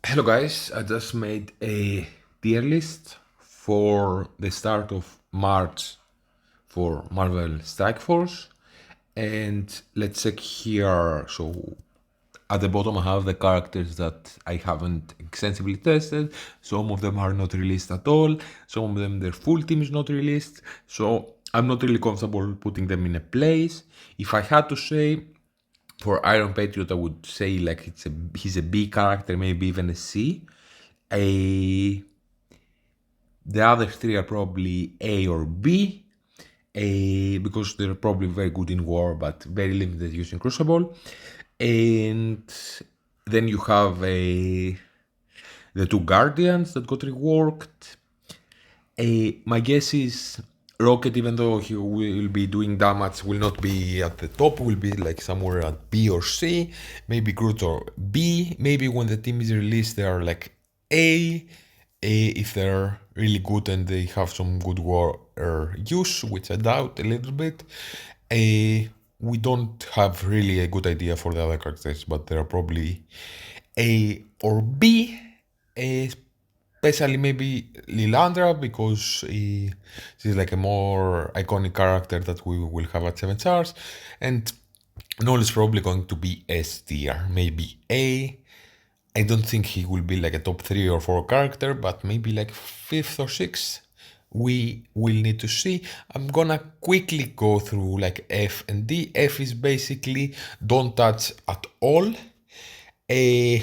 Hello guys, I just made a tier list for the start of March for Marvel Strike Force, and let's check here. So at the bottom I have the characters that I haven't extensively tested. Some of them are not released at all, some of them their full team is not released, so I'm not really comfortable putting them in a place. If I had to say, for Iron Patriot, I would say like he's a B character, maybe even a C. A The other three are probably A or B. Because they're probably very good in war, but very limited use in Crucible. And then you have the two Guardians that got reworked. My guess is Rocket, even though he will be doing damage, will not be at the top, will be like somewhere at B or C. Maybe Groot or B. Maybe when the team is released, they are like A if they're really good and they have some good war use, which I doubt a little bit. We don't have really a good idea for the other characters, but they're probably A or B. Especially maybe Lilandra, because she's like a more iconic character that we will have at 7 stars. And Null is probably going to be S tier, maybe A. I don't think he will be like a top 3 or 4 character, but maybe like 5th or 6th. We will need to see. I'm gonna quickly go through like F and D. F is basically don't touch at all. A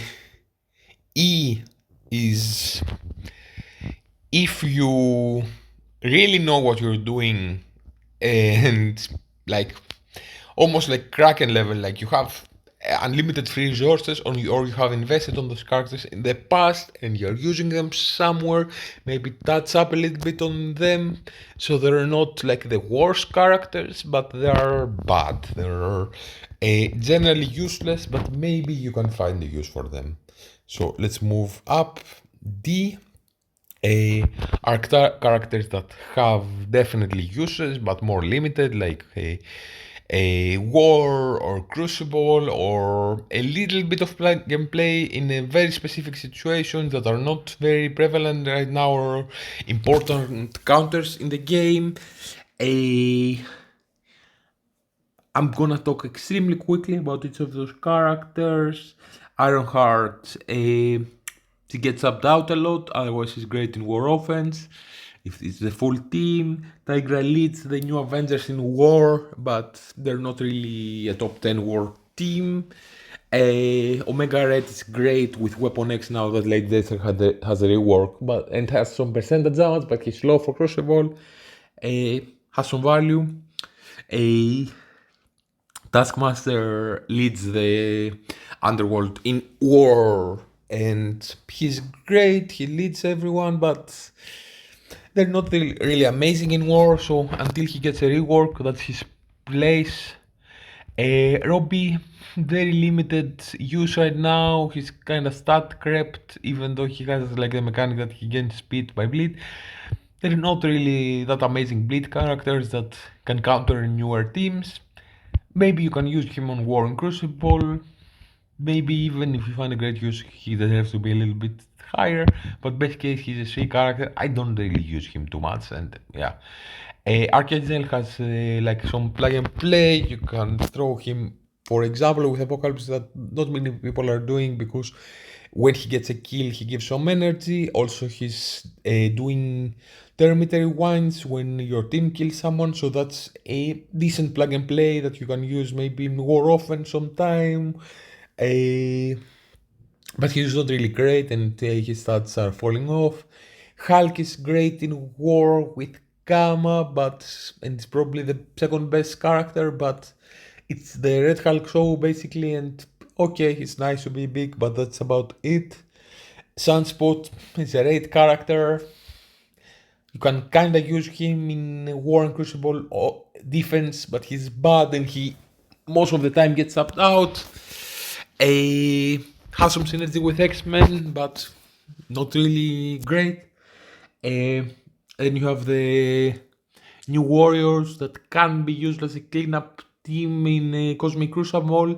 E is if you really know what you're doing and like almost like Kraken level, like you have unlimited free resources or you have invested on those characters in the past and you're using them somewhere, maybe touch up a little bit on them so they're not like the worst characters, but they are bad. They're generally useless, but maybe you can find a use for them. So let's move up. D are characters that have definitely uses but more limited, like a war or crucible or a little bit of gameplay in a very specific situation that are not very prevalent right now or important counters in the game. a I'm gonna talk extremely quickly about each of those characters. Ironheart, she gets subbed out a lot, otherwise she's great in war offense. If it's the full team, Tigra leads the new Avengers in war, but they're not really a top 10 war team. Omega Red is great with Weapon X now that Lady Death has a rework, but and has some percentage damage, but he's slow for Crucible. Has some value. A Taskmaster leads the underworld in war, and he's great. He leads everyone, but they're not really amazing in war. So until he gets a rework, that's his place. Robbie, very limited use right now. He's kind of stat crept, even though he has like the mechanic that he gains speed by bleed. They're not really that amazing bleed characters that can counter newer teams. Maybe you can use him on War and Crucible. Maybe even if you find a great use, he deserves to be a little bit higher. But best case, he's a C character. I don't really use him too much, and yeah. Archangel has like some plug and play. You can throw him, for example, with Apocalypse that not many people are doing, because when he gets a kill, he gives some energy. Also, he's doing thermometer rewinds when your team kills someone, so that's a decent plug and play that you can use maybe in war often sometime. Uh, but he's not really great, and his stats are falling off. Hulk is great in war with Gamma, and it's probably the second best character, but it's the Red Hulk show basically, and okay, it's nice to be big, but that's about it. Sunspot is a great character. You can kinda use him in War and Crucible defense, but he's bad and he most of the time gets subbed out. A Has some synergy with X-Men, but not really great. Then you have the New Warriors that can be used as a cleanup team in Cosmic Crucible.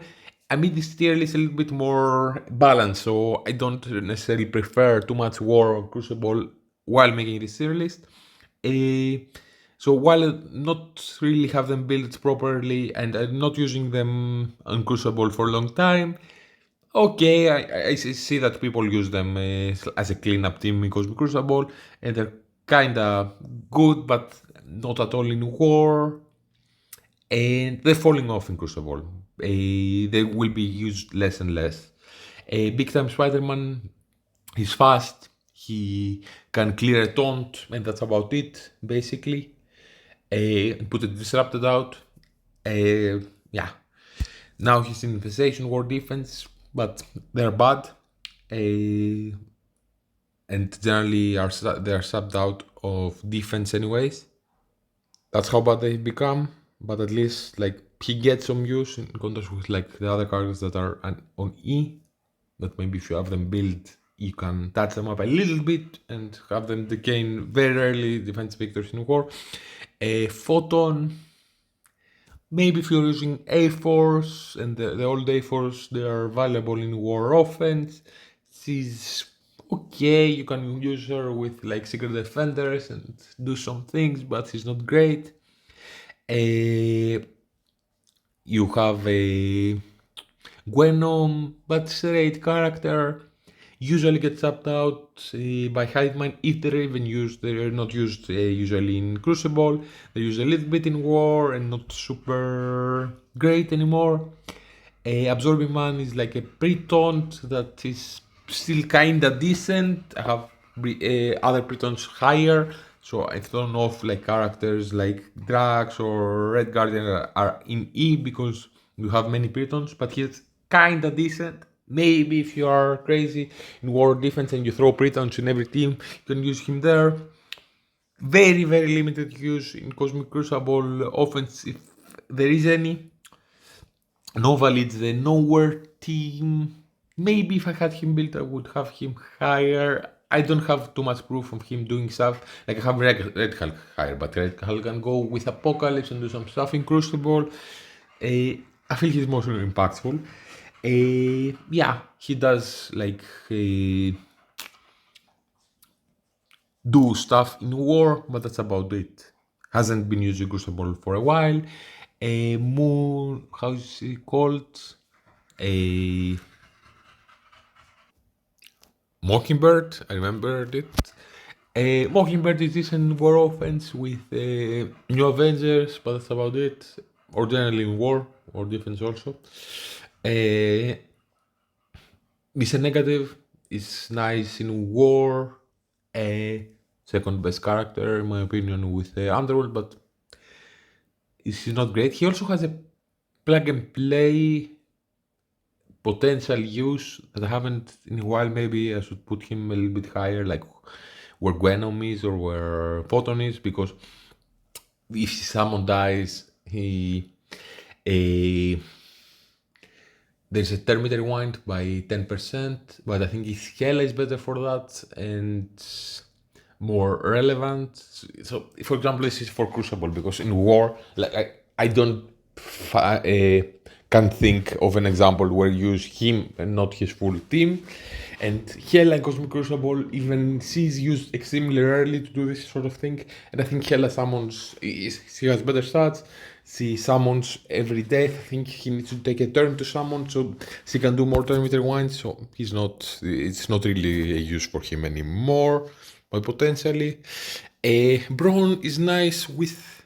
I mean, this tier list is a little bit more balanced, so I don't necessarily prefer too much War or Crucible while making this tier list. So while not really have them built properly and I'm not using them on Crucible for a long time, okay, I see that people use them as a cleanup team in Cosmic Crucible, and they're kinda good, but not at all in War, and they're falling off in Crucible. They will be used less and less. Big Time Spider-Man, he's fast, he can clear a taunt, and that's about it, basically. Put a Disrupted out. Yeah. Now he's in Infestation War defense, but they're bad. And generally they're subbed out of defense anyways. That's how bad they become, but at least like he gets some use in contrast with like the other characters that are on E, that maybe if you have them built, you can touch them up a little bit and have them gain very early defense victories in War. Photon, maybe if you're using A-Force and the old A-Force, they are valuable in War offense. She's okay, you can use her with like Secret Defenders and do some things, but she's not great. You have a Gwenom, but it's a great character. Usually gets tapped out by Hivemine if they're even used. They're not used usually in Crucible. They're used a little bit in War and not super great anymore. Absorbing Man is like a pre-taunt that is still kinda decent. I have other pre-taunts higher, so I don't know if like characters like Drax or Red Guardian are in E because you have many pre-taunts, but he's kinda decent. Maybe if you are crazy in War defense and you throw pre-taunts in every team, you can use him there. Very, very limited use in Cosmic Crucible offense if there is any. Nova leads the Nowhere team. Maybe if I had him built, I would have him higher. I don't have too much proof of him doing stuff. Like I have Red Hulk higher, but Red Hulk can go with Apocalypse and do some stuff in Crucible. I feel he's more impactful. Yeah, he does like do stuff in War, but that's about it. Hasn't been using Crucible for a while. Moon, how is it called? A Mockingbird, I remembered it. Mockingbird is decent War offense with New Avengers, but that's about it. Or generally in War, or defense also. It's a negative, it's nice in War. Second best character, in my opinion, with Underworld, but he's not great. He also has a plug and play potential use that I haven't in a while. Maybe I should put him a little bit higher, like where Gwenom is or where Photon is, because if someone dies, there's a Terminator Rewind by 10%, but I think Hela is better for that and more relevant. So, for example, this is for Crucible because in War, like I don't can't think of an example where you use him and not his full team. And Hela and Cosmic Crucible, even she's used extremely rarely to do this sort of thing. And I think Hela summons, she has better stats. She summons every death. I think he needs to take a turn to summon so she can do more Terminator Winds. So it's not really a use for him anymore, but potentially. Braun is nice with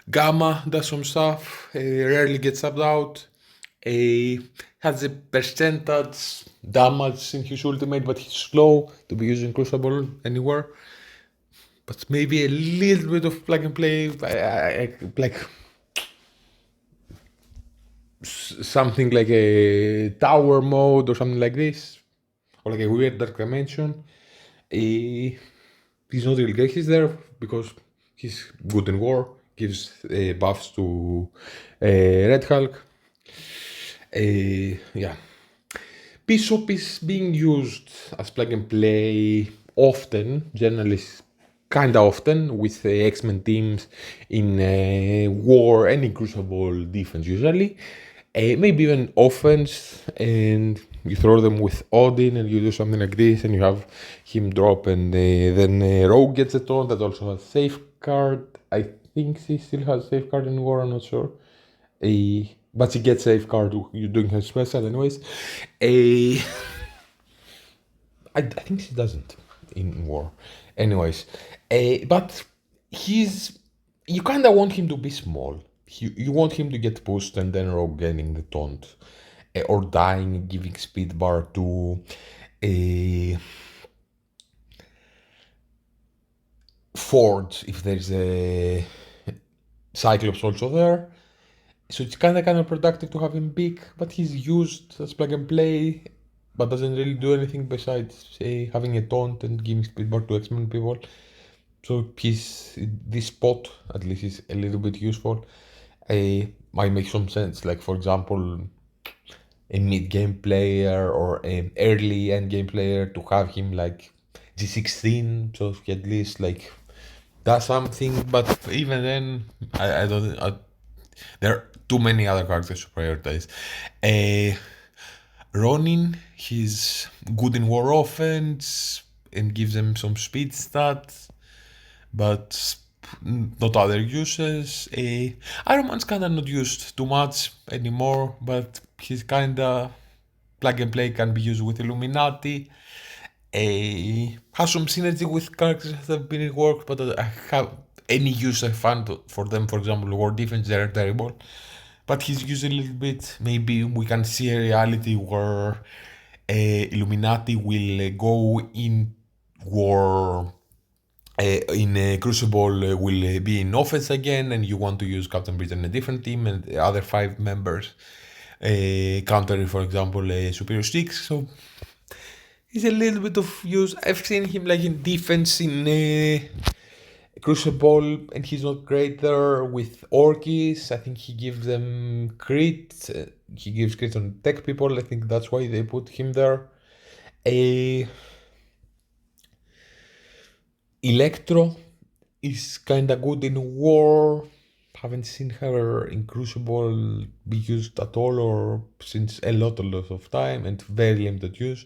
Gamma, does some stuff, rarely gets subbed out. Has a percentage damage in his ultimate, but he's slow to be using Crucible anywhere. But maybe a little bit of plug and play, like something like a tower mode or something like this, or like a weird dark dimension. He's not really great. He's there because he's good in War, gives buffs to Red Hulk. Yeah. Bishop is being used as plug and play often, generally kinda often, with X-Men teams in War and in Crucible defense usually. maybe even offense, and you throw them with Odin and you do something like this and you have him drop, and then Rogue gets a taunt that also has safeguard. I think she still has safeguard in War, I'm not sure. But she gets safeguard, you're doing her special anyways. I think she doesn't in War. Anyways, but you kind of want him to be small. You want him to get pushed and then Rogue gaining the taunt. Or dying, giving speed bar to Forge if there's a Cyclops also there. So it's kind of productive to have him big, but he's used as plug and play, but doesn't really do anything besides say having a taunt and giving speed bar to X-Men people. So this spot at least is a little bit useful. Might make some sense. Like for example, a mid-game player or an early end-game player to have him like G16, so he at least like does something. But even then, I don't. There are too many other characters to prioritize. Ronin, he's good in war offense and gives them some speed stats, but not other uses. Iron Man's kinda not used too much anymore, but he's kinda plug and play, can be used with Illuminati. Has some synergy with characters that have been in work, but I have any use I find for them. For example, war defense, they're terrible. But he's used a little bit. Maybe we can see a reality where Illuminati will go in war. In Crucible will be in offense again, and you want to use Captain Britain in a different team, and the other 5 members counter, for example, Superior 6. So he's a little bit of use. I've seen him like in defense in Crucible, and he's not great there with Orkis. I think he gives them crit. He gives crit on tech people. I think that's why they put him there. Electro is kinda good in war. Haven't seen her in Crucible be used at all, or since a lot of time, and very limited use.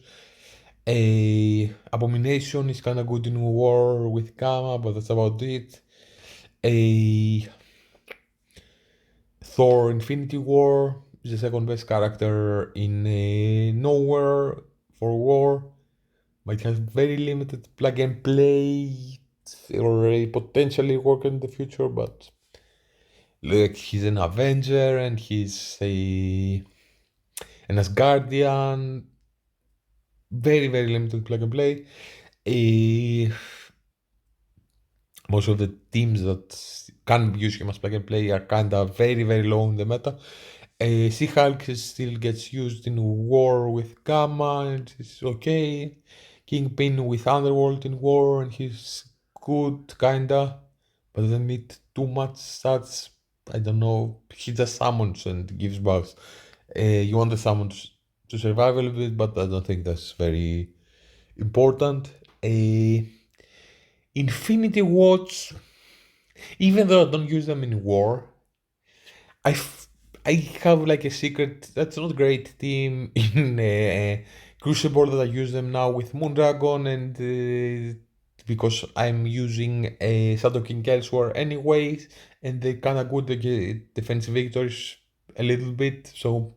Abomination is kinda good in war with Gamma, but that's about it. Thor Infinity War is the second best character in Nowhere for war. Might have very limited plug and play or potentially work in the future, but like he's an Avenger and he's an Asgardian. Very, very limited plug and play. Most of the teams that can use him as plug and play are kinda very, very low in the meta. She-Hulk still gets used in war with Gamma and it's okay. Kingpin with Underworld in war and he's good, kinda, but doesn't need too much stats. I don't know. He just summons and gives buffs. You want the summons to survive a little bit, but I don't think that's very important. Infinity Watch, even though I don't use them in war, I have like a secret that's not great team in Crucible that I use them now with Moondragon, and because I'm using a Shadow King elsewhere anyways, and they kinda good to get defensive victories a little bit, so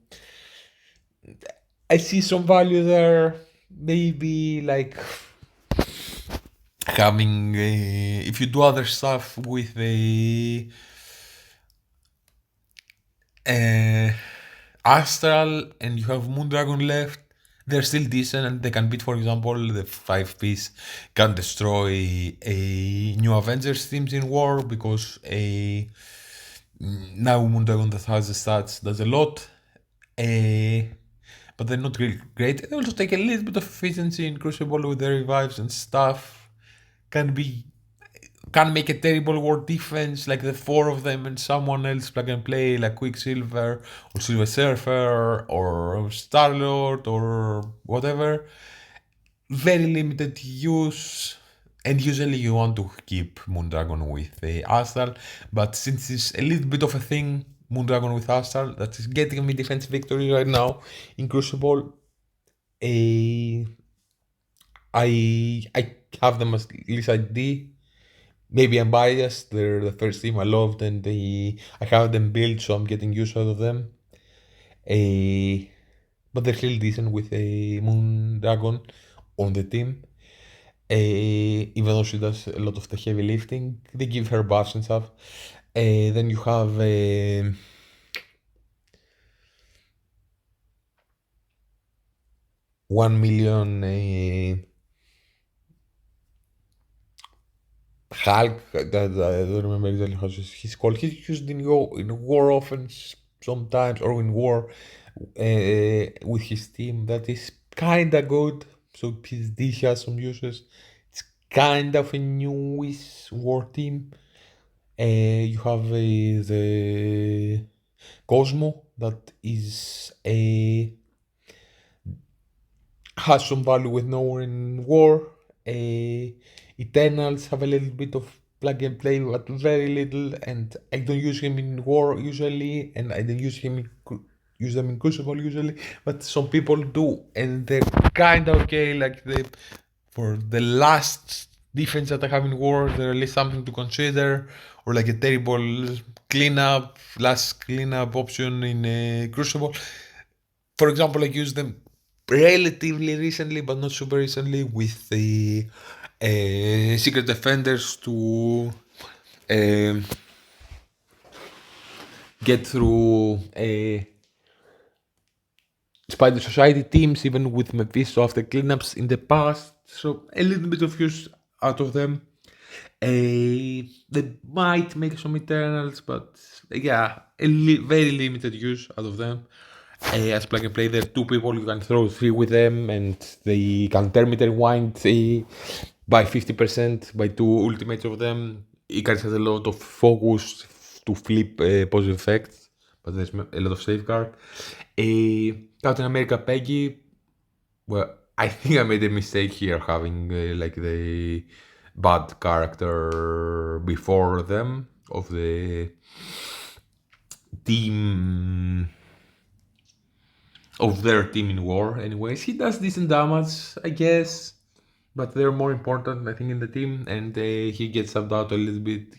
I see some value there. Maybe like having if you do other stuff with the Astral and you have Moondragon left, they're still decent and they can beat, for example, the 5-piece can destroy a new Avengers teams in war because now Moondragon that has the stats does a lot. But they're not really great. They also take a little bit of efficiency in Crucible with their revives and stuff. Can make a terrible war defense, like the 4 of them and someone else plug and play, like Quicksilver or Silver Surfer or Star-Lord or whatever. Very limited use, and usually you want to keep Moondragon with the Astral, but since it's a little bit of a thing, Moondragon with Astar that is getting me defense victory right now in Crucible. I have them as Lisa D. Maybe I'm biased. They're the first team I loved, and I have them built, so I'm getting use out of them. But they're still decent with a Moondragon on the team. Even though she does a lot of the heavy lifting, they give her buffs and stuff. Then you have 1 million Hulk. That I don't remember exactly how he's called. He's used in war offense sometimes, or in war with his team. That is kinda good. So PSD has some uses. It's kind of a newish war team. You have the Cosmo that is a has some value with nowhere in war. Eternals have a little bit of plug and play, but very little. And I don't use him in war usually, and I don't use him use them in Crucible usually. But some people do, and they're kind of okay. Like for the last defense that I have in war, there at least something to consider, or like a terrible last cleanup option in Crucible. For example, I used them relatively recently, but not super recently, with the Secret Defenders to um get through Spider Society teams, even with Mephisto after cleanups in the past. So a little bit of use out of them. They might make some Eternals, but yeah, very limited use out of them. As plug and play, there are two people you can throw three with them, and they can Termite Rewind by 50% by two ultimates of them. Icarus has a lot of focus to flip positive effects, but there's a lot of safeguard. Captain America Peggy, well, I think I made a mistake here having like the bad character before them of the team of their team in war. Anyways, he does decent damage, I guess, but they're more important, I think, in the team, and he gets subbed out a little bit.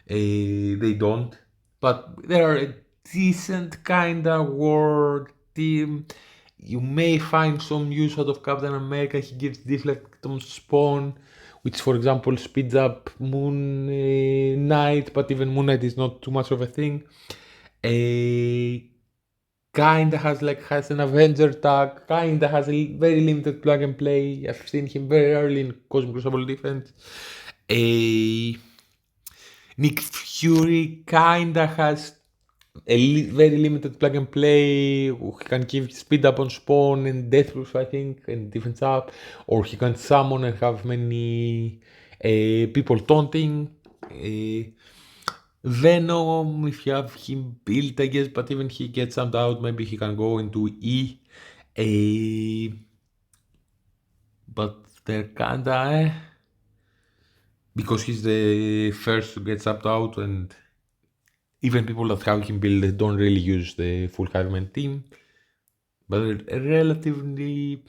They don't, but they're a decent kinda war team. You may find some use out of Captain America. He gives deflect on spawn, which, for example, speeds up Moon Knight, but even Moon Knight is not too much of a thing. Kinda has an Avenger tag, kinda has a very limited plug and play. I've seen him very early in Cosmic Crucible defense. Nick Fury kinda has a very limited plug and play. He can give speed up on spawn and death proof, I think, and defense up, or he can summon and have many people taunting. Venom, if you have him built, I guess, but even he gets summed out, maybe he can go into E. But they're kinda because he's the first to get subbed out, and even people that have him built don't really use the full Hiveman team. But a relatively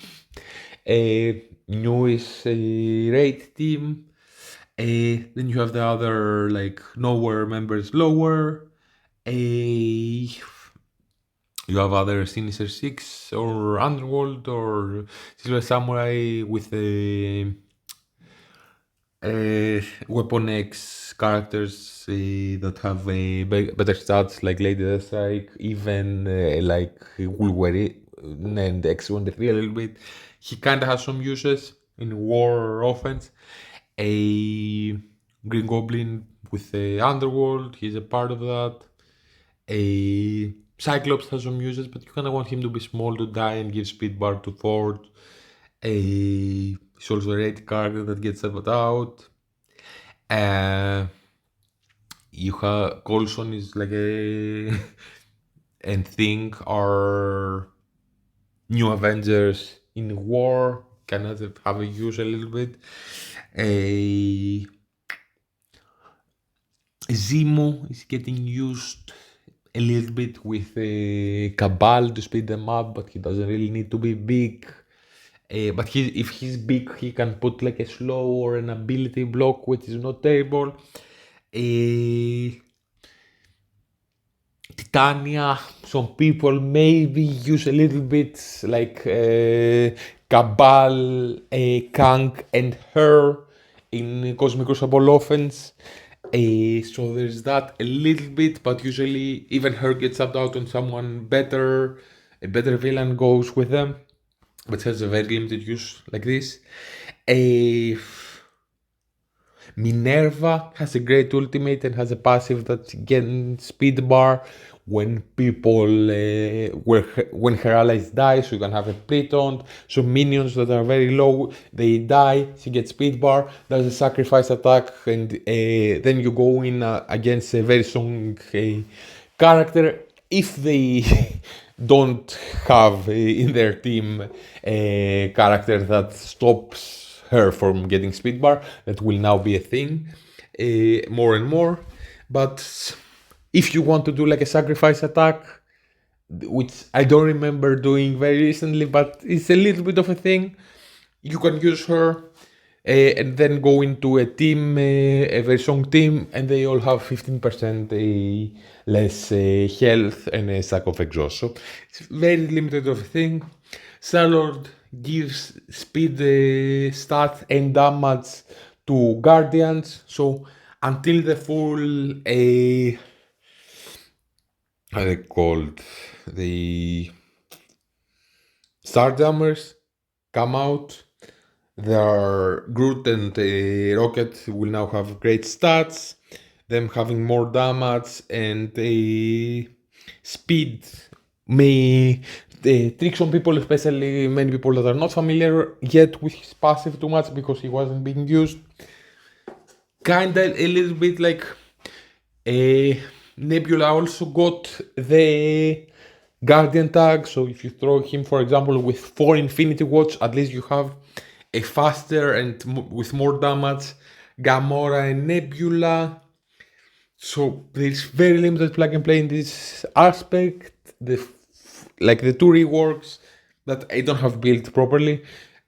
newish raid team. Then you have the other like nowhere members lower. You have other Sinister Six or Underworld or Silver Samurai with a Weapon X characters that have better stats like Lady Deathstrike, even like Wolverine and X23 a little bit. He kind of has some uses in war offense. A Green Goblin with the Underworld, he's a part of that. A Cyclops has some uses, but you kind of want him to be small to die and give speed bar to Ford. He's also a raid character that gets left out. You have Coulson is like a and Thing are new Avengers in war. Kind of have a use a little bit. Zemo is getting used a little bit with Cabal to speed them up, but he doesn't really need to be big. But if he's big, he can put like a slow or an ability block, which is not terrible. Titania, some people maybe use a little bit like Cabal, Kang, and her in Cosmic Crucible offense. So there's that a little bit, but usually even her gets subbed out on someone better. A better villain goes with them, but has a very limited use like this. Minerva has a great ultimate and has a passive that gets speed bar when people when her allies die, so you can have a pre-taunt. So minions that are very low, they die, she gets speed bar, does a sacrifice attack, and then you go in against a very strong character. If they don't have in their team a character that stops her from getting speed bar, that will now be a thing more and more. But if you want to do like a sacrifice attack, which I don't remember doing very recently, but it's a little bit of a thing, you can use her and then go into a team, a very strong team, and they all have 15% less health and a stack of exhaust. So it's very limited of a thing. Star-Lord gives speed stat and damage to Guardians. So until the full how are they called? The Starjammers come out. Their Groot and Rocket will now have great stats. Them having more damage and speed may trick some people, especially many people that are not familiar yet with his passive too much because he wasn't being used. Kinda a little bit like Nebula also got the Guardian tag, so if you throw him, for example, with 4 Infinity Watch, at least you have a faster and with more damage Gamora and Nebula. So there's very limited plug and play in this aspect. Like the 2 reworks that I don't have built properly,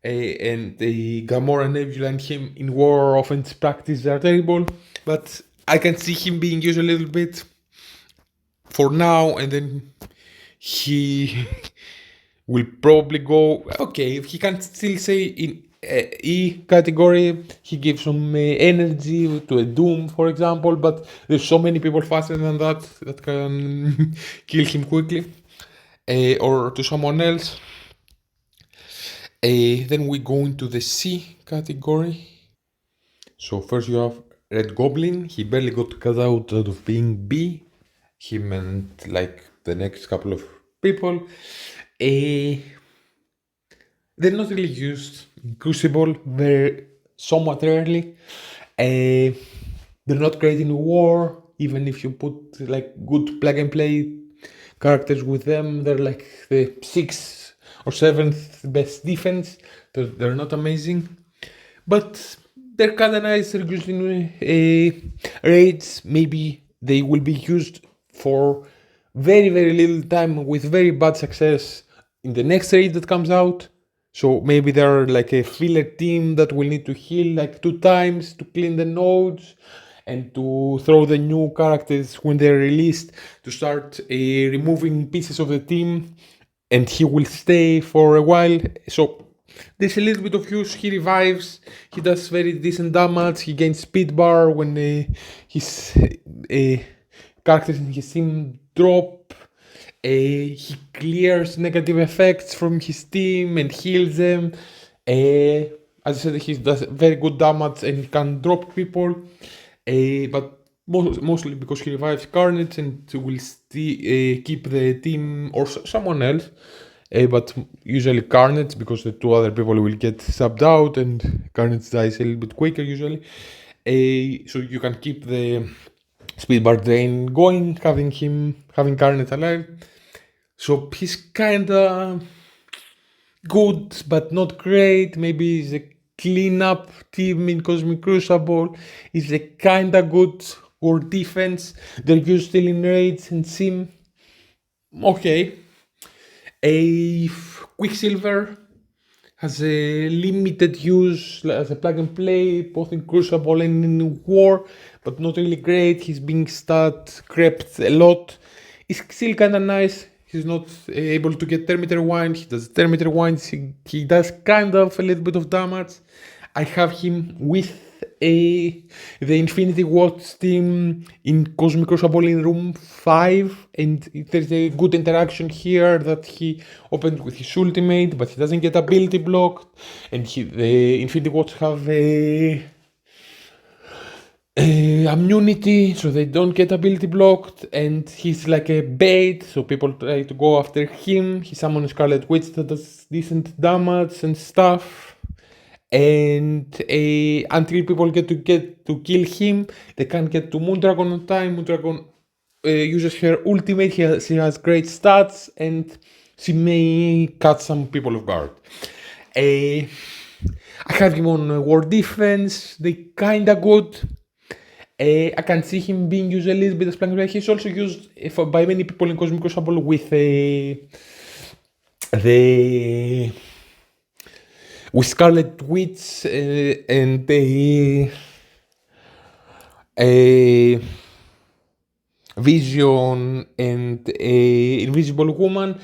and the Gamora, Nebula, and him in war offense practice are terrible. But I can see him being used a little bit for now, and then he will probably go. Okay, he can still say in E category, he gives some energy to a Doom, for example, but there's so many people faster than that that can kill him quickly, or to someone else. Then we go into the C category. So first you have Red Goblin. He barely got cut out of being B. Him and like the next couple of people. They're not really used in Crucible. They're somewhat rarely. They're not great in war. Even if you put like good plug and play characters with them, they're like the 6th or 7th best defense. They're not amazing, but they're kinda nice. They're used in raids. Maybe they will be used for very, very little time with very bad success in the next raid that comes out. So maybe they're like a filler team that will need to heal like 2 times to clean the nodes and to throw the new characters when they're released to start removing pieces of the team, and he will stay for a while. So there's a little bit of use. He revives, he does very decent damage, he gains speed bar when his characters in his team drop. He clears negative effects from his team and heals them. As I said, he does very good damage and he can drop people. But mostly because he revives Carnage and will keep the team or someone else. But usually Carnage, because the 2 other people will get subbed out and Carnage dies a little bit quicker usually. So you can keep the speed bar drain going, having Carnage alive. So he's kinda good, but not great. Maybe he's a cleanup team in Cosmic Crucible. He's a kinda good or defense. They're used still in raids and sim. okay. A Quicksilver has a limited use as a plug and play, both in Crucible and in War, but not really great. He's being stat crept a lot. He's still kinda nice. He's not able to get Terminator Rewind. He does Terminator Rewind. He does kind of a little bit of damage. I have him with the Infinity Watch team in Cosmic Crucible in room 5, and there's a good interaction here that he opened with his ultimate, but he doesn't get ability blocked, and the Infinity Watch have a immunity, so they don't get ability blocked, and he's like a bait, so people try to go after him. He summons Scarlet Witch that does decent damage and stuff. And until people get to kill him, they can't get to Moondragon on time. Moondragon uses her ultimate. She has great stats, and she may catch some people off guard. I have him on War Defense. They kinda good. I can see him being used a little bit as plug and play. He's also used by many people in Cosmic Crucible with with Scarlet Witch and a Vision and a Invisible Woman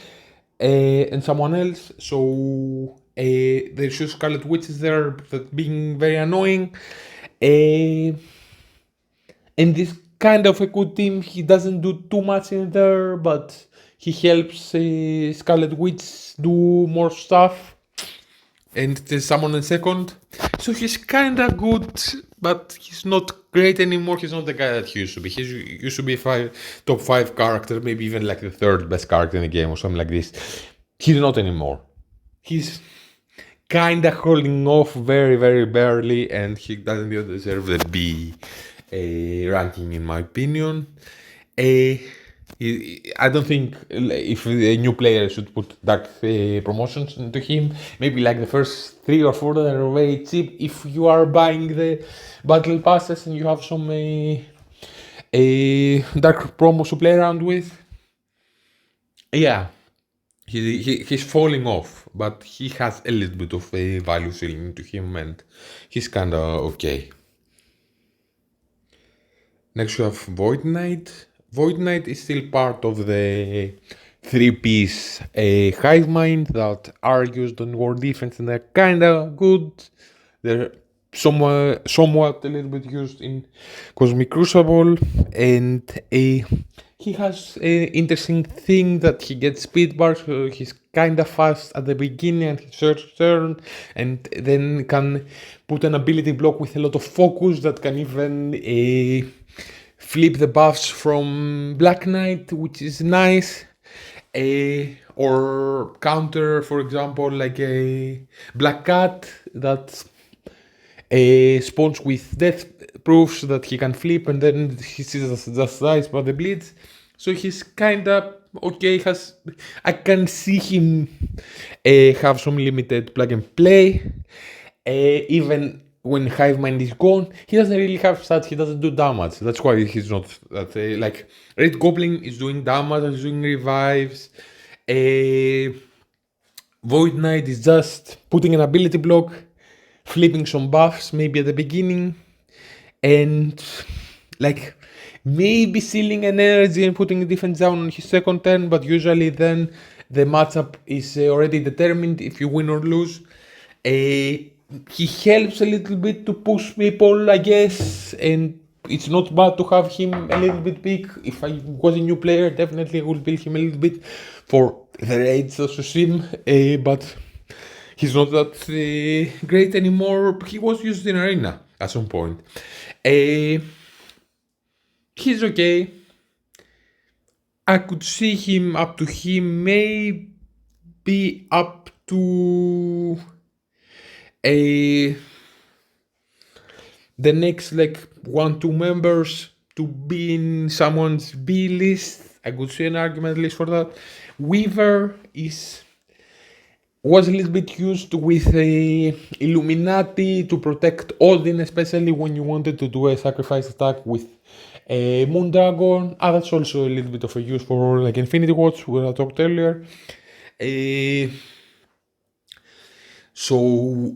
and someone else. So there's just Scarlet Witch is there that being very annoying. And this kind of a good team. He doesn't do too much in there, but he helps Scarlet Witch do more stuff. And there's someone in second. So he's kinda good, but he's not great anymore. He's not the guy that he used to be. He used to be top 5 character, maybe even like the third best character in the game or something like this. He's not anymore. He's kinda holding off very, very barely, and he doesn't deserve the B ranking in my opinion. I don't think if a new player should put dark promotions into him. Maybe like the first 3 or 4 that are very cheap. If you are buying the battle passes and you have some dark promos to play around with, yeah, he's falling off, but he has a little bit of a value ceiling to him, and he's kinda okay. Next we have Void Knight. Void Knight is still part of the 3-piece hive mind that are used on War Defense, and they're kinda good. They're somewhat a little bit used in Cosmic Crucible, and he has an interesting thing that he gets speed bars, so he's kinda fast at the beginning and his first turn, and then can put an ability block with a lot of focus that can even flip the buffs from Black Knight, which is nice. Or counter, for example, like a Black Cat that spawns with death proofs that he can flip, and then he sees just dies by the bleeds. So he's kinda okay. I can see him have some limited plug and play. Even when Hive Mind is gone, he doesn't really have stats, he doesn't do damage. That's why he's not that like Red Goblin is doing damage and is doing revives. Void Knight is just putting an ability block, flipping some buffs maybe at the beginning, and like maybe sealing an energy and putting a defense down on his second turn, but usually then the matchup is already determined if you win or lose. He helps a little bit to push people, I guess, and it's not bad to have him a little bit big. If I was a new player, definitely I would build him a little bit for the raids of Sushim, but he's not that great anymore. He was used in Arena at some point. He's okay. I could see him up to him, maybe up to the next like 1-2 members to be in someone's B list. I could see an argument at least for that. Weaver was a little bit used with a Illuminati to protect Odin, especially when you wanted to do a sacrifice attack with Moondragon, that's also a little bit of a use for like Infinity Watch, where I talked earlier. So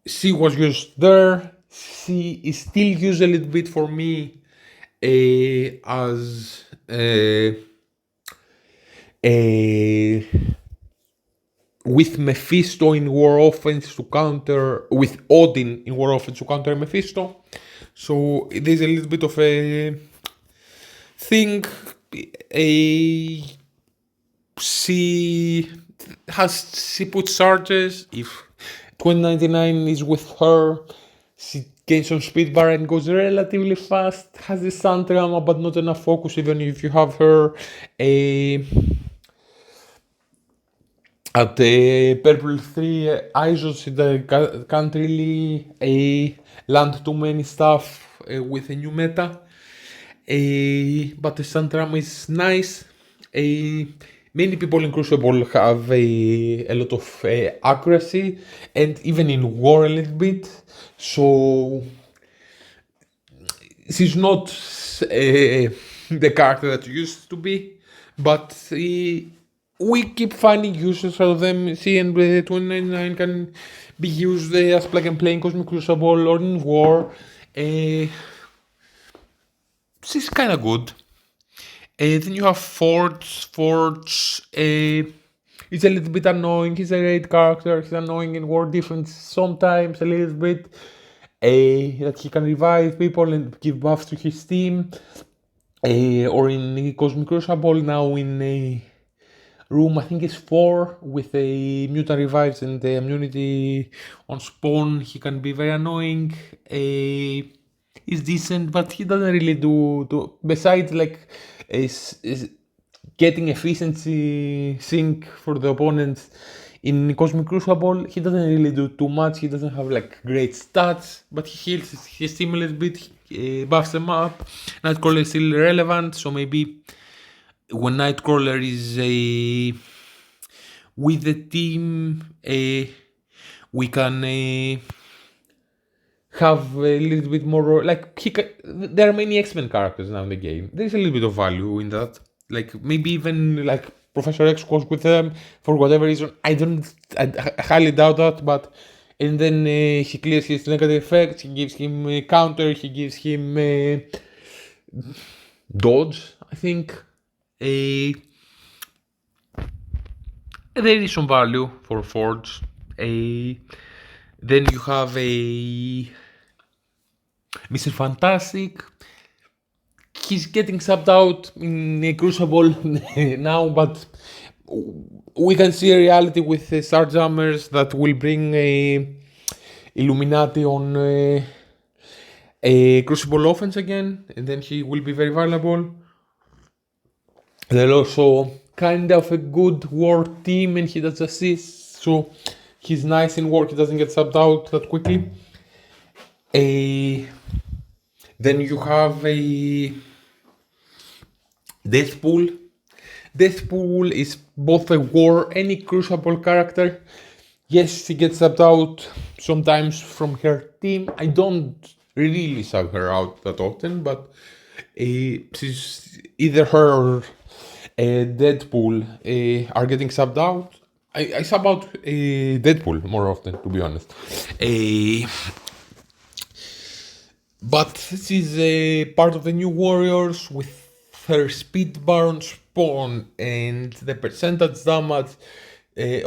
she was used there. She is still used a little bit for me as with Mephisto in War Offense to counter, with Odin in War Offense to counter Mephisto. So there's a little bit of a thing. She puts charges. If 2099 is with her, she gains some speed bar and goes relatively fast. Has the sun drama, but not enough focus even if you have her. At Purple 3, Isos can't really land too many stuff with a new meta. But the Sandram is nice. Many people in Crucible have a lot of accuracy and even in war a little bit. So she's not the character that used to be, but we keep finding uses out of them. See, and 2099 can be used as plug and play in Cosmic Crucible or in war. She's kind of good. Then you have Forge. Forge is a little bit annoying. He's a raid character. He's annoying in war defense sometimes a little bit. That he can revive people and give buffs to his team. Or in Cosmic Crucible now in a room, I think it's 4 with a mutant revives and the immunity on spawn. He can be very annoying. He's decent, but he doesn't really do besides like is getting efficiency sync for the opponents. In Cosmic Crucible, he doesn't really do too much. He doesn't have like great stats, but he heals his team a little bit, buffs them up. Nightcrawler is still relevant, so maybe when Nightcrawler is with the team, we can have a little bit more like there are many X-Men characters now in the game. There's a little bit of value in that. Like maybe even like Professor X goes with them for whatever reason. I highly doubt that, but and then he clears his negative effects. He gives him a counter. He gives him dodge. I think there is some value for Forge. Then you have a Mr. Fantastic. He's getting subbed out in a Crucible now, but we can see a reality with Starjammers that will bring a Illuminati on a Crucible offense again, and then he will be very valuable. They're also kind of a good war team, and he does assists, so he's nice in war. He doesn't get subbed out that quickly. Then you have a Deathpool. Deathpool is both a war and a Crucible character. Yes, she gets subbed out sometimes from her team. I don't really sub her out that often, but she's either her or Deadpool are getting subbed out. I sub out Deadpool more often, to be honest. But she's a part of the New Warriors with her speed bar on spawn and the percentage damage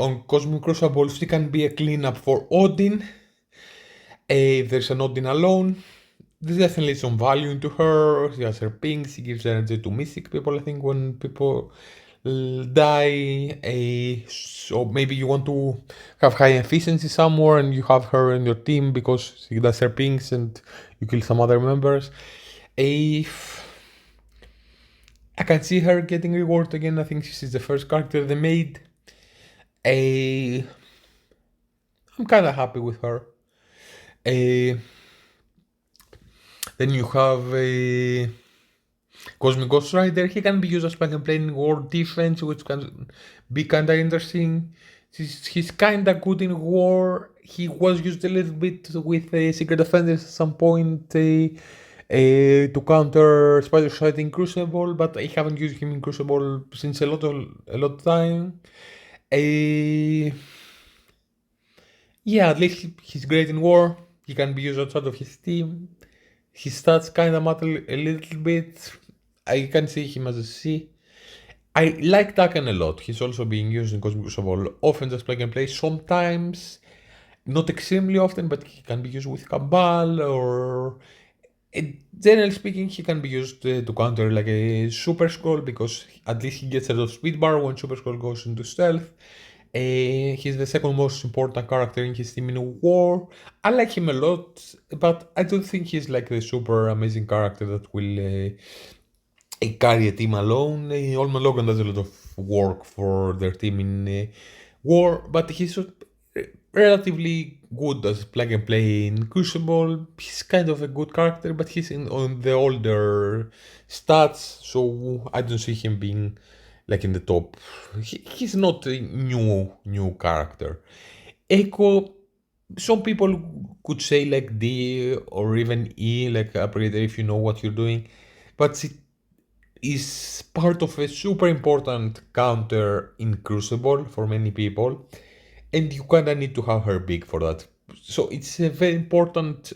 on Cosmic Crucible. She can be a cleanup for Odin. If there's an Odin alone, there's definitely some value into her. She has her pings. She gives energy to mythic people, I think, when people die. So maybe you want to have high efficiency somewhere and you have her in your team because she does her pings and you kill some other members. I can see her getting reward again. I think she's the first character they made. I'm kind of happy with her. Then you have a Cosmic Ghost Rider. He can be used as plug and play in war defense, which can be kind of interesting. He's kinda good in war. He was used a little bit with Secret Defenders at some point to counter Spider Shot in Crucible, but I haven't used him in Crucible since a lot of time. Uh, yeah, at least he's great in war. He can be used outside of his team. His stats kinda matter a little bit. I can see him as a C. I like Dakan a lot. He's also being used in Cosmic Crucible often as plug and play. Sometimes, not extremely often, but he can be used with Cabal or. Generally speaking, he can be used to counter like a Super Scroll because at least he gets rid of speed bar when Super Scroll goes into stealth. He's the second most important character in his team in war. I like him a lot, but I don't think he's like the super amazing character that will carry a team alone. Olman Logan does a lot of work for their team in war, but he's relatively good as plug and play in Crucible. He's kind of a good character, but he's on the older stats, so I don't see him being like in the top. He's not a new character. Echo, some people could say like D or even E, like Predator if you know what you're doing, but it is part of a super important counter in Crucible for many people, and you kinda need to have her big for that. So it's a very important.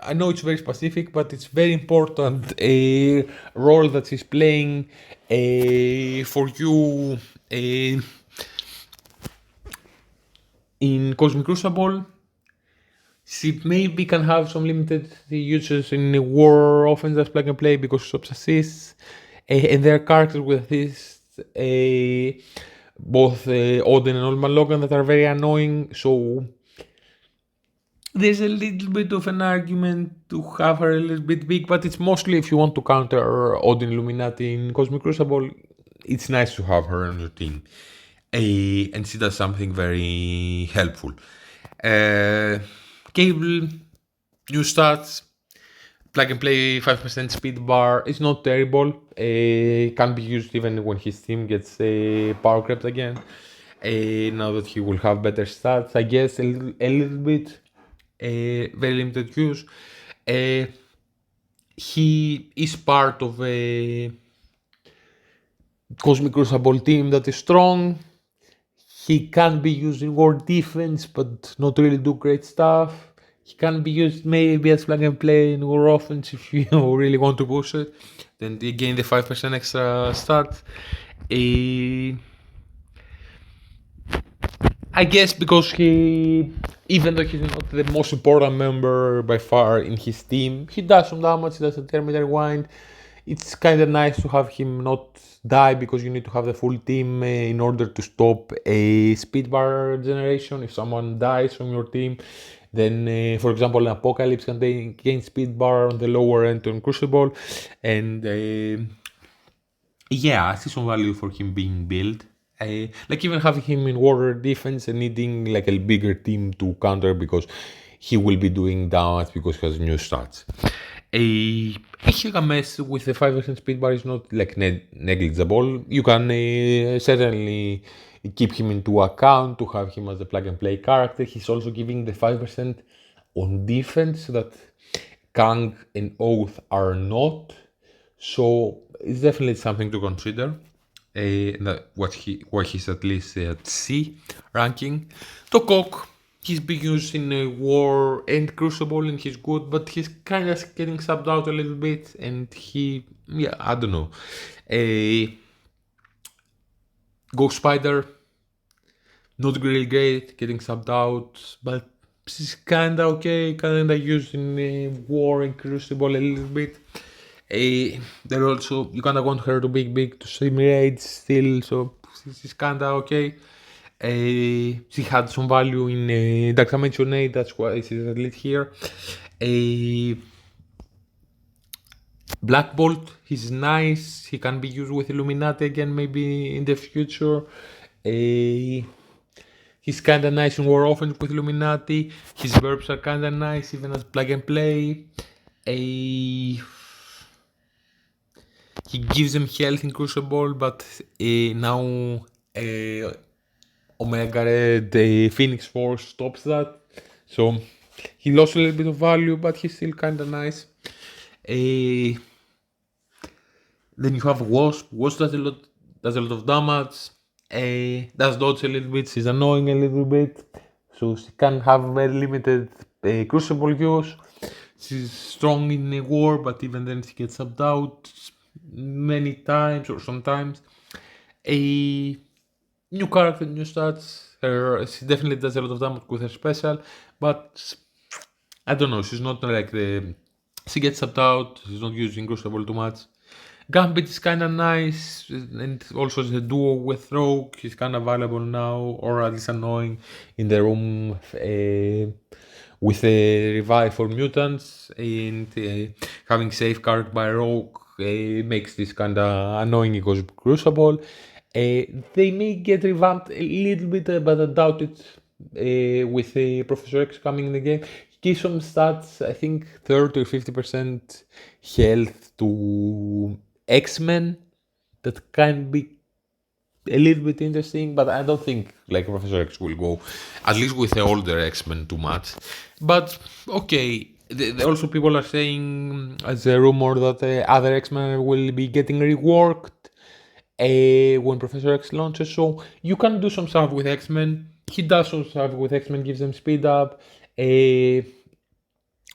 I know it's very specific, but it's very important a role that she's playing for you in Cosmic Crucible. She maybe can have some limited uses in the war offense as plug and play because of assists, and there are characters with assists, both Odin and Olman Logan, that are very annoying. So there's a little bit of an argument to have her a little bit big, but it's mostly if you want to counter Odin Illuminati in Cosmic Crucible, it's nice to have her on your team. And she does something very helpful. Cable, new stats, plug and play 5% speed bar. It's not terrible. Can be used even when his team gets power crept again. Now that he will have better stats, I guess a little bit. Very limited use. He is part of a Cosmic Crucible team that is strong. He can be used in war defense, but not really do great stuff. He can be used maybe as plug and play in war offense if you really want to push it. Then they gain the 5% extra start. I guess because even though he's not the most important member by far in his team, he does some damage, he does a Terminator Wind. It's kind of nice to have him not die because you need to have the full team in order to stop a speed bar generation. If someone dies from your team, then for example, an Apocalypse can gain speed bar on the lower end on Crucible. And yeah, I see some value for him being built. Like even having him in water defense and needing like a bigger team to counter because he will be doing damage because he has new stats. A Higames with the 5% speed bar is not like negligible. You can certainly keep him into account to have him as a plug and play character. He's also giving the 5% on defense that Kang and Oath are not. So it's definitely something to consider. Why he's at least at C ranking. Tokok, he's been used in War and Crucible and he's good, but he's kind of getting subbed out a little bit, and I don't know. Ghost Spider, not really great, getting subbed out, but she's kinda okay, kinda used in War and Crucible a little bit. They're also, you kinda want her to be big to simulate still, so she's kinda okay. She had some value in Dark Dimension 8, that's why she's at least here. Black Bolt, he's nice, he can be used with Illuminati again maybe in the future. He's kinda nice in War Offense with Illuminati. His verbs are kinda nice even as plug and play. He gives them health in Crucible, but now Omega Red, the Phoenix Force stops that. So he lost a little bit of value, but he's still kinda nice. Then you have Wasp. Wasp does a lot of damage. Does dodge a little bit. She's annoying a little bit. So she can have very limited crucible use. She's strong in a war, but even then she gets subbed out many times or sometimes. A new character, new stats. She definitely does a lot of damage with her special, but I don't know. She's not like the. She gets subbed out. She's not using Crucible too much. Gambit is kind of nice, and also the duo with Rogue. He's kind of valuable now, or at least annoying in the room with a revive for mutants, and having safeguard by Rogue makes this kind of annoying because of Crucible. They may get revamped a little bit, but I doubt it with Professor X coming in the game. He gives some stats, I think 30 or 50% health to X-Men that can be a little bit interesting, but I don't think like Professor X will go, at least with the older X-Men, too much. But okay, also people are saying as a rumor that other X-Men will be getting reworked when Professor X launches, so you can do some stuff with X-Men. He does some stuff with X-Men, gives them speed up. His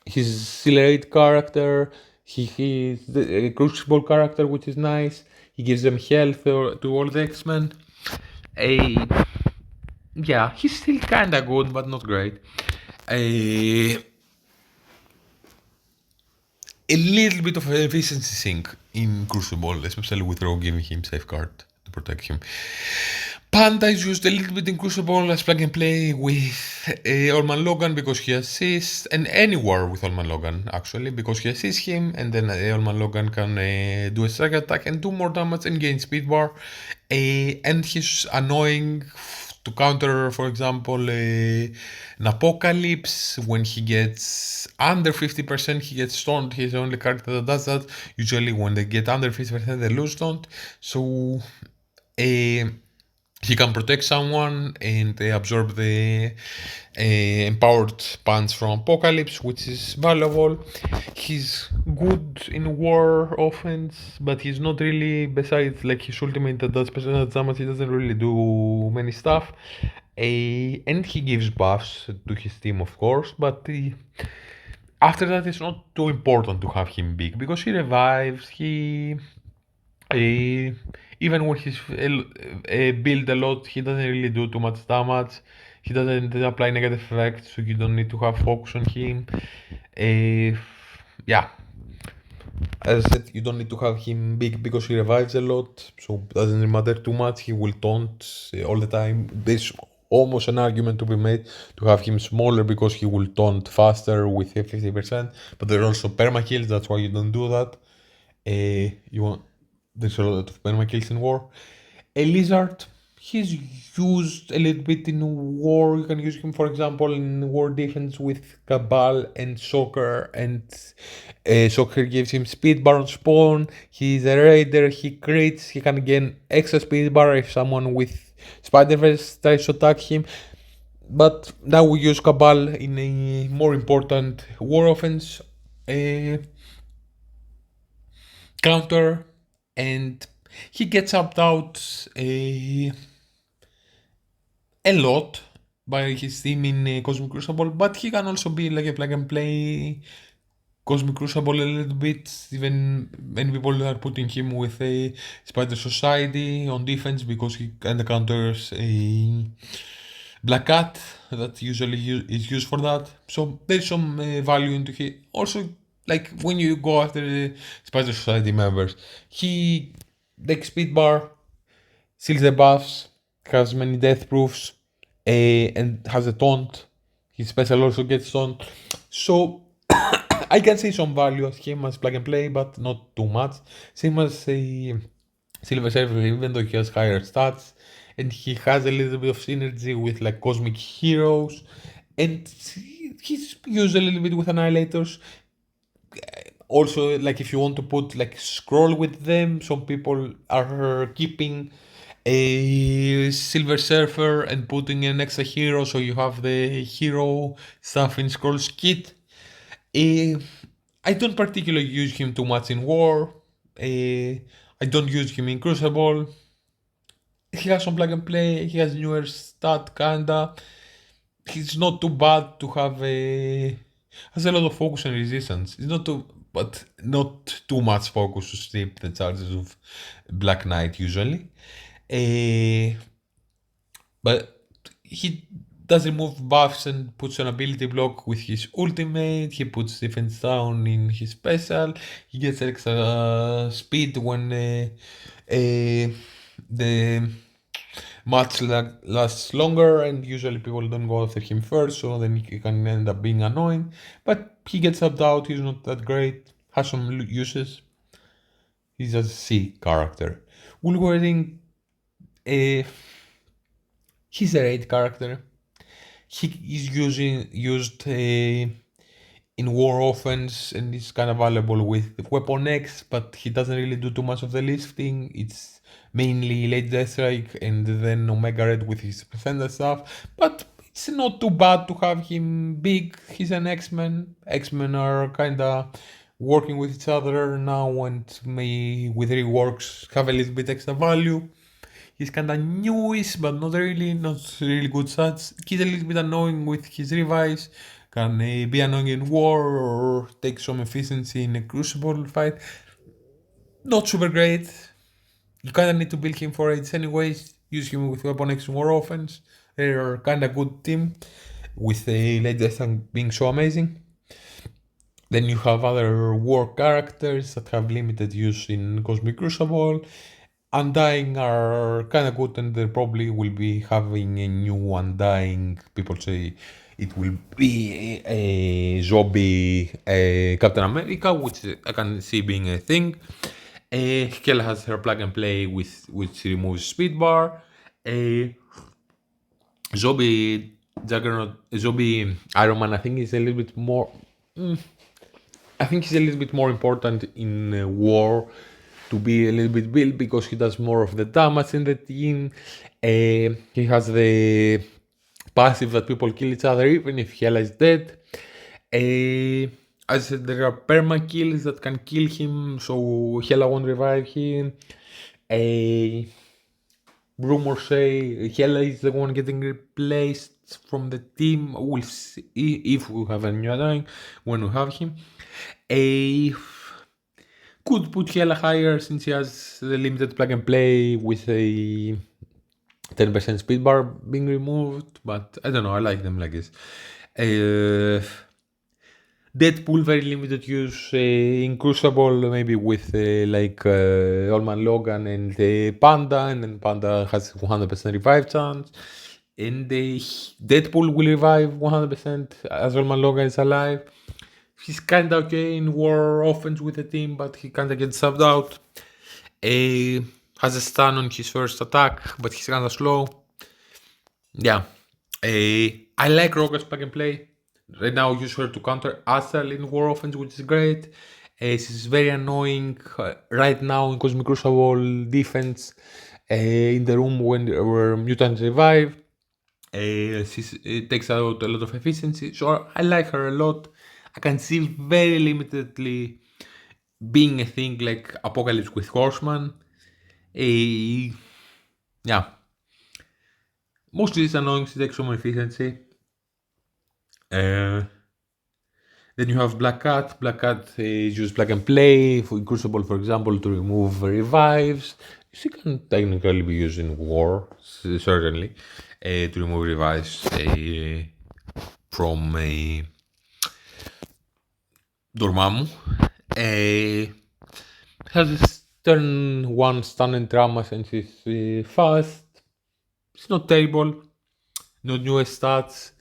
Accelerate character, he's the Crucible character, which is nice. He gives them health to all the X-Men. Yeah, he's still kinda good, but not great. A little bit of efficiency sink in Crucible, especially with Rogue giving him safeguard to protect him. Panda is used a little bit in Crucible as plug and play with Orman Logan because he assists, and anywhere with Orman Logan actually because he assists him, and then Orman Logan can do a strike attack and do more damage and gain speed bar. And he's annoying to counter, for example, an Apocalypse. When he gets under 50%, he gets stunned. He's the only character that does that. Usually when they get under 50%, they lose stunned. So he can protect someone and absorb the empowered punch from Apocalypse, which is valuable. He's good in war offense, but he's not really, besides like his ultimate that does percentage damage, he doesn't really do many stuff. And he gives buffs to his team, of course, but after that it's not too important to have him big because he revives, even when he's build a lot, he doesn't really do too much damage. He doesn't apply negative effects, so you don't need to have focus on him. Yeah. As I said, you don't need to have him big because he revives a lot, so it doesn't matter too much. He will taunt all the time. There's almost an argument to be made to have him smaller because he will taunt faster with 50%, but there's also permakills, that's why you don't do that. There's a lot of permakills in war. A lizard, he's used a little bit in war. You can use him, for example, in war defense with Cabal and Shocker, and Shocker gives him speed bar on spawn. He's a raider, he crits, he can gain extra speed bar if someone with Spider-Verse tries to attack him. But now we use Cabal in a more important war offense counter, and he gets upped out a lot by his team in Cosmic Crucible, but he can also be like a plug and play Cosmic Crucible a little bit, even when people are putting him with a Spider Society on defense because he kinda counters a Black Cat that usually is used for that. So there's some value into him. Also, like when you go after the Spider Society members, he takes speed bar, seals the buffs, has many death proofs, and has a taunt. His special also gets taunt. So I can see some value as him as plug and play, but not too much. Same as a Silver Surfer, even though he has higher stats, and he has a little bit of synergy with like Cosmic Heroes, and he's used a little bit with Annihilators. Also, like if you want to put like scroll with them, some people are keeping a Silver Surfer and putting an extra hero so you have the hero stuff in Scrolls kit. I don't particularly use him too much in War. I don't use him in Crucible. He has some plug and play. He has newer stat kinda. He's not too bad to have a. Has a lot of focus and resistance. It's not too, but not too much focus to strip the charges of Black Knight usually. But he does remove buffs and puts an ability block with his ultimate. He puts defense down in his special. He gets extra speed when the match lasts longer, and usually people don't go after him first, so then he can end up being annoying. But he gets subbed out. He's not that great. Has some uses. He's a C character. Wolverine. He's a raid character. He is used in War offense and is kind of valuable with Weapon X, but he doesn't really do too much of the lifting. It's mainly late Deathstrike and then Omega Red with his percent stuff, but it's not too bad to have him big. He's an X-Men. X-Men are kinda working with each other now and may with reworks have a little bit extra value. He's kinda newish, but not really good stats. He's a little bit annoying with his revives. Can be annoying in War or take some efficiency in a Crucible fight. Not super great. You kinda need to build him for raids anyways. Use him with Weapon X more offense. They're kinda good team with a Late Death being so amazing. Then you have other War characters that have limited use in Cosmic Crucible. Undying are kind of good, and they probably will be having a new Undying. People say it will be a zombie Captain America, which I can see being a thing. Hela has her plug and play with which removes speed bar. Zombie Juggernaut, Zombie Iron Man, I think is a little bit more. I think he's a little bit more important in War to be a little bit built because he does more of the damage in the team. He has the passive that people kill each other even if Hela is dead. As I said, there are perma kills that can kill him, so Hela won't revive him. Rumors say Hela is the one getting replaced from the team. We'll see if we have a new Undying when we have him. Could put Hela higher since he has the limited plug and play with a 10% speed bar being removed, but I don't know, I like them like this. Deadpool, very limited use in Crucible, maybe with Old Man Logan and Panda, and then Panda has 100% revive chance. And Deadpool will revive 100% as Old Man Logan is alive. He's kinda okay in War offense with the team, but he kinda gets subbed out. Has a stun on his first attack, but he's kinda slow. Yeah. I like Rocket's plug and play. Right now, use her to counter Astral in War offense, which is great. She's very annoying right now in Cosmic Crucible defense in the room where mutants revive. It takes out a lot of efficiency, so I like her a lot. I can see very limitedly being a thing like Apocalypse with Horseman. Yeah. Mostly it's annoying to take some efficiency. Then you have Black Cat. Black Cat uses plug and play for Crucible, for example, to remove revives. She can technically be used in War, certainly, to remove revives from Dormammu. Has this turn 1 stun and trauma since it's fast. It's not terrible. No newest stats.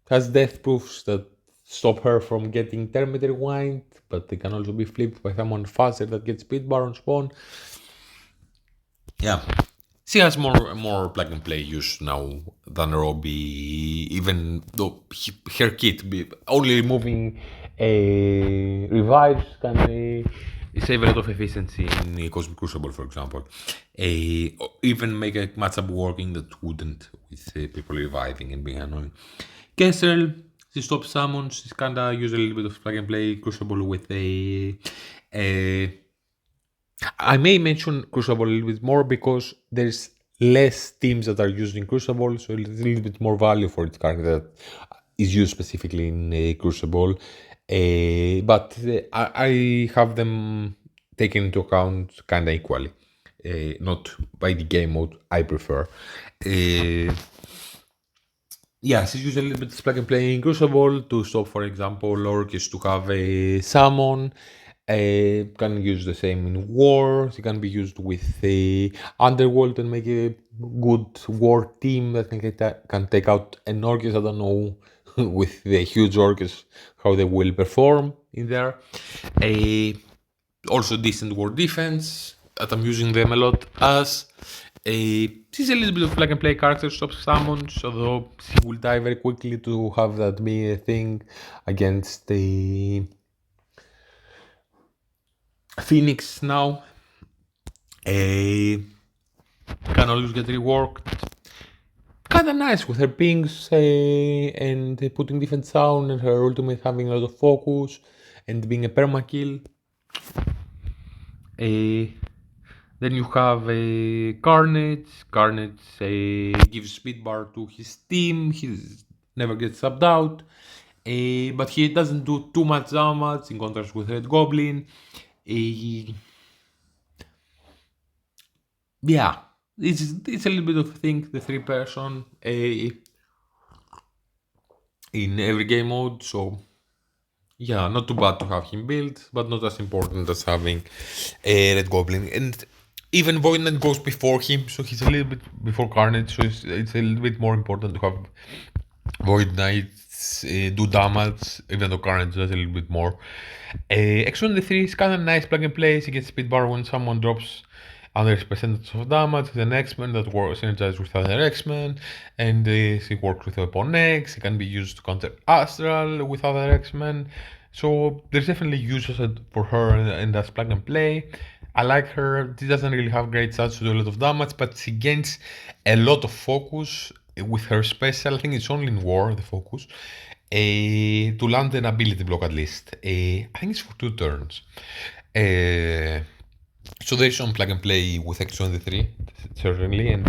Has death proofs that stop her from getting Terminator Rewind, but they can also be flipped by someone faster that gets speed bar on spawn. Yeah. She has more plug and play use now than Robbie, even though her kit only removing revives can save a lot of efficiency in Cosmic Crucible, for example. Even make a matchup working that wouldn't with people reviving and being annoying. Kessel, she stops summons, she's kinda use a little bit of plug and play Crucible with a I may mention Crucible a little bit more because there's less teams that are using Crucible, so it's a little bit more value for its character that is used specifically in Crucible. But I have them taken into account kind of equally. Not by the game mode I prefer. Yes, it's usually a little bit plug and play in Crucible to stop, for example, Orcus to have a summon. Can use the same in War. It can be used with the Underworld and make a good War team that can take out an Orcus. I don't know with the huge Orcus how they will perform in there. Also decent War defense that I'm using them a lot as. She's a little bit of plug and play character, stops summons, although she will die very quickly to have that be a thing against the Phoenix now. Can always get reworked. Kinda nice with her pings and putting defense down and her ultimate having a lot of focus and being a perma kill. Then you have a Carnage. Carnage gives speed bar to his team. He never gets subbed out. But he doesn't do too much damage in contrast with Red Goblin. Yeah, it's a little bit of a thing, the 3-person in every game mode. So yeah, not too bad to have him built, but not as important as having a Red Goblin. And even Void Knight goes before him, so he's a little bit before Carnage, so it's a little bit more important to have Void Knights do damage, even though Carnage does a little bit more. X23 is kind of nice plug and play. He gets speed bar when someone drops under his percentage of damage. An X-Men that works synergized with other X-Men, and he works with Weapon X. He can be used to counter Astral with other X-Men. So there's definitely uses for her and that's plug and play. I like her. She doesn't really have great stats to do a lot of damage, but she gains a lot of focus with her special. I think it's only in War, the focus. To land an ability block at least. I think it's for 2 turns. So there's some plug and play with X23, certainly, and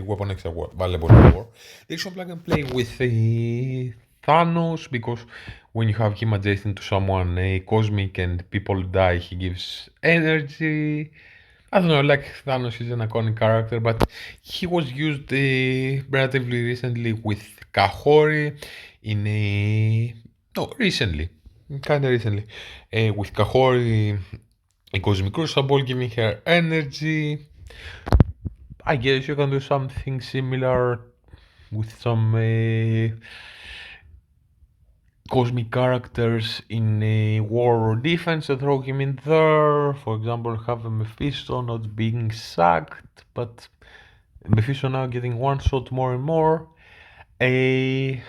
Weapon X are valuable in War. There's some plug and play with Thanos, because when you have him adjacent to someone cosmic and people die, he gives energy. I don't know, like Thanos is an iconic character, but he was used relatively recently with Kahori in a... No, recently. Kinda recently. With Kahori in Cosmic Crucible, giving her energy. I guess you can do something similar with some cosmic characters in a war or defense and throw him in there. For example, have a Mephisto not being sacked, but Mephisto now getting one shot more and more. It's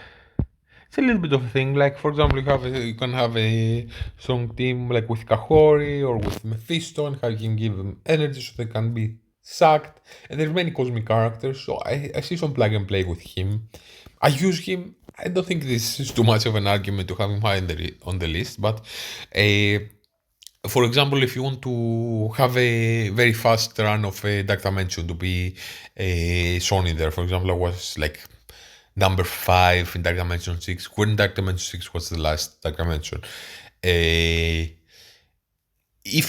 a little bit of a thing. Like, for example, you can have a strong team like with Kahori or with Mephisto and how you can give them energy so they can be sacked. And there's many cosmic characters, so I see some plug and play with him. I use him. I don't think this is too much of an argument to have him high on the list, but for example, if you want to have a very fast run of a Dark Dimension to be shown in there, for example, I was like number 5 in Dark Dimension 6, when Dark Dimension 6 was the last Dark Dimension. If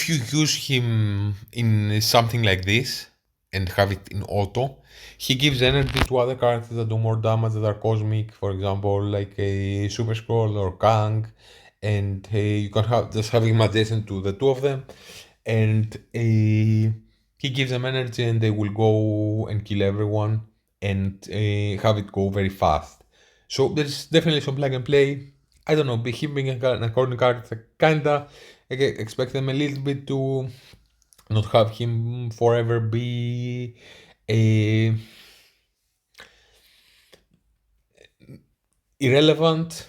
you use him in something like this and have it in auto, he gives energy to other characters that do more damage that are cosmic, for example, like a Super Scroll or Kang, and you can just have him adjacent to the 2 of them, and he gives them energy and they will go and kill everyone and have it go very fast. So there's definitely some plug and play. I don't know, him being an according character, kinda expect them a little bit to not have him forever be irrelevant.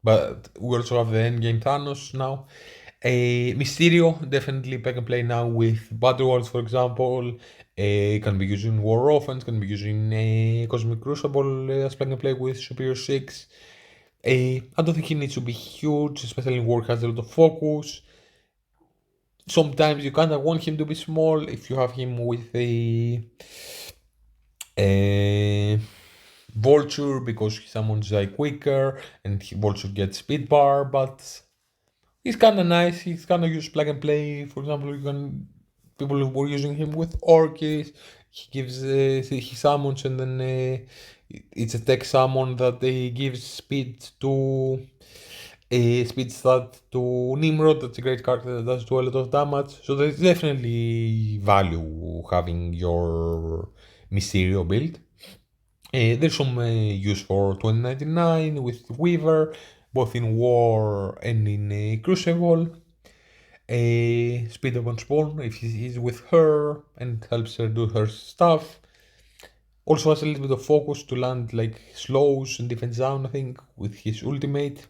But we also have the endgame Thanos now. Mysterio, definitely plug and play now with Battle Worlds, for example. Can be used in War Offense, can be used in Cosmic Crucible as plug and play with Superior 6. I don't think he needs to be huge, especially in War has a lot of focus. Sometimes you kind of want him to be small if you have him with a Vulture because he summons like quicker and Vulture gets speed bar, but he's kind of nice. He's kind of used plug and play. For example, you can people who were using him with Orchis. He gives he summons and then it's a tech summon that gives speed stat to Nimrod. That's a great character that does do a lot of damage. So there's definitely value having your Mysterio build. There's some use for 2099 with Weaver, both in War and in Crucible. Speed up on Spawn if he's with her and helps her do her stuff. Also has a little bit of focus to land like slows and defense down, I think, with his ultimate.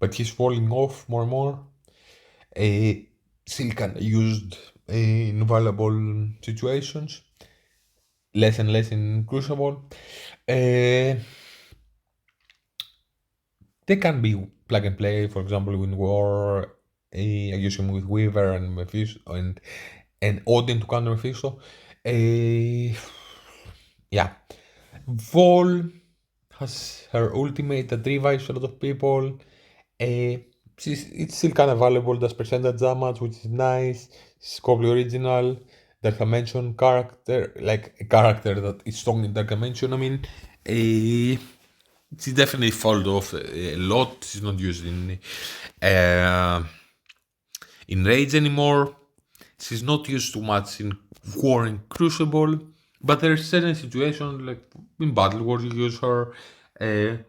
But he's falling off more and more. Still kind of used in valuable situations. Less and less in Crucible. They can be plug and play. For example, in War, I use him with Weaver and Mephisto and Odin to counter Mephisto. Yeah, Vol has her ultimate that revives a lot of people. It's still kind of valuable. Does percentage damage, which is nice. It's probably original. Dark Dimension character, like a character that is strong in Dark Dimension. I mean, it's definitely followed off a lot. It's not used in Rage anymore. She's not used too much in War and Crucible, but there are certain situations like in Battle War you use her. There's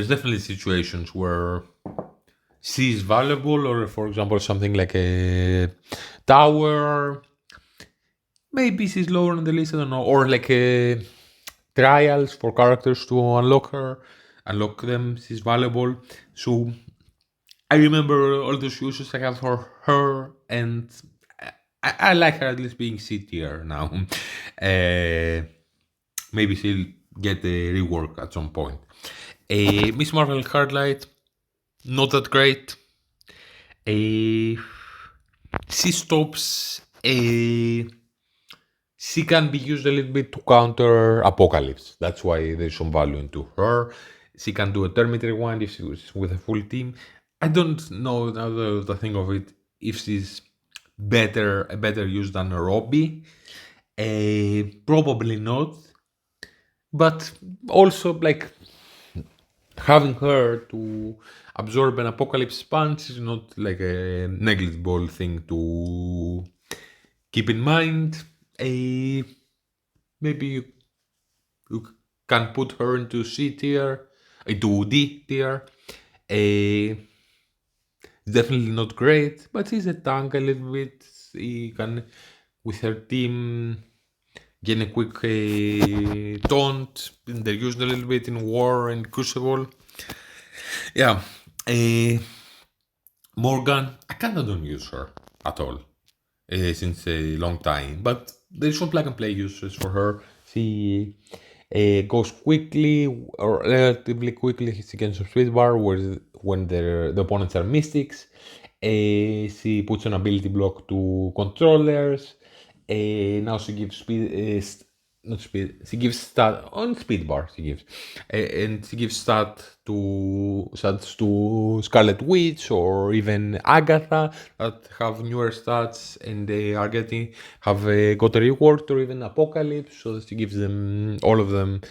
definitely situations where she's valuable, or for example something like a tower. Maybe she's lower on the list, I don't know, or like trials for characters to unlock them. She's valuable. So I remember all those uses I have for her, and I like her at least being C tier now. Maybe she'll get a rework at some point. Miss Marvel Hardlight, not that great. She stops. She can be used a little bit to counter Apocalypse. That's why there's some value into her. She can do a Termite Rewind if she's with a full team. I don't know now the thing of it if she's a better use than Robbie. Probably not. But also like having her to absorb an Apocalypse punch is not like a negligible thing to keep in mind. Maybe you can put her into C tier, into D tier. Definitely not great, but she's a tank a little bit. He can, with her team, gain a quick taunt. They're used a little bit in War and Crucible. Yeah. Morgan, I kind of don't use her at all since a long time, but there's some plug and play uses for her. She goes quickly or relatively quickly against some speed bar when the opponents are mystics. She puts an ability block to controllers. Now she gives speed, not speed. She gives stat on speed bar. She gives, and she gives stats to Scarlet Witch or even Agatha that have newer stats and they are have got a reward, or even Apocalypse. So she gives them all of them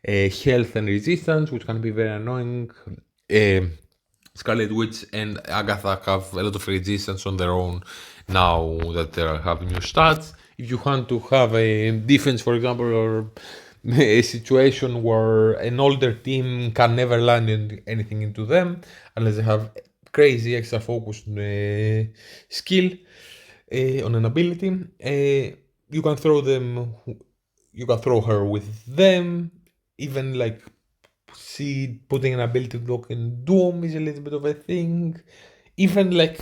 health and resistance, which can be very annoying. Scarlet Witch and Agatha have a lot of resistance on their own now that they have new stats. If you want to have a defense, for example, or a situation where an older team can never land anything into them unless they have crazy extra focus skill on an ability, you can throw them. You can throw her with them. Even putting an ability block in Doom is a little bit of a thing. even like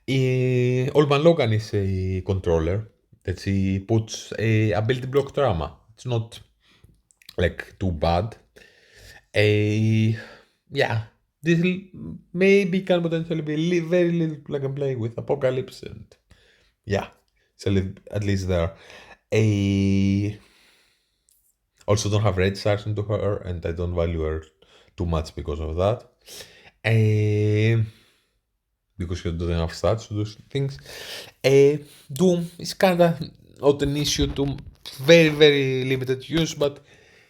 Olman Logan is a controller that she puts a ability block trauma. It's not like too bad. Yeah, this maybe can potentially be very little plug and play with Apocalypse, and yeah, it's at least there. A Also don't have red stars into her, and I don't value her too much because of that. Because she doesn't have stats to do things. Doom is kinda not an issue to very limited use, but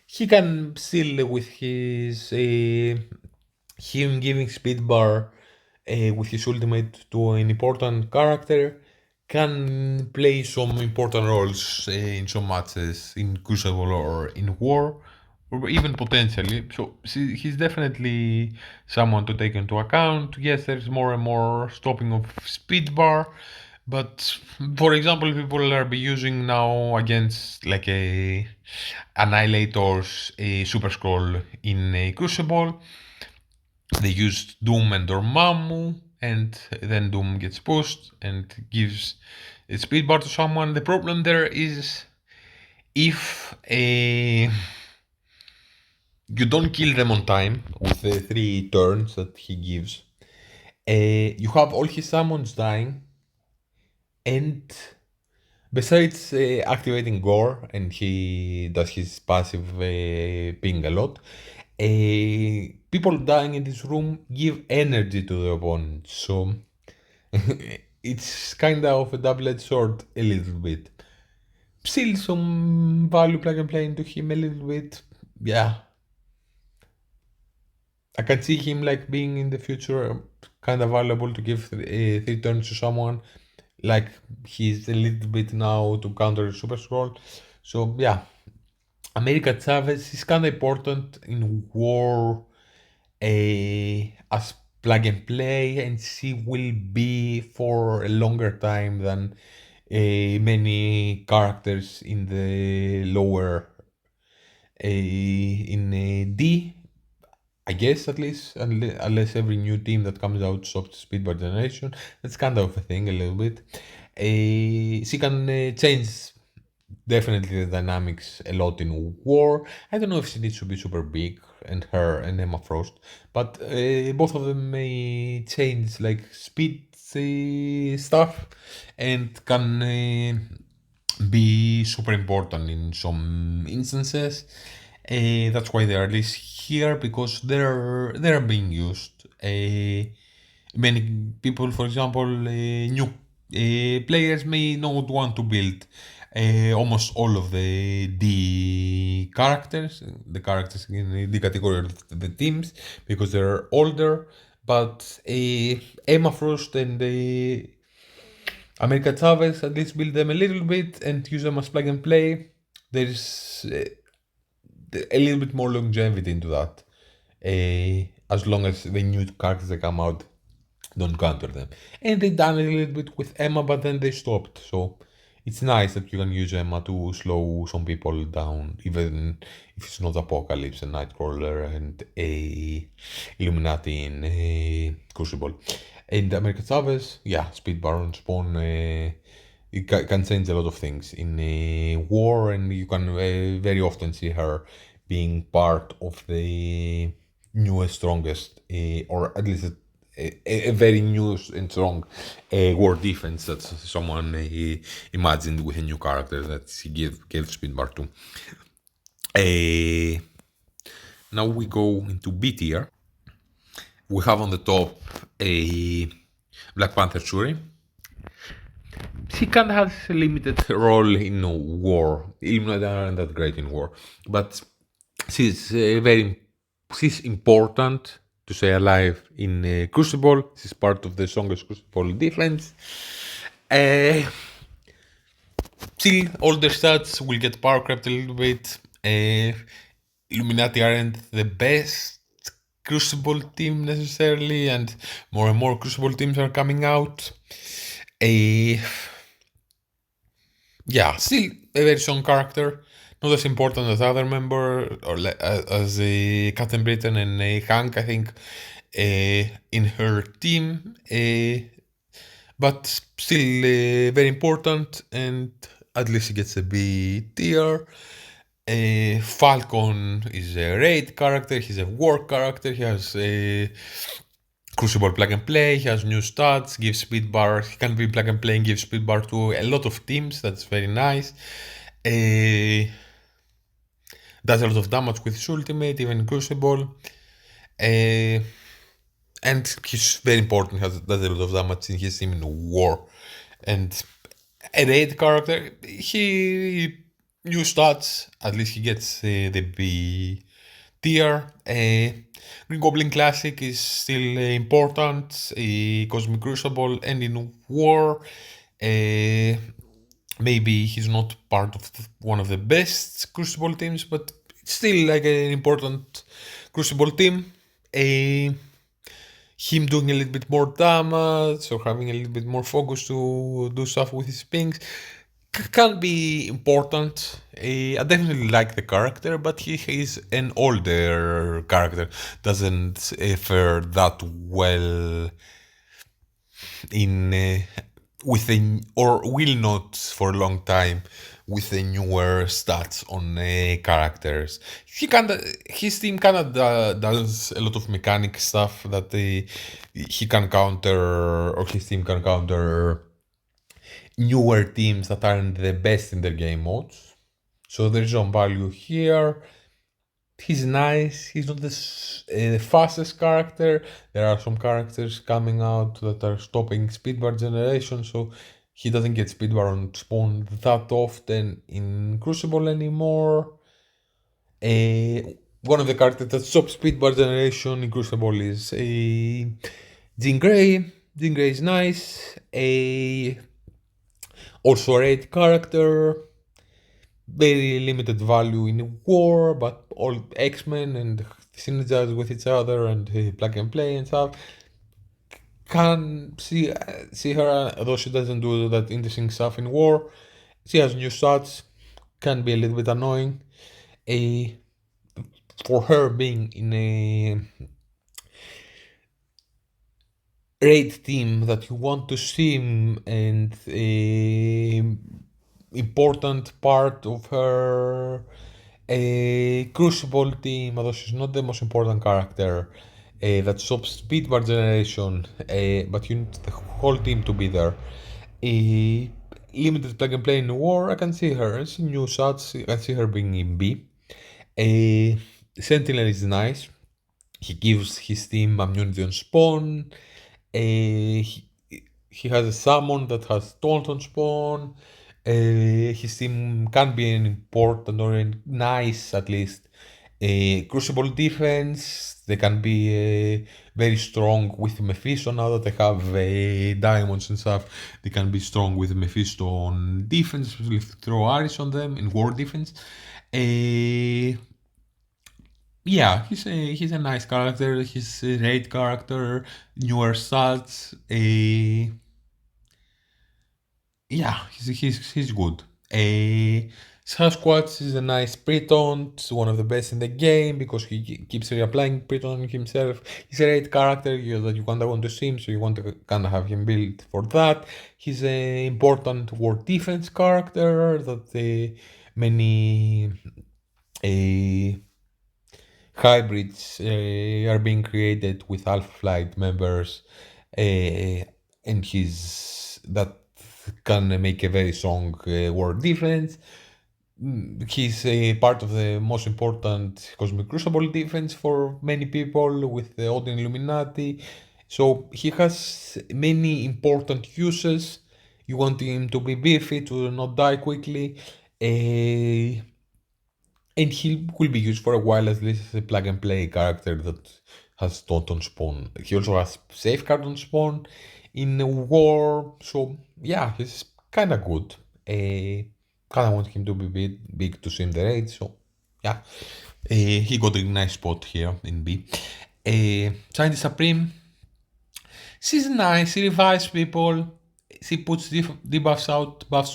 he can still with his him giving speed bar with his ultimate to an important character can play some important roles in some matches in Crucible or in War, or even potentially. So he's definitely someone to take into account. Yes, there's more and more stopping of speed bar, but for example, people are be using now against like a Annihilators, a Super Scroll in a Crucible. They used Doom and Dormammu, and then Doom gets pushed and gives a speed bar to someone. The problem there is if you don't kill them on time with the 3 turns that he gives, you have all his summons dying, and besides activating Gore, and he does his passive ping a lot, people dying in this room give energy to the opponent, so it's kind of a double-edged sword a little bit. Still some value plug and play into him a little bit. Yeah. I can see him like being in the future kind of valuable to give 3 turns to someone. Like he's a little bit now to counter Super Scroll. So yeah. America Chavez is kind of important in War as plug and play, and she will be for a longer time than many characters in the lower in D. I guess at least, unless every new team that comes out stops speed by generation. That's kind of a thing a little bit. She can change definitely the dynamics a lot in War. I don't know if she needs to be super big, and her and Emma Frost, but both of them may change like speed stuff and can be super important in some instances. That's why they are at least here, because they're being used. Many people, for example, new players may not want to build almost all of the D characters, the characters in the category of the teams, because they're older. But Emma Frost and America Chavez, at least build them a little bit and use them as plug and play. There's a little bit more longevity into that. As long as the new characters that come out don't counter them. And they done it a little bit with Emma, but then they stopped. So it's nice that you can use Emma to slow some people down, even if it's not Apocalypse and Nightcrawler and a Illuminati in a Crucible. And America Chavez, yeah, Speed Baron Spawn, it can change a lot of things in a War, and you can very often see her being part of the newest, strongest, or at least a very new and strong War defense that someone imagined with a new character that he gave speed bar to. Now we go into B tier. We have on the top a Black Panther Shuri. She kind of has a limited role in War. Illuminati aren't that great in War, but she's she's important to stay alive in Crucible. She's part of the strongest Crucible defense. Still, all the stats will get power crept a little bit. Illuminati aren't the best Crucible team necessarily, and more Crucible teams are coming out. Yeah, still a very strong character. Not as important as other member, or as Captain Britain and Hank. I think in her team, but still very important, and at least she gets a B tier. Falcon is a raid character, he's a war character, he has a Crucible plug and play, he has new stats, gives speed bar, he can be plug and play and give speed bar to a lot of teams, that's very nice. Does a lot of damage with his ultimate, even in Crucible. And he's very important, does a lot of damage in his team in war. And a raid character, he new stats, at least he gets the B tier. Green Goblin Classic is still important. Cosmic Crucible and in war. Maybe he's not part of one of the best Crucible teams, but it's still like an important Crucible team. Him doing a little bit more damage or having a little bit more focus to do stuff with his pings can be important. I definitely like the character, but he is an older character, doesn't fare that well in with or will not for a long time with the newer stats on characters. His team kinda does a lot of mechanic stuff that he can counter, or his team can counter newer teams that aren't the best in their game modes. So there's some value here. He's nice. He's not the fastest character. There are some characters coming out that are stopping speedbar generation, so he doesn't get speedbar on spawn that often in Crucible anymore. One of the characters that stops speedbar generation in Crucible is Jean Grey. Jean Grey is nice. Also a raid character. Very limited value in war, but all X-Men and synergize with each other and plug and play and stuff. Can see her, although she doesn't do that interesting stuff in war. She has new stats, can be a little bit annoying. For her being in a raid team that you want to see, and important part of her Crucible team, although she's not the most important character, that stops speed bar generation, but you need the whole team to be there. Limited plug and play in war, I can see her. I see new shots, I can see her being in B. Sentinel is nice. He gives his team immunity on spawn. He has a summon that has taunt on spawn. His team can be an important or a nice, at least, Crucible defense. They can be very strong with Mephisto now that they have diamonds and stuff. They can be strong with Mephisto on defense, especially if you throw Aris on them in war defense. Yeah, he's a nice character. He's a raid character, newer stats. Yeah, he's good. Sasquatch is a nice Breton. It's one of the best in the game because he keeps reapplying Breton himself. He's a raid character that you kinda want to see him, so you want to kinda have him built for that. He's an important war defense character that many hybrids are being created with Alpha Flight members, and that can make a very strong war defense. He's a part of the most important Cosmic Crucible defense for many people with the Odin Illuminati. So he has many important uses. You want him to be beefy, to not die quickly. And he will be used for a while as least as a plug and play character that has taunt on spawn. He also has safeguard on spawn in war, so yeah, he's kinda good. Kinda want him to be big to see in the raid, so yeah. He got a nice spot here in B. Shiny Supreme. She's nice, she revives people, she puts debuffs out, buffs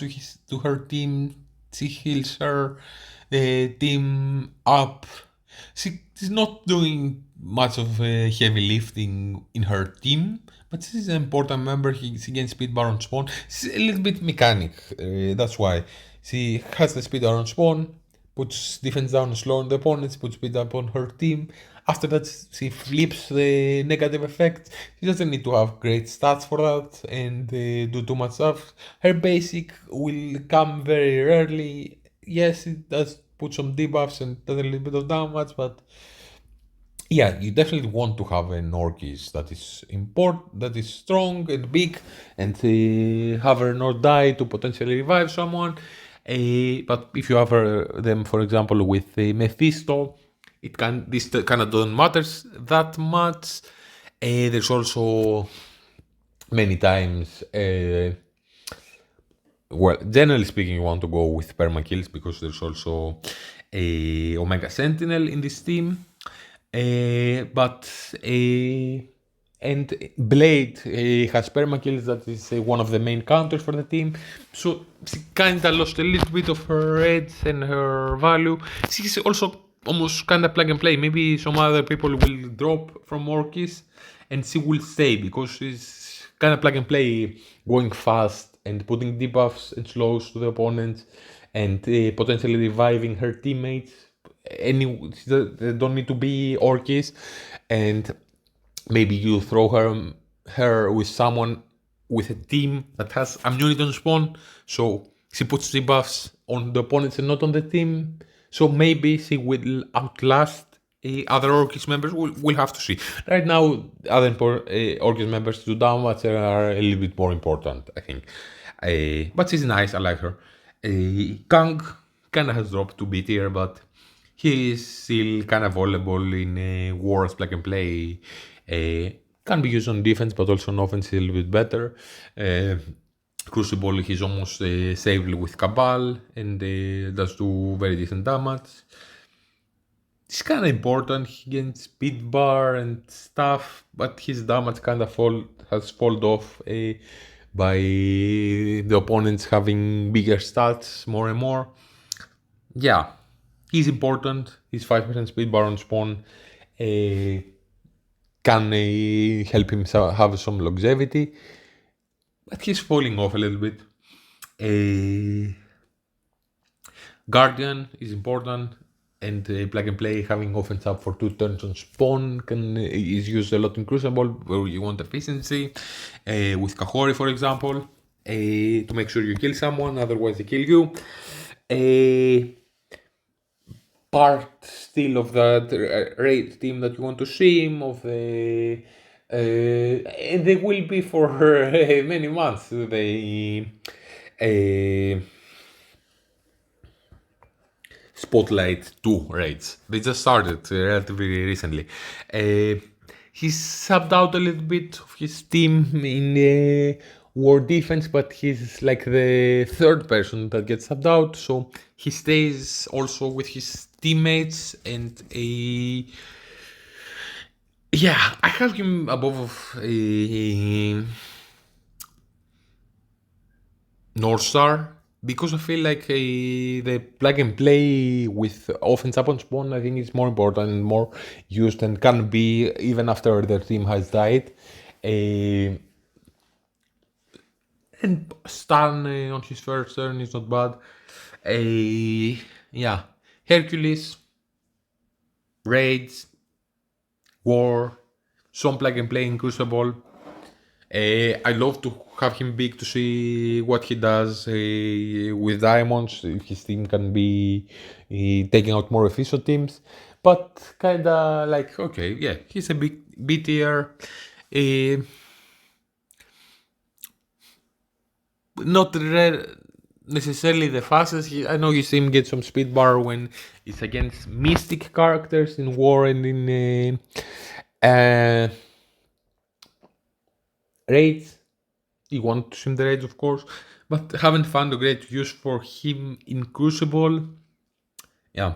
to her team, she heals her team up. She's not doing much of heavy lifting in her team, but she's an important member. She can speed bar on spawn. She's a little bit mechanic. That's why she has the speed bar on spawn, puts defense down slow on the opponents, puts speed up on her team. After that, she flips the negative effect. She doesn't need to have great stats for that and do too much stuff. Her basic will come very rarely. Yes, it does put some debuffs and does a little bit of damage, but yeah, you definitely want to have an Orkis that is that is strong and big, and have her not die to potentially revive someone. But if you have them, for example, with Mephisto, this kind of doesn't matter that much. There's also many times. Well, generally speaking, you want to go with perma kills because there's also a Omega Sentinel in this team. But and Blade has permakills that is one of the main counters for the team. So she kinda lost a little bit of her edge and her value. She's also almost kinda plug and play. Maybe some other people will drop from Orkis and she will stay because she's kinda plug and play, going fast and putting debuffs and slows to the opponents and potentially reviving her teammates. They don't need to be Orkis, and maybe you throw her with someone with a team that has immunity on spawn, so she puts debuffs on the opponents and not on the team. So maybe she will outlast other Orkis members. We'll have to see. Right now, other Orkis members to damage are a little bit more important, I think. But she's nice. I like her. Kang kind of has dropped to B tier, but he is still kind of valuable in wars plug and play. Can be used on defense, but also on offense a little bit better. Crucible, he's almost saved with Cabal and does do very decent damage. It's kind of important. He gets speed bar and stuff, but his damage kind of has fallen off by the opponents having bigger stats more and more. Yeah, he's important. His 5% speed bar on spawn can help him have some longevity, but he's falling off a little bit. Guardian is important, and plug and play having offense up for 2 turns on spawn is used a lot in Crucible where you want efficiency. With Kahori, for example, to make sure you kill someone, otherwise they kill you. Part still of that raid team that you want to see him of the and they will be for many months. They Spotlight 2 raids. They just started relatively recently. He's subbed out a little bit of his team in war defense, but he's like the third person that gets subbed out, so he stays also with his teammates and yeah, I have him above North Star because I feel like the plug and play with offense up on spawn, I think is more important and more used and can be even after their team has died. And Stan on his first turn is not bad. Yeah, Hercules, Raids, War, some plug and play in Crucible. I love to have him big to see what he does with diamonds. If his team can be taking out more efficient teams, but kinda like okay, yeah, he's a big B tier. Not necessarily the fastest. I know you see him get some speed bar when it's against mystic characters in war and in raids. You want to sim the raids, of course, but haven't found a great use for him in Crucible. Yeah.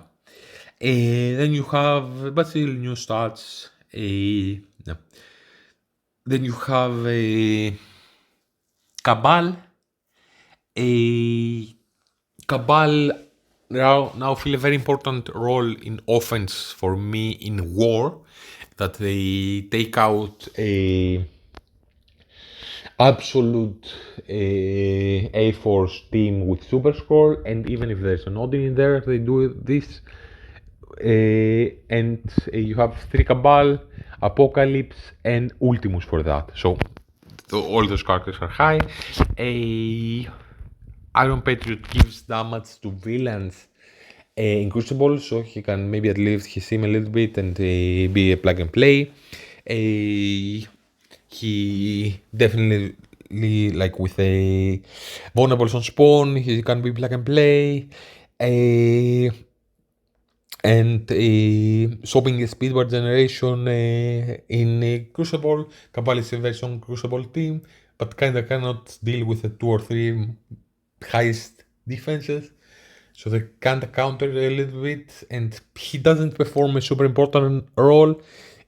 Then you have, but still new stats. Yeah. Then you have Cabal. Cabal now feel a very important role in offense for me in war, that they take out a absolute A-Force team with Super Scroll, and even if there's an Odin in there, they do this. And you have 3 Cabal, Apocalypse, and Ultimus for that. So all those characters are high. Iron Patriot gives damage to villains in Crucible, so he can maybe at least his him a little bit and be a plug and play. He definitely, like with a vulnerables on spawn, he can be plug and play. And swapping the speed bar generation in Crucible. Cabal is a very strong Crucible team, but kinda cannot deal with the 2 or 3 highest defenses. So they kinda counter a little bit, and he doesn't perform a super important role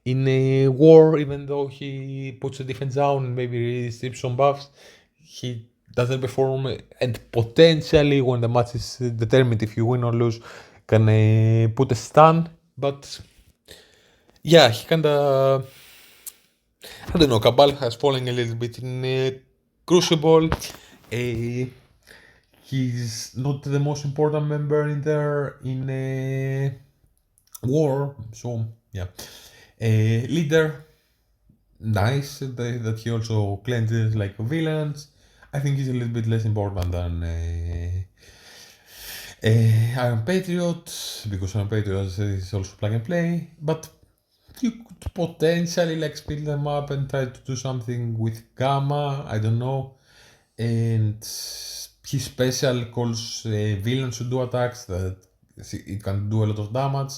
in a war, even though he puts the defense down and maybe strips some buffs. He doesn't perform, and potentially when the match is determined if you win or lose, can put a stun, but yeah, he kinda, I don't know, Cabal has fallen a little bit in Crucible. He's not the most important member in there in war, so yeah. Leader, nice that he also cleanses like villains. I think he's a little bit less important than Iron Patriot, because Iron Patriot is also plug and play, but you could potentially like split them up and try to do something with Gamma, I don't know. And his special calls villains to do attacks that it can do a lot of damage,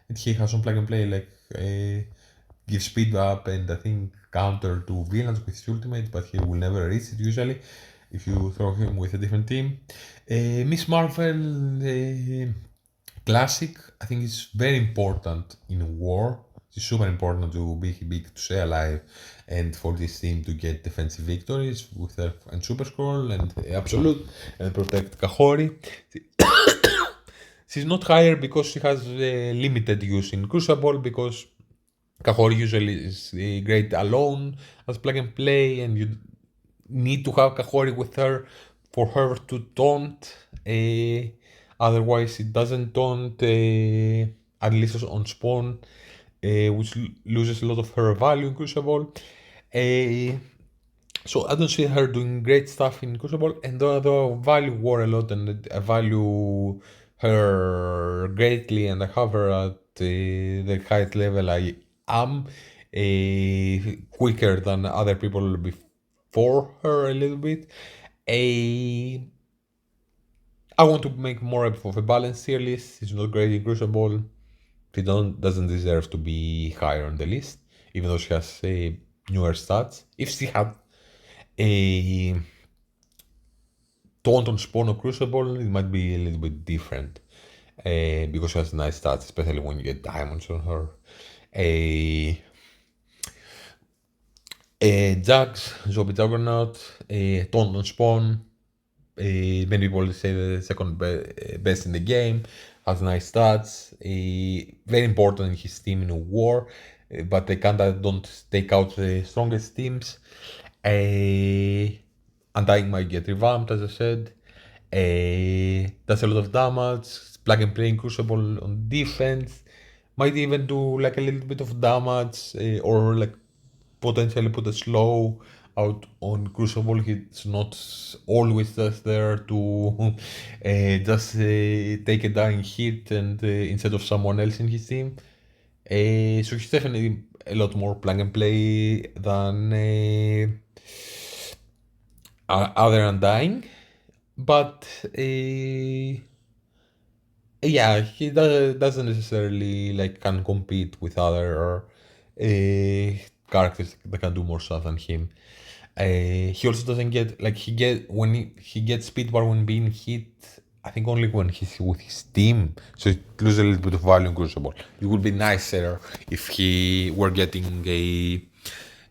and he has some plug and play like give speed up and I think counter to villains with his ultimate, but he will never reach it usually if you throw him with a different team. Miss Marvel classic, I think it's very important in war. It's super important to be big to stay alive and for this team to get defensive victories with her and Super Scroll and Absolute and protect Kahori. She's not higher because she has limited use in Crucible, because Kahori usually is great alone as plug and play, and you need to have Kahori with her for her to taunt. Otherwise, it doesn't taunt, at least on spawn, which loses a lot of her value in Crucible. So I don't see her doing great stuff in Crucible, and though I value War a lot and I value her greatly, and I have her at the highest level I am, quicker than other people before her a little bit. I want to make more of a balanced tier list. It's not great in Crucible. She doesn't deserve to be higher on the list, even though she has newer stats. If she had a taunt on spawn or Crucible, it might be a little bit different, because she has nice stats, especially when you get diamonds on her. Jax, Zombie Juggernaut, taunt on spawn. Many people say the second best in the game, has nice stats, very important in his team in a war, but they kinda don't take out the strongest teams. Undying might get revamped, as I said. Does a lot of damage, plug and play in Crucible on defense, might even do like a little bit of damage, or like potentially put a slow out on Crucible. He's not always just there to just take a dying hit and instead of someone else in his team. So he's definitely a lot more plug and play than other Undying, but yeah, he doesn't necessarily like can compete with other characters that can do more stuff than him. He also doesn't get like when he gets speed bar when being hit. I think only when he's with his team, so it loses a little bit of value in Crucible. It would be nicer if he were getting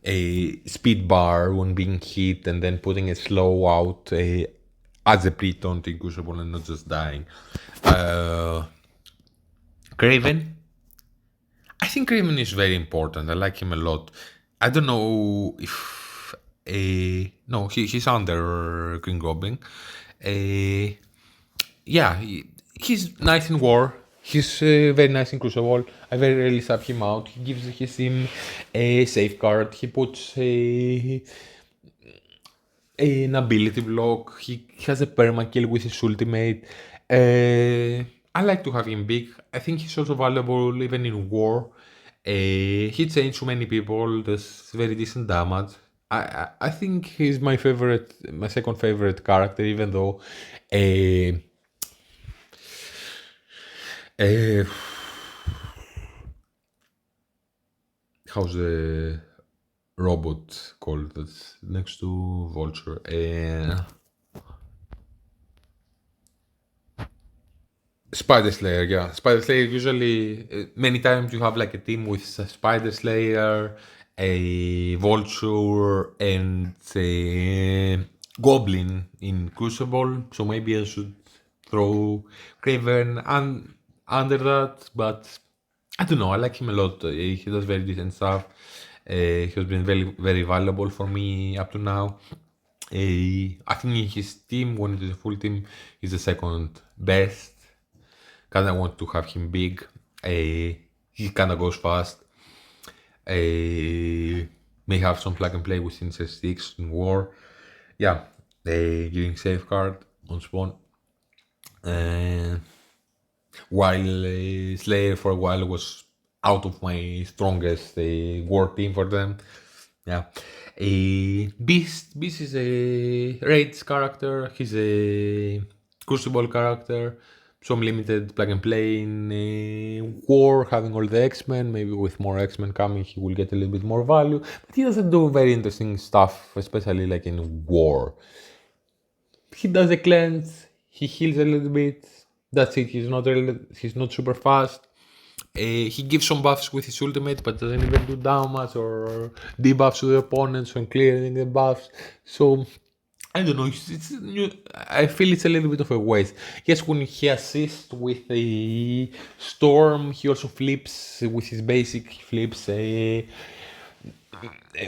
a speed bar when being hit and then putting a slow out as a pre-taunt in Crucible and not just dying. Craven. I think Craven is very important. I like him a lot. I don't know if no, he's under Green Goblin. Yeah, he's nice in war. He's very nice in Crucible. I very rarely sub him out. He gives his team a safeguard. He puts an ability block. He has a permakill with his ultimate. I like to have him big. I think he's also valuable even in war. He changed so many people. Does very decent damage. I think he's my favorite, my second favorite character, even though. How's the robot called that's next to Vulture? Spider Slayer, yeah. Spider Slayer usually, many times you have like a team with Spider Slayer, a Vulture, and a Goblin in Crucible. So maybe I should throw Craven under that, but I don't know. I like him a lot. He does very decent stuff. He has been very, very valuable for me up to now. I think in his team, when it is a full team, he's the second best. Kinda want to have him big. He kinda goes fast. May have some plug and play with Insect Sticks in war. Yeah, giving safeguard on spawn. While Slayer for a while was out of my strongest war team for them. Yeah. Beast is a raids character. He's a Crucible character. Some limited plug and play in war, having all the X-Men. Maybe with more X-Men coming, he will get a little bit more value. But he doesn't do very interesting stuff, especially like in war. He does a cleanse. He heals a little bit. That's it. He's not super fast. He gives some buffs with his ultimate, but doesn't even do damage or debuffs to the opponents when clearing the buffs. So I don't know. I feel it's a little bit of a waste. Yes, when he assists with a storm, he also flips with his basic. He flips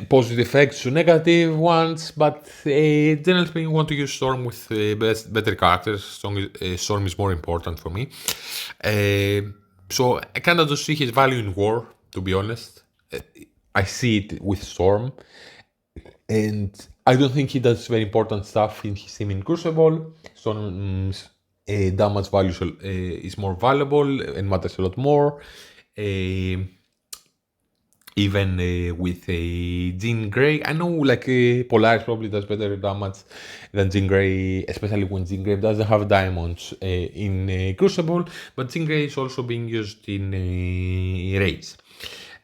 positive effects to negative ones, but generally speaking, I want to use Storm with better characters. Storm is more important for me. So I kind of just see his value in war, to be honest. I see it with Storm, and I don't think he does very important stuff in his team in Crucible. Storm's damage value is more valuable and matters a lot more. Even with a Jean Grey, I know like Polaris probably does better damage than Jean Grey, especially when Jean Grey doesn't have diamonds in Crucible, but Jean Grey is also being used in raids.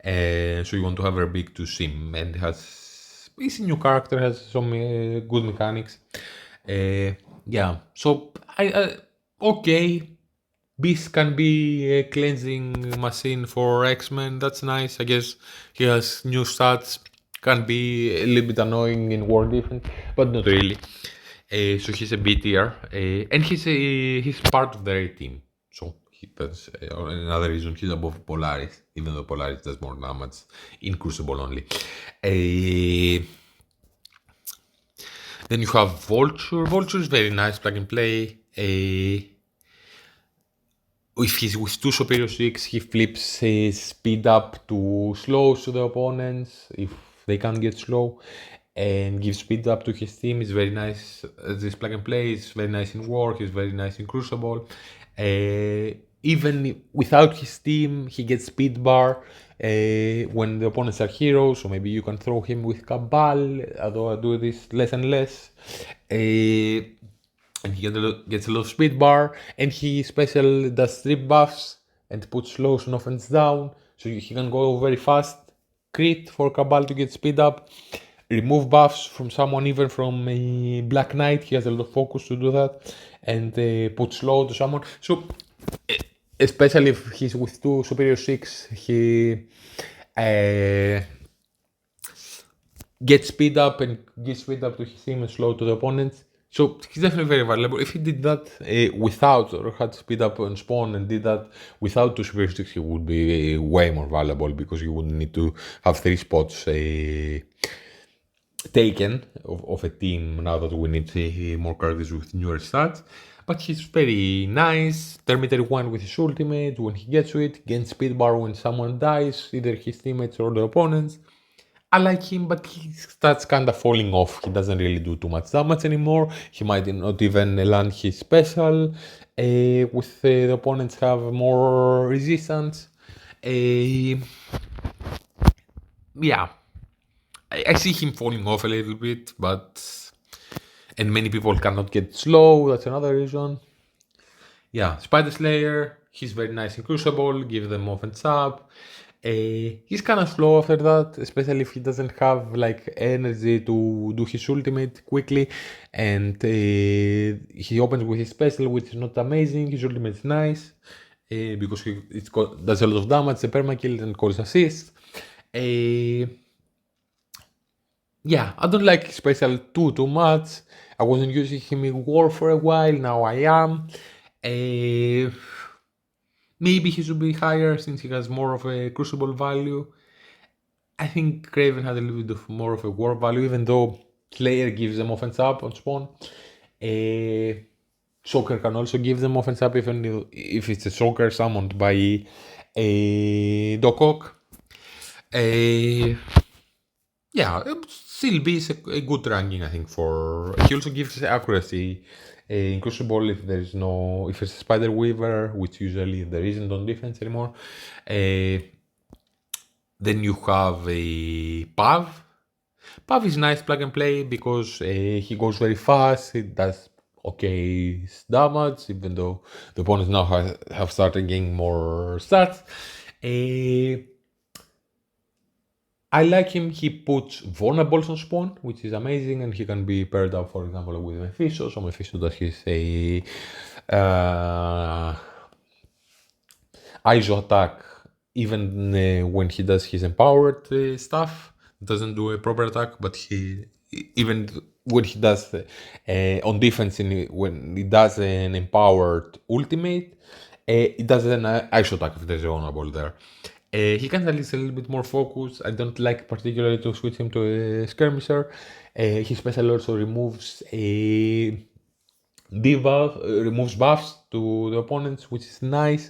So you want to have her big to sim, and is a new character, has some good mechanics. Yeah, so okay. Beast can be a cleansing machine for X-Men. That's nice. I guess he has new stats. Can be a little bit annoying in war defense, but not really. So he's a B tier, and he's part of the raid team. So that's another reason he's above Polaris, even though Polaris does more damage in Crucible only. Then you have Vulture. Vulture is very nice plug and play. If he's with 2 superior 6, he flips his speed up to slow to the opponents if they can't get slow, and gives speed up to his team. It's very nice. This plug and play is very nice in war. He's very nice in Crucible. Even without his team, he gets speed bar when the opponents are heroes. So maybe you can throw him with Cabal, although I do this less and less. And he gets a lot of speed bar, and he special does strip buffs and puts slows and offense down, so he can go very fast. Crit for Cabal to get speed up, remove buffs from someone, even from a Black Knight. He has a lot of focus to do that, and put slow to someone. So especially if he's with 2 superior 6, he gets speed up and gives speed up to his team and slow to the opponents. So he's definitely very valuable. If he did that without, or had speed up on spawn and did that without two superior sticks, he would be way more valuable because you wouldn't need to have 3 spots taken of a team now that we need more characters with newer stats. But he's very nice. Terminator 1 with his ultimate, when he gets to it, gains speed bar when someone dies, either his teammates or the opponents. I like him, but he starts kind of falling off. He doesn't really do too much damage anymore. He might not even land his special. With the opponents have more resistance. Yeah, I see him falling off a little bit, and many people cannot get slow. That's another reason. Yeah, Spider Slayer. He's very nice in Crucible. Give them offense up. He's kind of slow after that, especially if he doesn't have like energy to do his ultimate quickly, and he opens with his special, which is not amazing. His ultimate is nice because does a lot of damage, a permakill, and calls assist. Yeah, I don't like special too much. I wasn't using him in war for a while. Now I am. Maybe he should be higher since he has more of a crucible value. I think Craven has a little bit of more of a war value, even though Slayer gives them offense up on spawn. Shocker can also give them offense up even if it's a Shocker summoned by a Doc Ock. Yeah, still be a good ranking, I think. For he also gives accuracy in Crucible if if it's a Spider Weaver, which usually there isn't on defense anymore. Then you have a Pav. Pav is nice plug and play because he goes very fast. It does okay damage, even though the opponents now have started getting more stats. I like him. He puts vulnerables on spawn, which is amazing, and he can be paired up, for example, with Mephisto. So Mephisto does his ISO attack even when he does his empowered stuff. Doesn't do a proper attack, but even when he does on defense, when he does an empowered ultimate, it does an ISO attack if there's a vulnerable there. He can at least a little bit more focus. I don't like particularly to switch him to a skirmisher. His special also removes a debuff, removes buffs to the opponents, which is nice.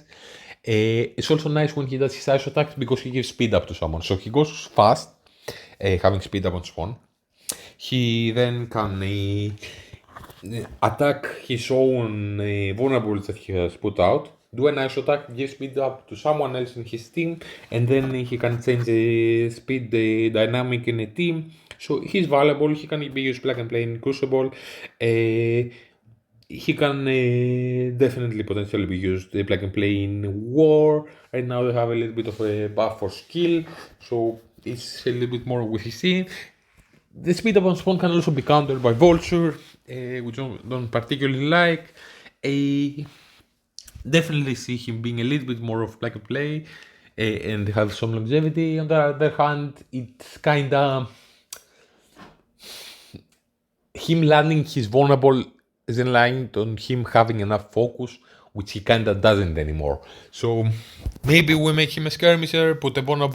It's also nice when he does his ISO attacks because he gives speed up to someone. So he goes fast, having speed up on spawn. He then can attack his own vulnerables that he has put out, do a nice attack, give speed up to someone else in his team, and then he can change the speed dynamic in a team. So he's valuable. He can be used plug and play in Crucible. He can definitely potentially be used plug and play in war. Right now they have a little bit of a buff for skill, so it's a little bit more with his team. The speed up on spawn can also be countered by Vulture, which I don't particularly like. Definitely see him being a little bit more of plug and play and have some longevity. On the other hand, it's kinda him landing his vulnerable is reliant on him having enough focus, which he kinda doesn't anymore. So maybe we make him a skirmisher, put all the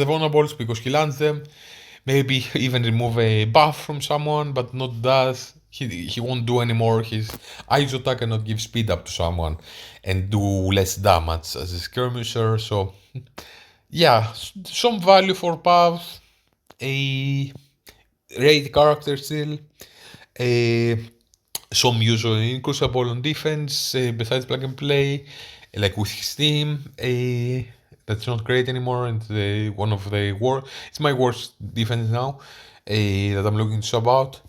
vulnerables because he lands them. Maybe even remove a buff from someone, but not does. He won't do anymore his ISO attack and not give speed up to someone and do less damage as a skirmisher. So yeah, some value for Pav. A raid character still. Some use in Crucible on defense besides plug and play, like with his team. That's not great anymore, and one of the it's my worst defense now that I'm looking to sub out.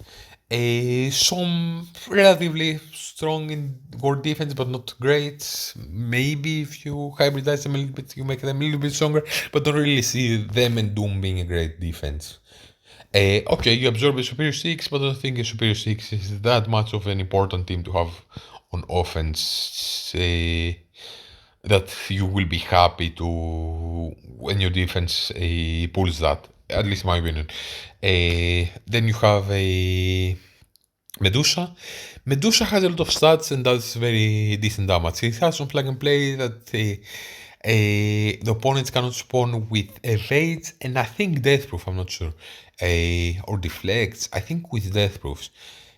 Some relatively strong in war defense, but not great. Maybe if you hybridize them a little bit, you make them a little bit stronger, but don't really see them and Doom being a great defense. Okay, you absorb a Superior 6, but I don't think a Superior 6 is that much of an important team to have on offense. That you will be happy to when your defense pulls that. at least my opinion. Then you have a Medusa. Medusa has a lot of stats and does very decent damage. It has some plug and play that the opponents cannot spawn with evades and I think deathproof, I'm not sure. Or deflects, I think with deathproofs.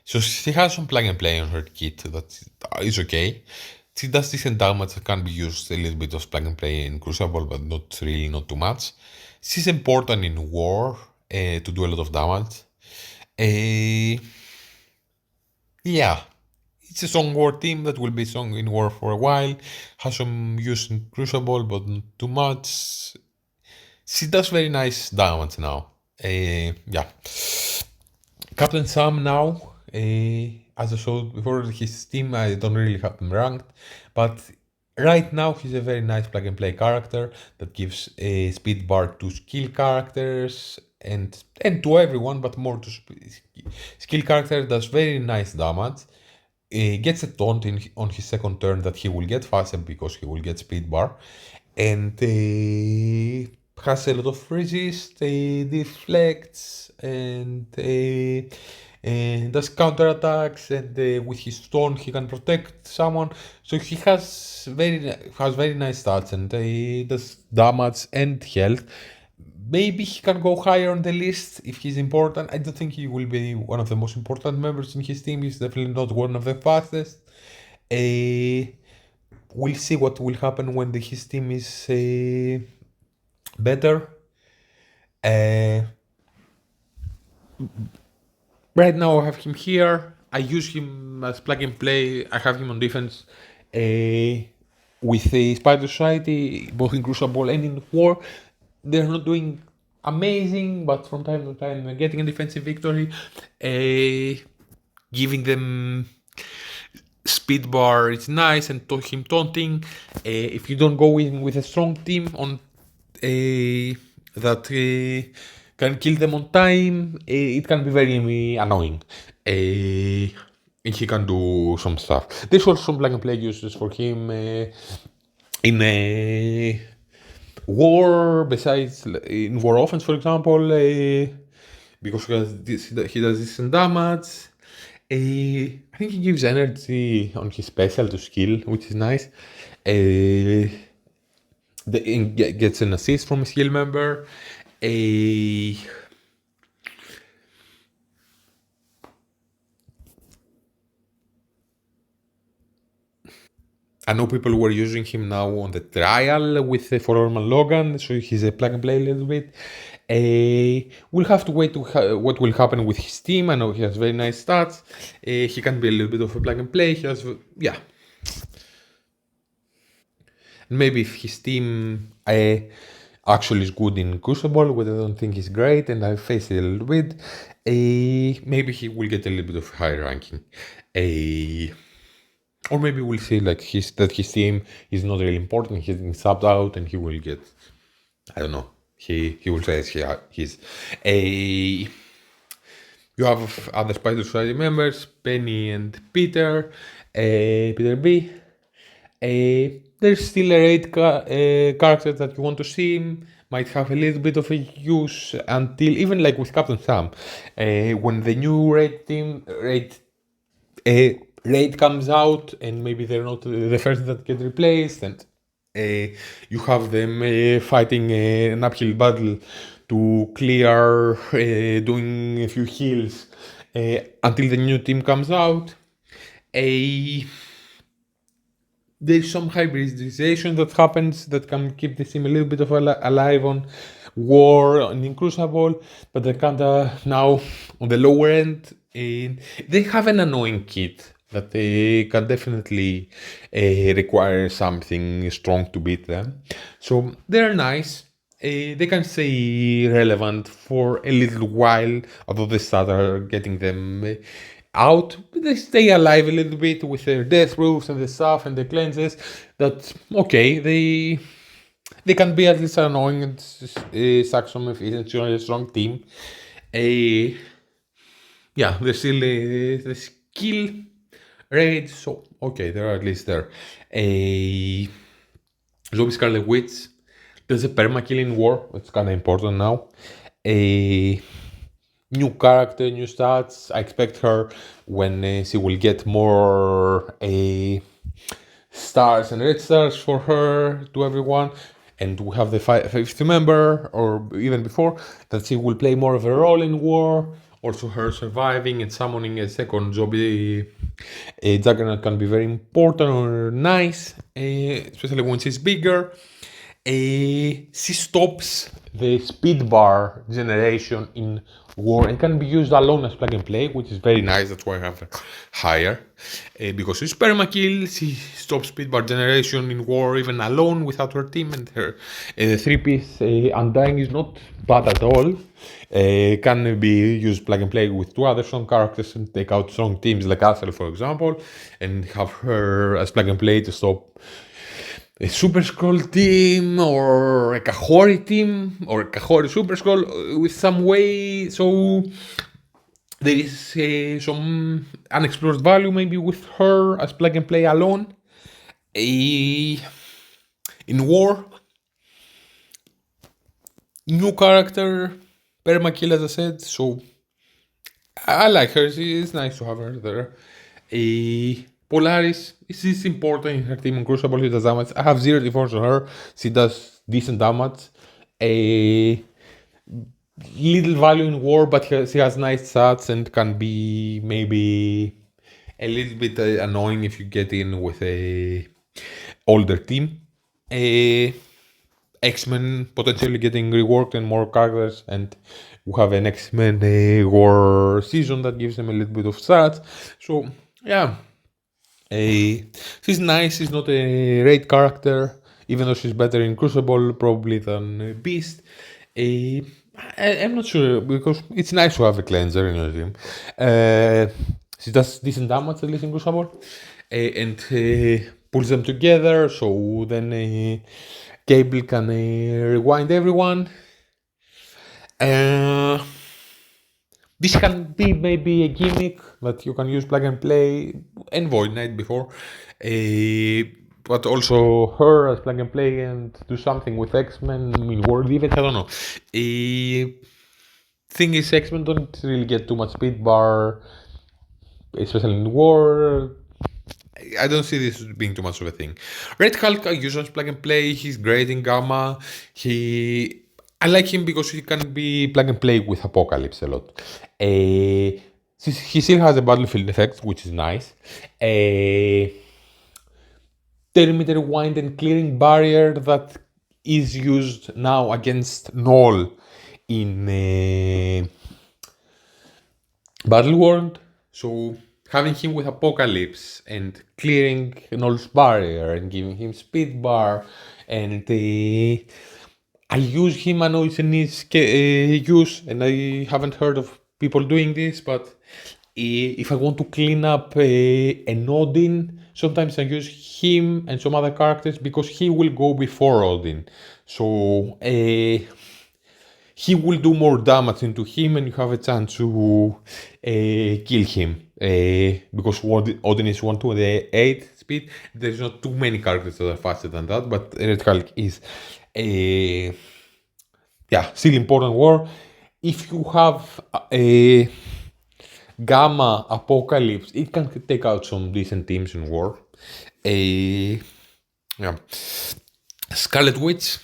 So she has some plug and play on her kit that is okay. She does decent damage that can be used a little bit of plug and play in Crucible, but not really, not too much. She's important in war to do a lot of damage. Uh, yeah, it's a strong war team that will be strong in war for a while. Has some use in Crucible, but not too much. She does very nice damage now. Yeah. Captain Sam now, as I showed before, his team, I don't really have them ranked, but right now he's a very nice plug and play character that gives a speed bar to skill characters and to everyone, but more to skill character, does very nice damage. Gets a taunt on his second turn that he will get faster because he will get speed bar, and has a lot of resist, deflects, and does counter attacks, and with his taunt he can protect someone. So he has very nice stats and does damage and health. Maybe he can go higher on the list if he's important. I don't think he will be one of the most important members in his team. He's definitely not one of the fastest. We'll see what will happen when his team is better. Uh, right now I have him here. I use him as plug and play. I have him on defense with the Spider Society, both in Crucible and in War. They're not doing amazing, but from time to time they're getting a defensive victory. Giving them speed bar, it's nice, and him taunting. If you don't go in with a strong team on that can kill them on time, it can be very annoying. And he can do some stuff. There's also some plug and play uses for him in war, besides in war offense, for example, because he does decent damage. I think he gives energy on his special to skill, which is nice. Gets an assist from a skill member. I know people were using him now on the trial with For Norman Logan, so he's a plug and play a little bit. We'll have to wait to what will happen with his team. I know he has very nice stats. He can be a little bit of a plug and play. He has, yeah. Maybe if his team actually is good in Crucible, but I don't think he's great, and I face it a little bit, maybe he will get a little bit of higher ranking. Or maybe we'll see like that his team is not really important, he's been subbed out, and he will get, I don't know, he will say he's a. You have other Spider Society members, Penny and Peter, Peter B. There's still a raid character that you want to see, might have a little bit of a use until, even like with Captain Sam, when the new raid comes out and maybe they're not the first that get replaced, and you have them fighting an uphill battle to clear, doing a few heals until the new team comes out. There's some hybridization that happens that can keep the team a little bit of alive on war and in Crucible, but they kinda now on the lower end, they have an annoying kit that they can definitely require something strong to beat them. So they're nice. They can stay relevant for a little while, although they start getting them out. But they stay alive a little bit with their death roofs and the stuff and the cleanses. That okay, they can be at least annoying and suck some efficiency on a strong team. Yeah, there's still the skill rate, so okay, they're at least there. Zombie Scarlet Witch, there's a permakill in war, it's kind of important now. a new character, new stats. I expect her when she will get more stars and red stars for her to everyone, and we have the fifth member, or even before, that she will play more of a role in war. Also, her surviving and summoning a second zombie Juggernaut can be very important or nice, especially when she's bigger. She stops the speed bar generation in war and can be used alone as plug and play, which is very nice. That's why I have her higher. Because she's permakill, she stops speed bar generation in war even alone without her team, and her 3-piece Undying is not bad at all. Can be used plug and play with 2 other strong characters and take out strong teams like Athel, for example, and have her as plug and play to stop a Super Scroll team or a Kahori team or a Kahori Super Scroll with some way. So there is some unexplored value maybe with her as plug and play alone. In war, new character, permakill as I said, so I like her. It's nice to have her there. Polaris is important in her team in Crucible. She does damage. I have 0 defense on her. She does decent damage. A little value in war, but she has nice stats and can be maybe a little bit annoying if you get in with a older team. X-Men potentially getting reworked and more characters, and we have an X-Men war season that gives them a little bit of stats. So yeah, she's nice. She's not a raid character, even though she's better in Crucible probably than Beast. I'm not sure, because it's nice to have a cleanser in your team. She does decent damage at least in Crucible, and pulls them together. So then Cable can rewind everyone. This can be maybe a gimmick that you can use plug and play, and Void Knight before, but also her as plug and play and do something with X-Men in World Events. I don't know. Thing is, X-Men don't really get too much speed bar, especially in war. I don't see this being too much of a thing. Red Hulk I use as plug and play. He's great in Gamma. I like him because he can be plug and play with Apocalypse a lot. He still has a battlefield effect, which is nice. 10-meter wind and clearing barrier that is used now against Null in Battle World. So having him with Apocalypse and clearing Null's barrier and giving him speed bar, and I use him. I know it's a niche use, and I haven't heard of people doing this, but if I want to clean up an Odin, sometimes I use him and some other characters because he will go before Odin. So he will do more damage into him, and you have a chance to kill him. Because Odin is 128 speed, there's not too many characters that are faster than that, but Red Hulk is still important war. If you have a Gamma Apocalypse, it can take out some decent teams in war. Scarlet Witch,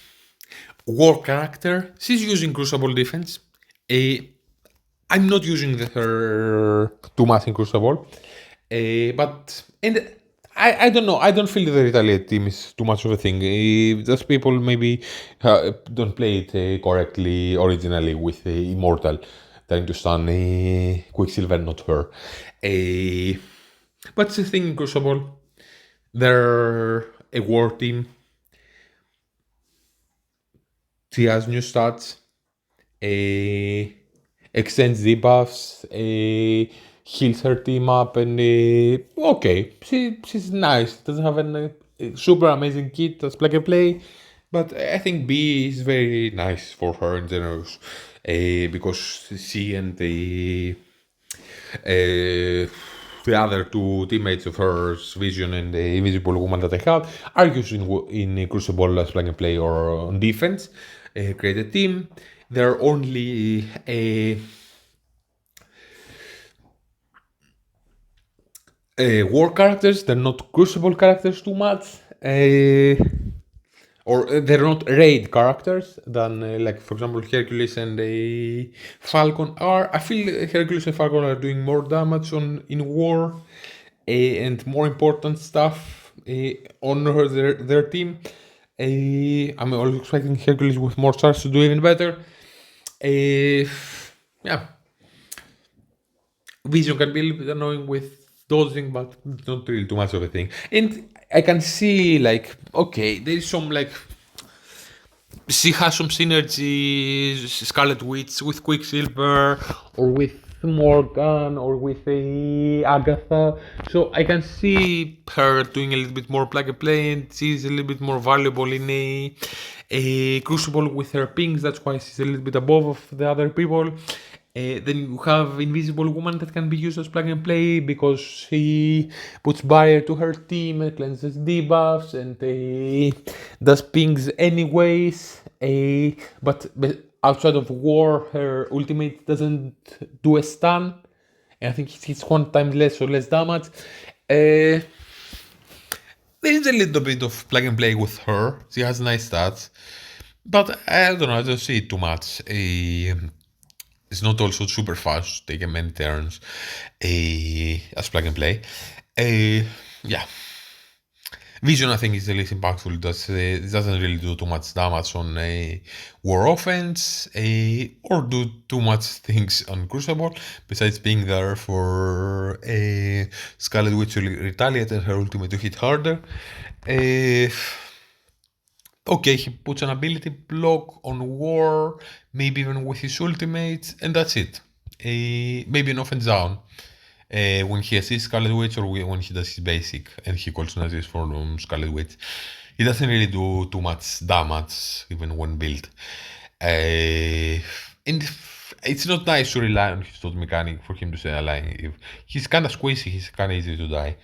war character. She's using Crucible defense. I'm not using her too much in Crucible, but I don't know. I don't feel the Retaliate team is too much of a thing. Just people maybe don't play it correctly originally with Immortal, trying to stun Quicksilver, not her. But it's a thing in Crucible. They're a war team. She has new stats. Extends debuffs. Heals her team up, and okay, she's nice. Doesn't have a super amazing kit that's plug and play, but I think B is very nice for her in general, because she and the other 2 teammates of hers, Vision and the Invisible Woman that I have, are using in Crucible as plug and play or on defense. Create a team. they're only war characters. They're not Crucible characters too much. Or they're not raid characters than like for example Hercules and Falcon are. I feel Hercules and Falcon are doing more damage on in war and more important stuff on their team. I'm also expecting Hercules with more stars to do even better. Yeah, Vision can be a little bit annoying with dodging, but it's not really too much of a thing. And I can see like okay, there is some like she has some synergy, Scarlet Witch with Quicksilver, or with Morgan, or with Agatha. So I can see her doing a little bit more plug and play, and she's a little bit more valuable in a Crucible with her pings. That's why she's a little bit above of the other people. Then you have Invisible Woman that can be used as plug and play because she puts barrier to her team, cleanses debuffs, and does pings anyways. But outside of war, her ultimate doesn't do a stun. And I think it hits 1 time less or less damage. There is a little bit of plug and play with her. She has nice stats. But I don't know, I don't see it too much. It's not also super fast, taking many turns as plug and play. Yeah. Vision, I think, is the least impactful. It doesn't really do too much damage on war offense or do too much things on Crucible, besides being there for Scarlet Witch to retaliate and her ultimate to hit harder. Okay, he puts an ability block on war, maybe even with his ultimate, and that's it. Maybe an offense down when he assists Scarlet Witch or when he does his basic and he calls Nazis for Scarlet Witch. He doesn't really do too much damage, even when built. And it's not nice to rely on his dodge mechanic for him to stay alive. He's kind of squishy, he's kind of easy to die.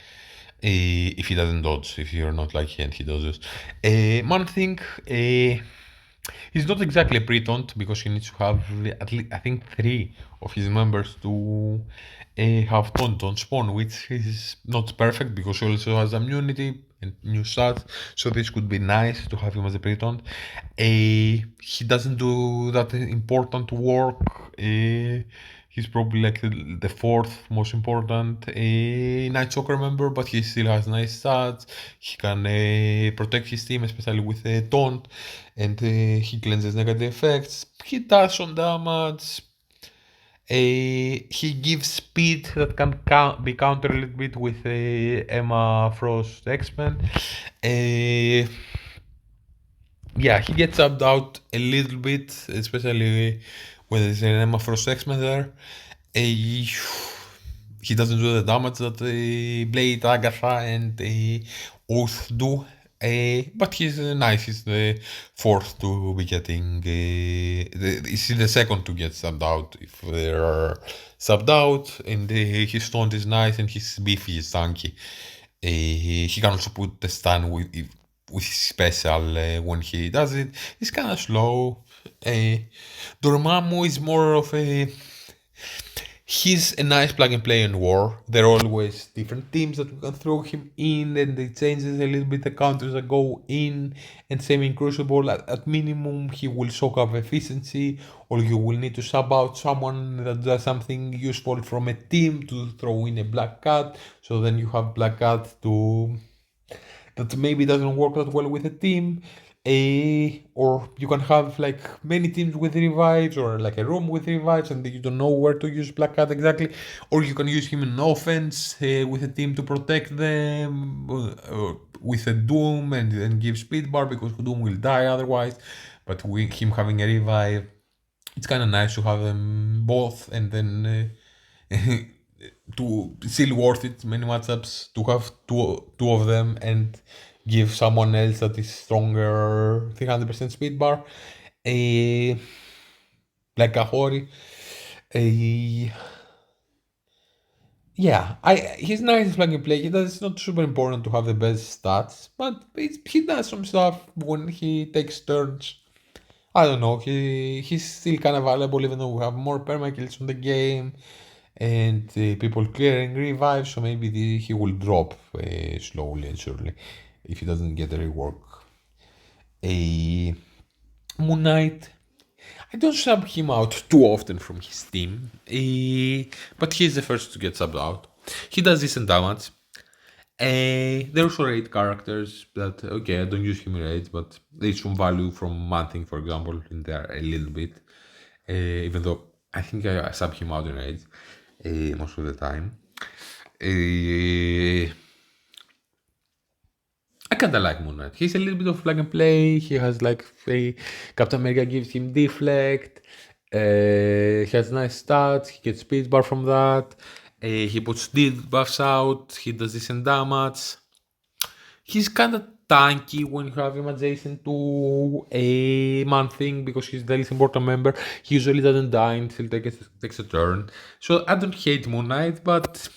If he doesn't dodge, if you're not lucky and he dodges. Man thing, he's not exactly a pre-taunt because he needs to have at least, I think, 3 of his members to have taunt on spawn, which is not perfect because he also has immunity and new stats, so this could be nice to have him as a pre-taunt. He doesn't do that important work. He's probably like the 4th most important Night Stalker member, but he still has nice stats. He can protect his team, especially with a taunt, and he cleanses negative effects. He does some damage. He gives speed that can be countered a little bit with Emma Frost X-Men. Yeah, he gets subbed out a little bit, especially when there's an Emma Frost X-Men there. He doesn't do the damage that Blade, Agatha, and Oath do. But he's nice. He's the 4th to be getting. He's the 2nd to get subbed out if they're subbed out. And his taunt is nice and his beefy is tanky. He can also put the stun with his special when he does it. He's kind of slow. Dormammu is more of a. He's a nice plug and play in war. There are always different teams that we can throw him in, and it changes a little bit the counters that go in. And same in Crucible, at minimum, he will soak up efficiency, or you will need to sub out someone that does something useful from a team to throw in a Black Cat. So then you have Black Cat that maybe doesn't work that well with a team. Or you can have like many teams with revives, or like a room with revives, and you don't know where to use Black Cat exactly. Or you can use him in offense with a team to protect them, with a Doom and give speed bar because Doom will die otherwise. But with him having a revive, it's kind of nice to have them both, and then to still worth it many matchups to have two of them and give someone else that is stronger 300% speed bar, like a Hori. Yeah, he's nice plug and play. It's not super important to have the best stats, but he does some stuff when he takes turns. I don't know. He's still kind of valuable even though we have more permakills on the game and people clearing revives. So maybe he will drop slowly and surely if he doesn't get a rework. A Moon Knight. I don't sub him out too often from his team, but he's the first to get subbed out. He does decent damage. There are also raid characters that, okay, I don't use him in raids, but there's some value from Manting, for example, in there a little bit. Even though I think I sub him out in raids most of the time. I kinda like Moon Knight. He's a little bit of plug and play. He has like a Captain America gives him deflect. He has nice stats. He gets speed bar from that. He puts debuffs out. He does decent damage. He's kind of tanky when you have him adjacent to a man thing because he's the least important member. He usually doesn't die until takes a turn. So I don't hate Moon Knight, but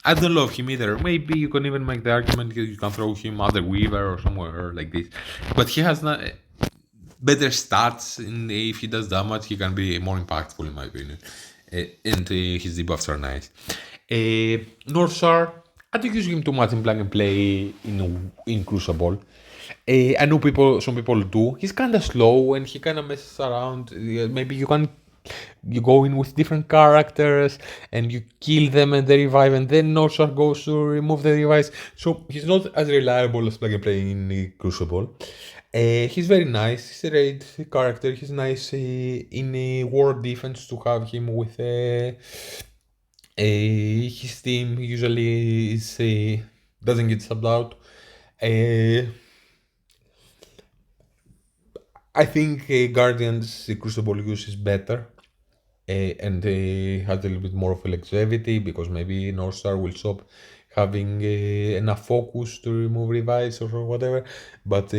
I don't love him either. Maybe you can even make the argument that you can throw him under Weaver or somewhere like this. But he has not better stats, and if he does damage, he can be more impactful in my opinion. And his debuffs are nice. Northstar, I don't use him too much in plug and play in Crucible. I know some people do. He's kind of slow and he kind of messes around. Maybe you go in with different characters and you kill them and they revive, and then Northstar goes to remove the revives. So he's not as reliable as plug and play in Crucible. He's very nice. He's a raid character. He's nice in war defense to have him with his team. Usually is doesn't get subbed out. I think Guardian's Crucible use is better and has a little bit more of a longevity because maybe Northstar will stop having enough focus to remove revives or whatever. But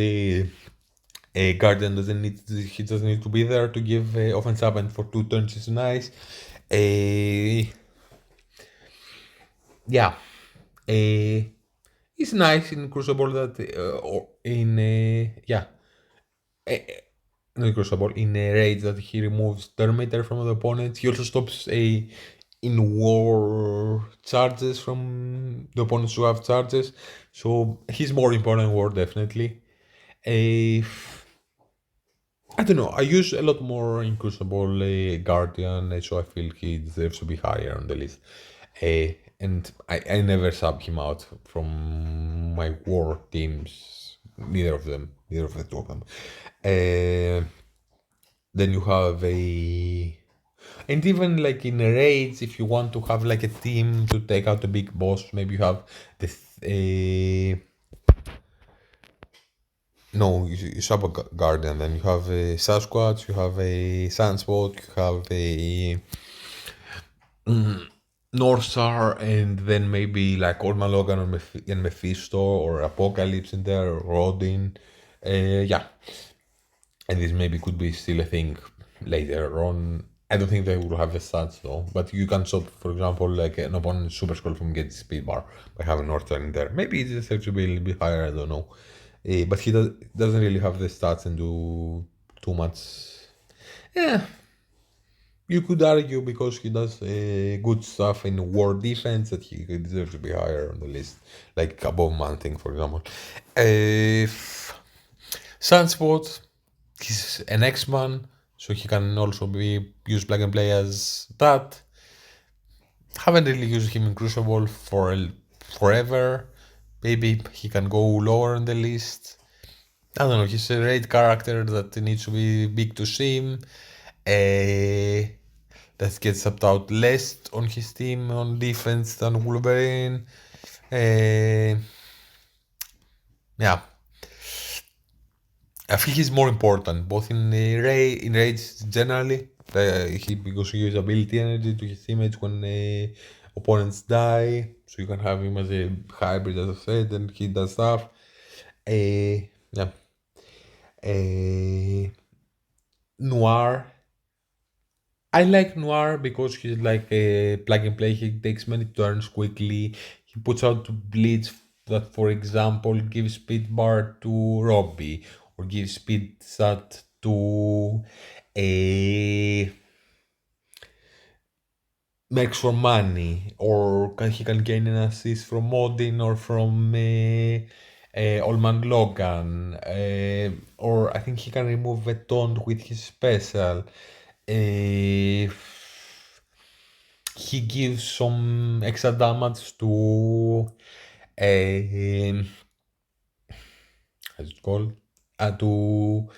Guardian he doesn't need to be there to give offense up, and for 2 turns is nice. Yeah. It's nice in Crucible that or in yeah. Not Crucible, in a raids that he removes Terminator from the opponent. He also stops in war charges from the opponents who have charges. So he's more important in war definitely. I don't know. I use a lot more in Crucible Guardian, so I feel he deserves to be higher on the list. And I never sub him out from my war teams. Neither of them. Neither of the two of them. Then you have a. And even like in raids, if you want to have like a team to take out a big boss, maybe you have the. No, you sub a Guardian, then you have a Sasquatch, you have a Sunspot, you have a Northstar, and then maybe like Old Man Logan and Mephisto or Apocalypse in there, or Odin. Yeah. And this maybe could be still a thing later on. I don't think they will have the stats though, but you can stop, for example, like an opponent Super Skull from getting speed bar by having Northstar in there. Maybe it just has to be a little bit higher, I don't know. But he doesn't really have the stats and do too much. Yeah, you could argue because he does good stuff in war defense that he deserves to be higher on the list, like above Manting, for example. Sunspot, he's an X-Man, so he can also be used plug and play as that. Haven't really used him in Crucible for forever. Maybe he can go lower on the list. I don't know, he's a raid character that needs to be big to see him. That gets subbed out less on his team on defense than Wolverine. Yeah. I feel he's more important, both in raids generally, because he uses ability energy to his teammates when opponents die, so you can have him as a hybrid, as I said, and he does stuff. Yeah. Noir. I like Noir because he's like a plug and play. He takes many turns quickly. He puts out Blitz that, for example, gives speed bar to Robbie or gives speed stat to make for money, or he can gain an assist from Odin or from Old Man Logan, or I think he can remove a taunt with his special. He gives some extra damage to how's it called? To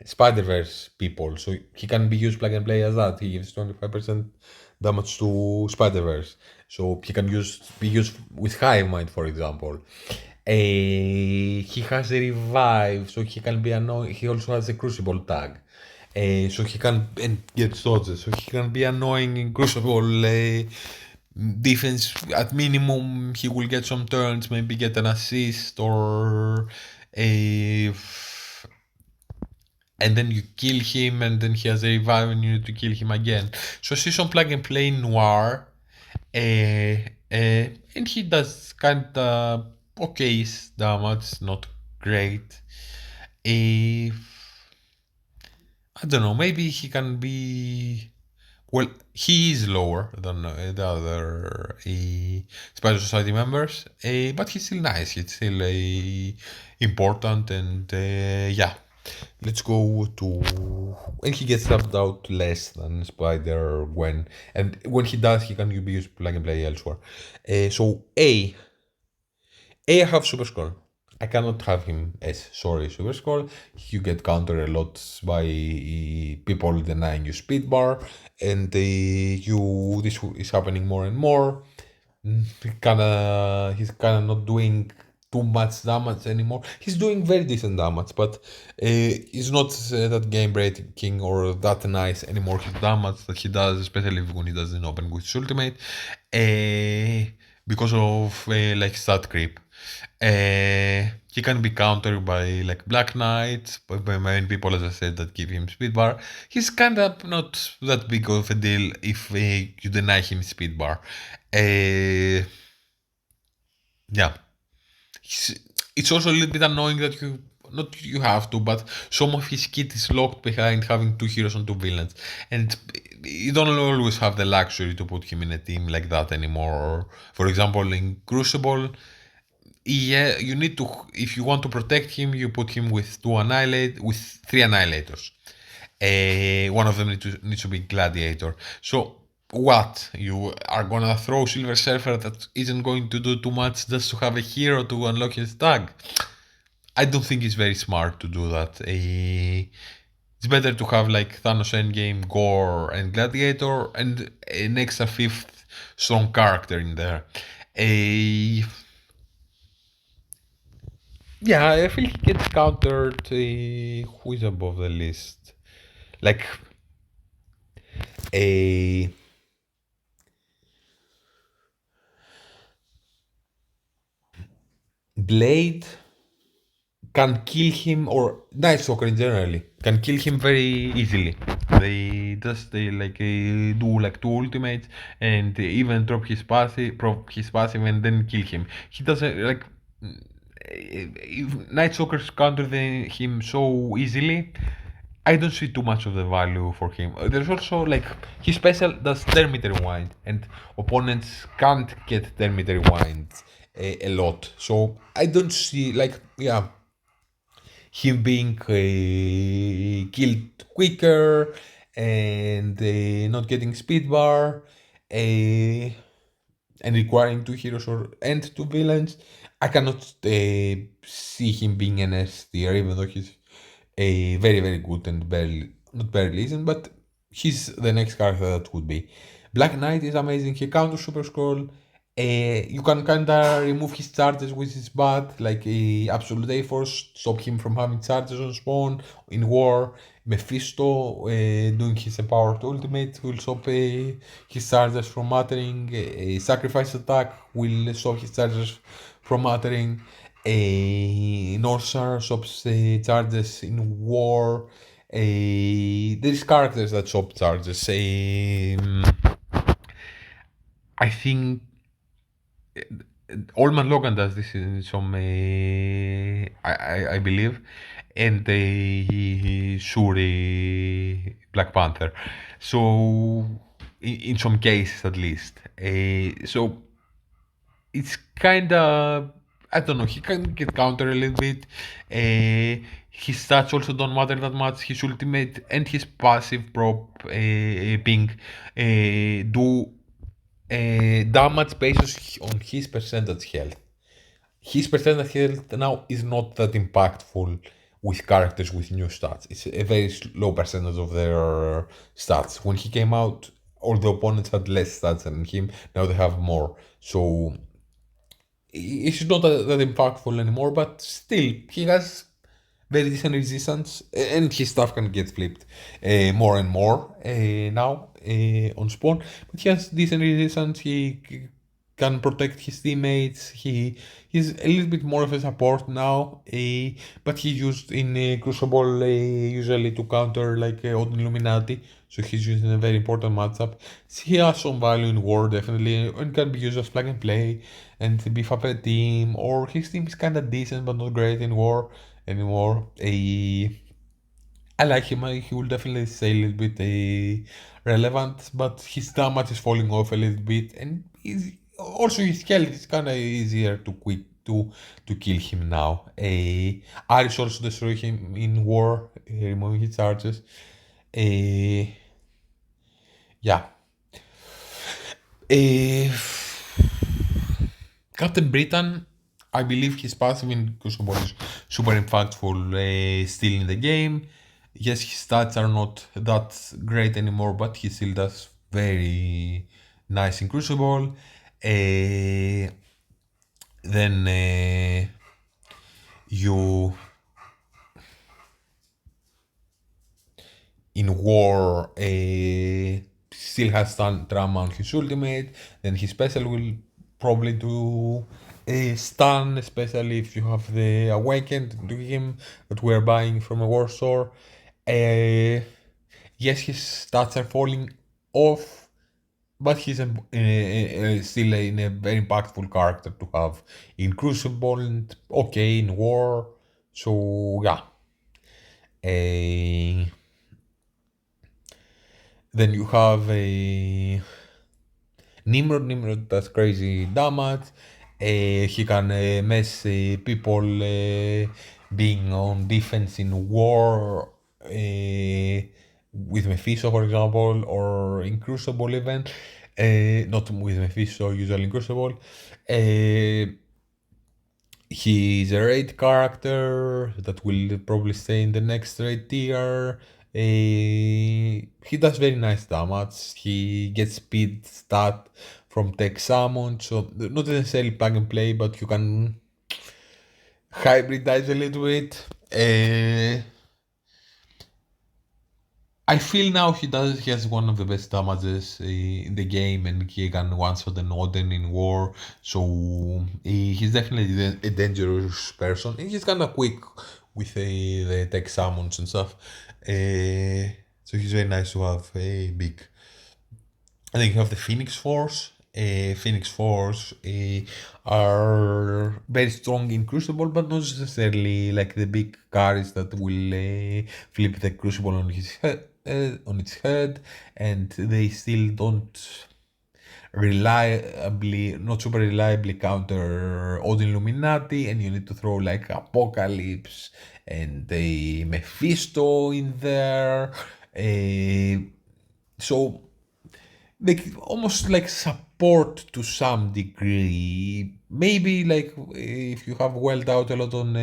Spider-Verse people. So he can be used plug and play as that. He gives 25% damage to Spider-Verse. So he can be used with Hive Mind, for example. He has a revive, so he can be annoying. He also has a crucible tag. So he can and get dodges. So he can be annoying in crucible defense. At minimum, he will get some turns, maybe get an assist or a. And then you kill him, and then he has a revive, and you need to kill him again. So she's on plug and play Noir, and he does kind of okay damage, not great. I don't know, maybe he can be. Well, he is lower than the other Spider Society members, but he's still nice. He's still important, and yeah. Let's go to. And he gets subbed out less than Spider Gwen, and when he does, he can be used plug and play elsewhere. So I have Super Skull. I cannot have him as sorry Super Skull. You get countered a lot by people denying you speed bar, and this is happening more and more. He's kinda not doing too much damage anymore. He's doing very decent damage, but he's not that game breaking or that nice anymore. His damage that he does, especially when he doesn't open with his ultimate, because of like stat creep. He can be countered by like Black Knight, by many people, as I said, that give him speed bar. He's kind of not that big of a deal if you deny him speed bar. Yeah, it's also a little bit annoying that you have to, but some of his kit is locked behind having 2 heroes and 2 villains, and you don't always have the luxury to put him in a team like that anymore. For example, in Crucible, yeah, you need to, if you want to protect him, you put him with 3 annihilators. One of them needs to be gladiator. So what, you are gonna throw Silver Surfer that isn't going to do too much just to have a hero to unlock his tag? I don't think it's very smart to do that. It's better to have like Thanos Endgame, Gore, and Gladiator, and an extra 5th strong character in there. Yeah, I feel he gets countered. Who is above the list? Like a Blade can kill him, or Night Stalker in generally can kill him very easily. They like do like 2 ultimates and even drop his passive, and then kill him. He doesn't like. If Night Stalkers counter him so easily, I don't see too much of the value for him. There's also like his special does Termite Rewind, and opponents can't get Termite Rewind a lot. So I don't see like him being killed quicker and not getting speed bar and requiring 2 heroes and 2 villains. I cannot see him being an S tier, even though he's very, very good and not barely isn't, but he's the next character that would be. Black Knight is amazing. He counters Super Scroll. You can kinda remove his charges, which is bad, like Absolute A-Force, stop him from having charges on spawn. In War, Mephisto doing his empowered ultimate will stop his charges from mattering. Sacrifice attack will stop his charges from mattering. Northstar stops charges in War. There's characters that stop charges. I think Old Man Logan does this in some, I believe, and Shuri Black Panther. So in some cases at least. So it's kind of, I don't know. He can get counter a little bit. His stats also don't matter that much. His ultimate and his passive prop ping do damage based on his percentage health. His percentage health now is not that impactful with characters with new stats. It's a very low percentage of their stats. When he came out, all the opponents had less stats than him. Now they have more. So it's not that impactful anymore, but still, he has very decent resistance, and his stuff can get flipped more and more now on spawn. But he has decent resistance. He can protect his teammates. He's a little bit more of a support now, but he's used in Crucible usually to counter like Odin Illuminati. So he's used in a very important matchup. He has some value in war definitely, and can be used as plug and play and beef up a team. Or his team is kind of decent but not great in war anymore. I like him. He will definitely stay a little bit relevant, but his damage is falling off a little bit, and also his health is kind of easier to quit to kill him now. Aris also destroy him in war, removing his charges. Uh, yeah. Uh, Captain Britain, I believe his passive in Crucible is super impactful still in the game. Yes, his stats are not that great anymore, but he still does very nice in Crucible. Then you in war still has drama on his ultimate. Then his special will probably do a stun, especially if you have the awakened to him that we're buying from a war store. Yes, his stats are falling off, but he's still a very impactful character to have in Crucible and okay in war. So yeah. Uh, then you have a Nimrod. Nimrod does crazy damage. He can mess people being on defense in war with Mephisto, for example, or in Crucible even. Not with Mephisto, usually in Crucible. He's a raid character that will probably stay in the next raid tier. He does very nice damage. He gets speed stat from tech summon, so not necessarily plug and play, but you can hybridize a little bit. I feel now he has one of the best damages in the game, and he can one-shot an Odin in war. So he's definitely a dangerous person. And he's kind of quick with the tech summons and stuff. So he's very nice to have a big. And then you have the Phoenix Force. Phoenix Force are very strong in Crucible, but not necessarily like the big carries that will flip the Crucible on his head, on its head, and they still don't reliably, not super reliably counter Odin Illuminati, and you need to throw like Apocalypse and a Mephisto in there. So they almost like support to some degree. Maybe like if you have welled out a lot on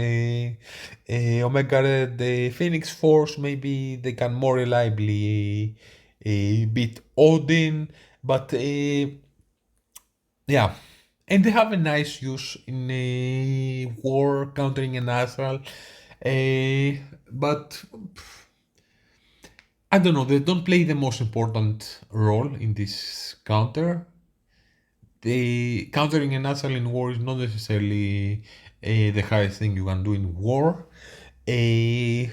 Omega Red, the Phoenix Force, maybe they can more reliably beat Odin. But yeah, and they have a nice use in war countering an Astral. But I don't know, they don't play the most important role in this counter. The countering an Astral in war is not necessarily the highest thing you can do in war. Uh,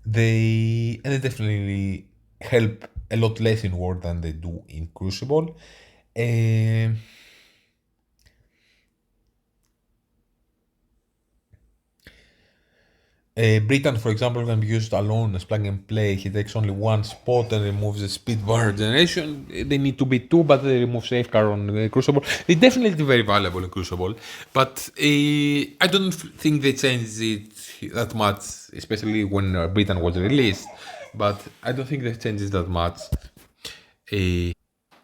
they definitely help a lot less in war than they do in Crucible. Uh, Britain, for example, can be used alone as plug and play. He takes only one spot and removes the speed bar generation. They need to be two, but they remove safeguard on the Crucible. They're definitely very valuable in Crucible, but I don't think they changed it that much, especially when Britain was released. But I don't think they changed it that much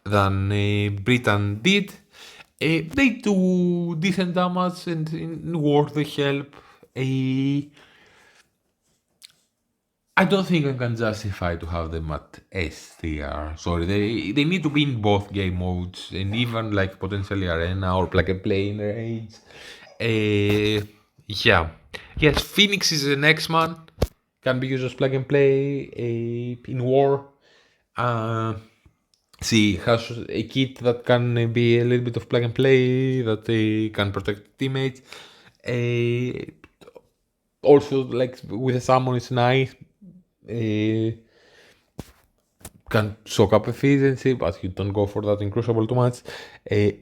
than Britain did. They do decent damage and in war they help. I don't think I can justify to have them at S tier. Sorry, they need to be in both game modes and even like potentially arena or plug and play in raids. Yeah, yes, Phoenix is the next man. Can be used as plug and play in war. She has a kit that can be a little bit of plug and play that can protect teammates. Also, like with a summon, it's nice. Can soak up efficiency, but you don't go for that in Crucible too much. I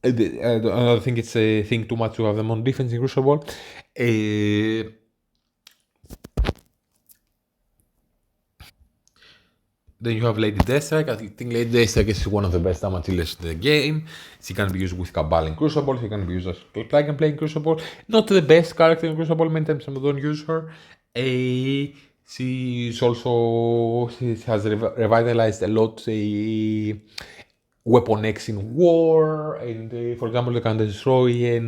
don't think it's a thing too much to have them on defense in Crucible. Then you have Lady Deathstrike. I think Lady Deathstrike is one of the best damage dealers in the game. She can be used with Cabal in Crucible. She can be used as plug and play in Crucible. Not the best character in Crucible. Many times I don't use her. She has revitalized a lot Weapon X in war, and for example, they can destroy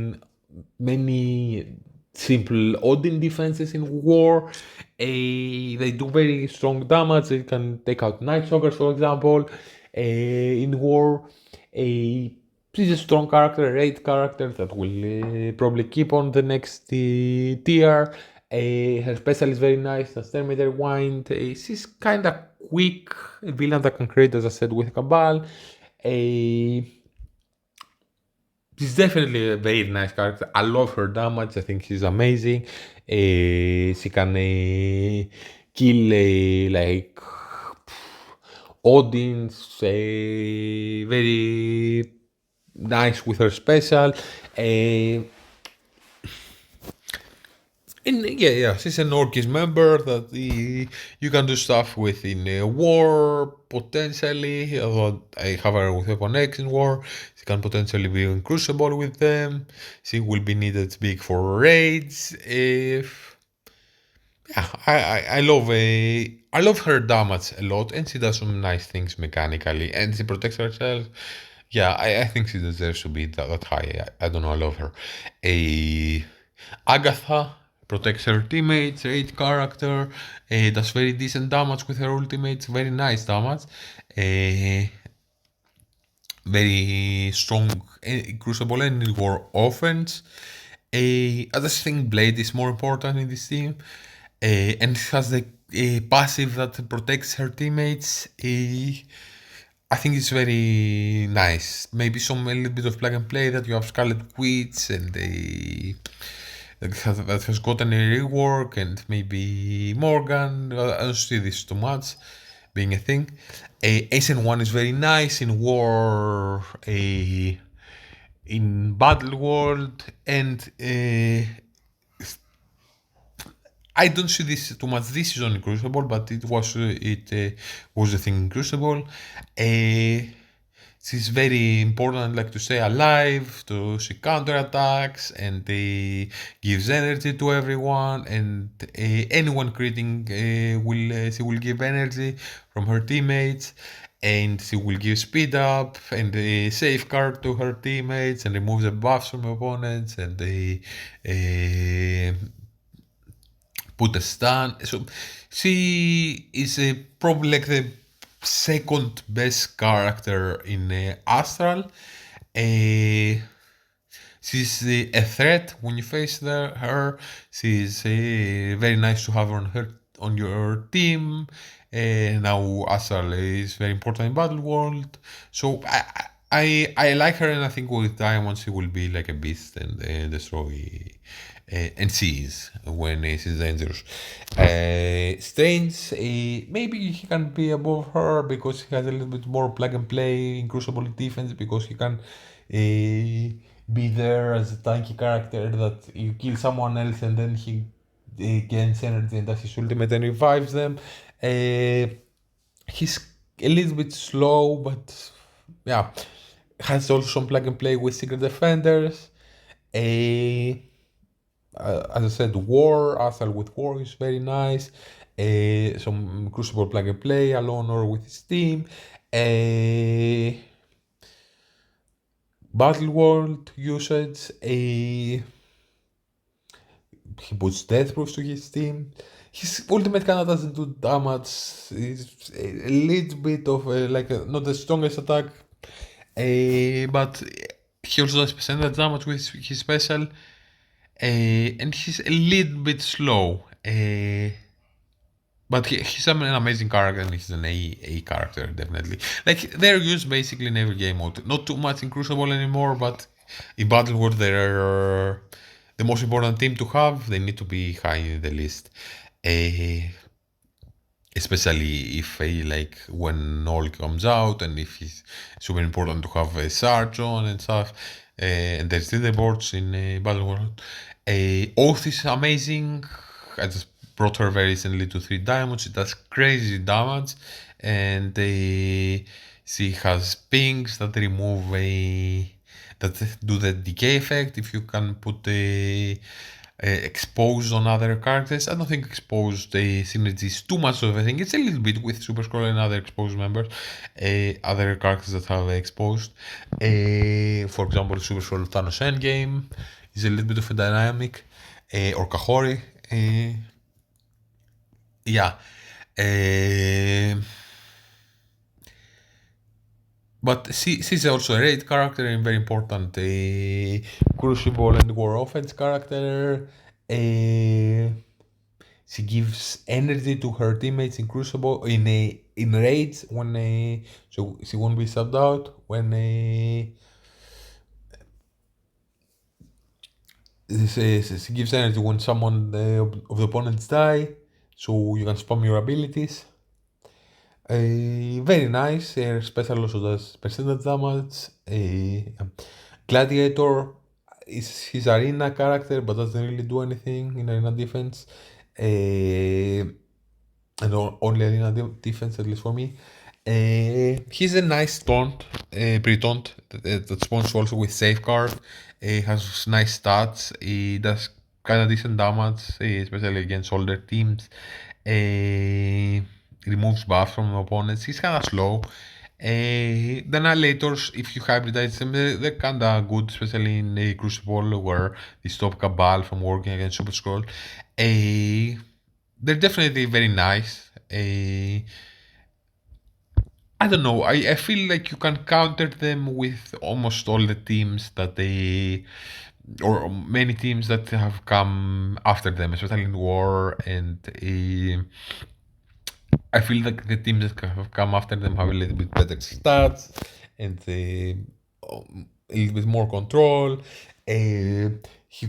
many simple Odin defenses in war. They do very strong damage. They can take out Night Stalkers, for example, in war. She's a strong character, a raid character that will probably keep on the next tier. Her special is very nice, the Terminator Wind. She's kind of quick, a villain that can create, as I said, with Cabal. She's definitely a very nice character. I love her damage. I think she's amazing. She can kill like Odin's. Very nice with her special. And yeah, she's an Orkis member that you can do stuff with in war, potentially. Although I have her with Weapon X in war, she can potentially be in Crucible with them. She will be needed big for raids. If yeah, I love her damage a lot, and she does some nice things mechanically, and she protects herself. Yeah, I think she deserves to be that high. I don't know, I love her. Agatha protects her teammates, raid character, does very decent damage with her ultimates, very nice damage. Very strong Crucible and war offense. I just think Blade is more important in this team. And has the passive that protects her teammates. I think it's very nice. Maybe a little bit of plug and play that you have Scarlet Witch and that has gotten a rework, and maybe Morgan. I don't see this too much being a thing. SN1 is very nice in war, in Battle World, and I don't see this too much this season in Crucible, but it was a thing in Crucible. She's very important, like to stay alive, to see counterattacks, and gives energy to everyone. And anyone critting she will give energy from her teammates, and she will give speed up and a safeguard to her teammates, and remove the buffs from opponents, and put a stun. So she is probably like the second best character in Astral. She's a threat when you face her. She's very nice to have on your team. Now Astral is very important in Battle World. So I like her, and I think with Diamond she will be like a beast and destroy. And sees when she's dangerous. Strange, maybe he can be above her because he has a little bit more plug and play in Crucible defense, because he can be there as a tanky character that you kill someone else and then he gains energy and does his ultimate and revives them. He's a little bit slow, but yeah, has also some plug and play with Secret Defenders. As I said, War, Athal with War is very nice. Some Crucible plug and play alone or with his team. Battle World usage. He puts death proofs to his team. His ultimate kinda doesn't do damage. It's a little bit of not the strongest attack, but he also does percentage damage with his special, and he's a little bit slow. But he's an amazing character, and he's an A character, definitely. Like, they're used basically in every game mode. Not too much in Crucible anymore, but in Battle World, they're the most important team to have. They need to be high in the list. Especially if like when all comes out, and if it's super important to have a Sargon and stuff. And there's leaderboards in Battle World. Oath is amazing. I just brought her very recently to 3 diamonds. It does crazy damage, and she has pings that remove that do the decay effect. If you can put exposed on other characters, I don't think exposed synergies too much of a thing. It's a little bit with Super Scroll and other exposed members, other characters that have exposed. For example, Super Scroll Thanos Endgame is a little bit of a dynamic, or Kahori. Yeah. But she's also a raid character and very important Crucible and War offense character. She gives energy to her teammates in Crucible in raids when so she won't be subbed out when she gives energy when someone of the opponents die, so you can spam your abilities. Very nice. Her special also does percentage damage. Gladiator is his arena character, but doesn't really do anything in arena defense. And only arena defense, at least for me. He's a nice taunt, pre-taunt that spawns also with safeguard. Has nice stats. He does kind of decent damage, especially against older teams. Removes buffs from opponents. He's kind of slow. The Annihilators, if you hybridize them, they're kind of good, especially in a Crucible where they stop Cabal from working against Super Scroll. They're definitely very nice. I don't know. I feel like you can counter them with almost all the teams that or many teams that have come after them, especially in War. And I feel like the teams that have come after them have a little bit better stats and a little bit more control. You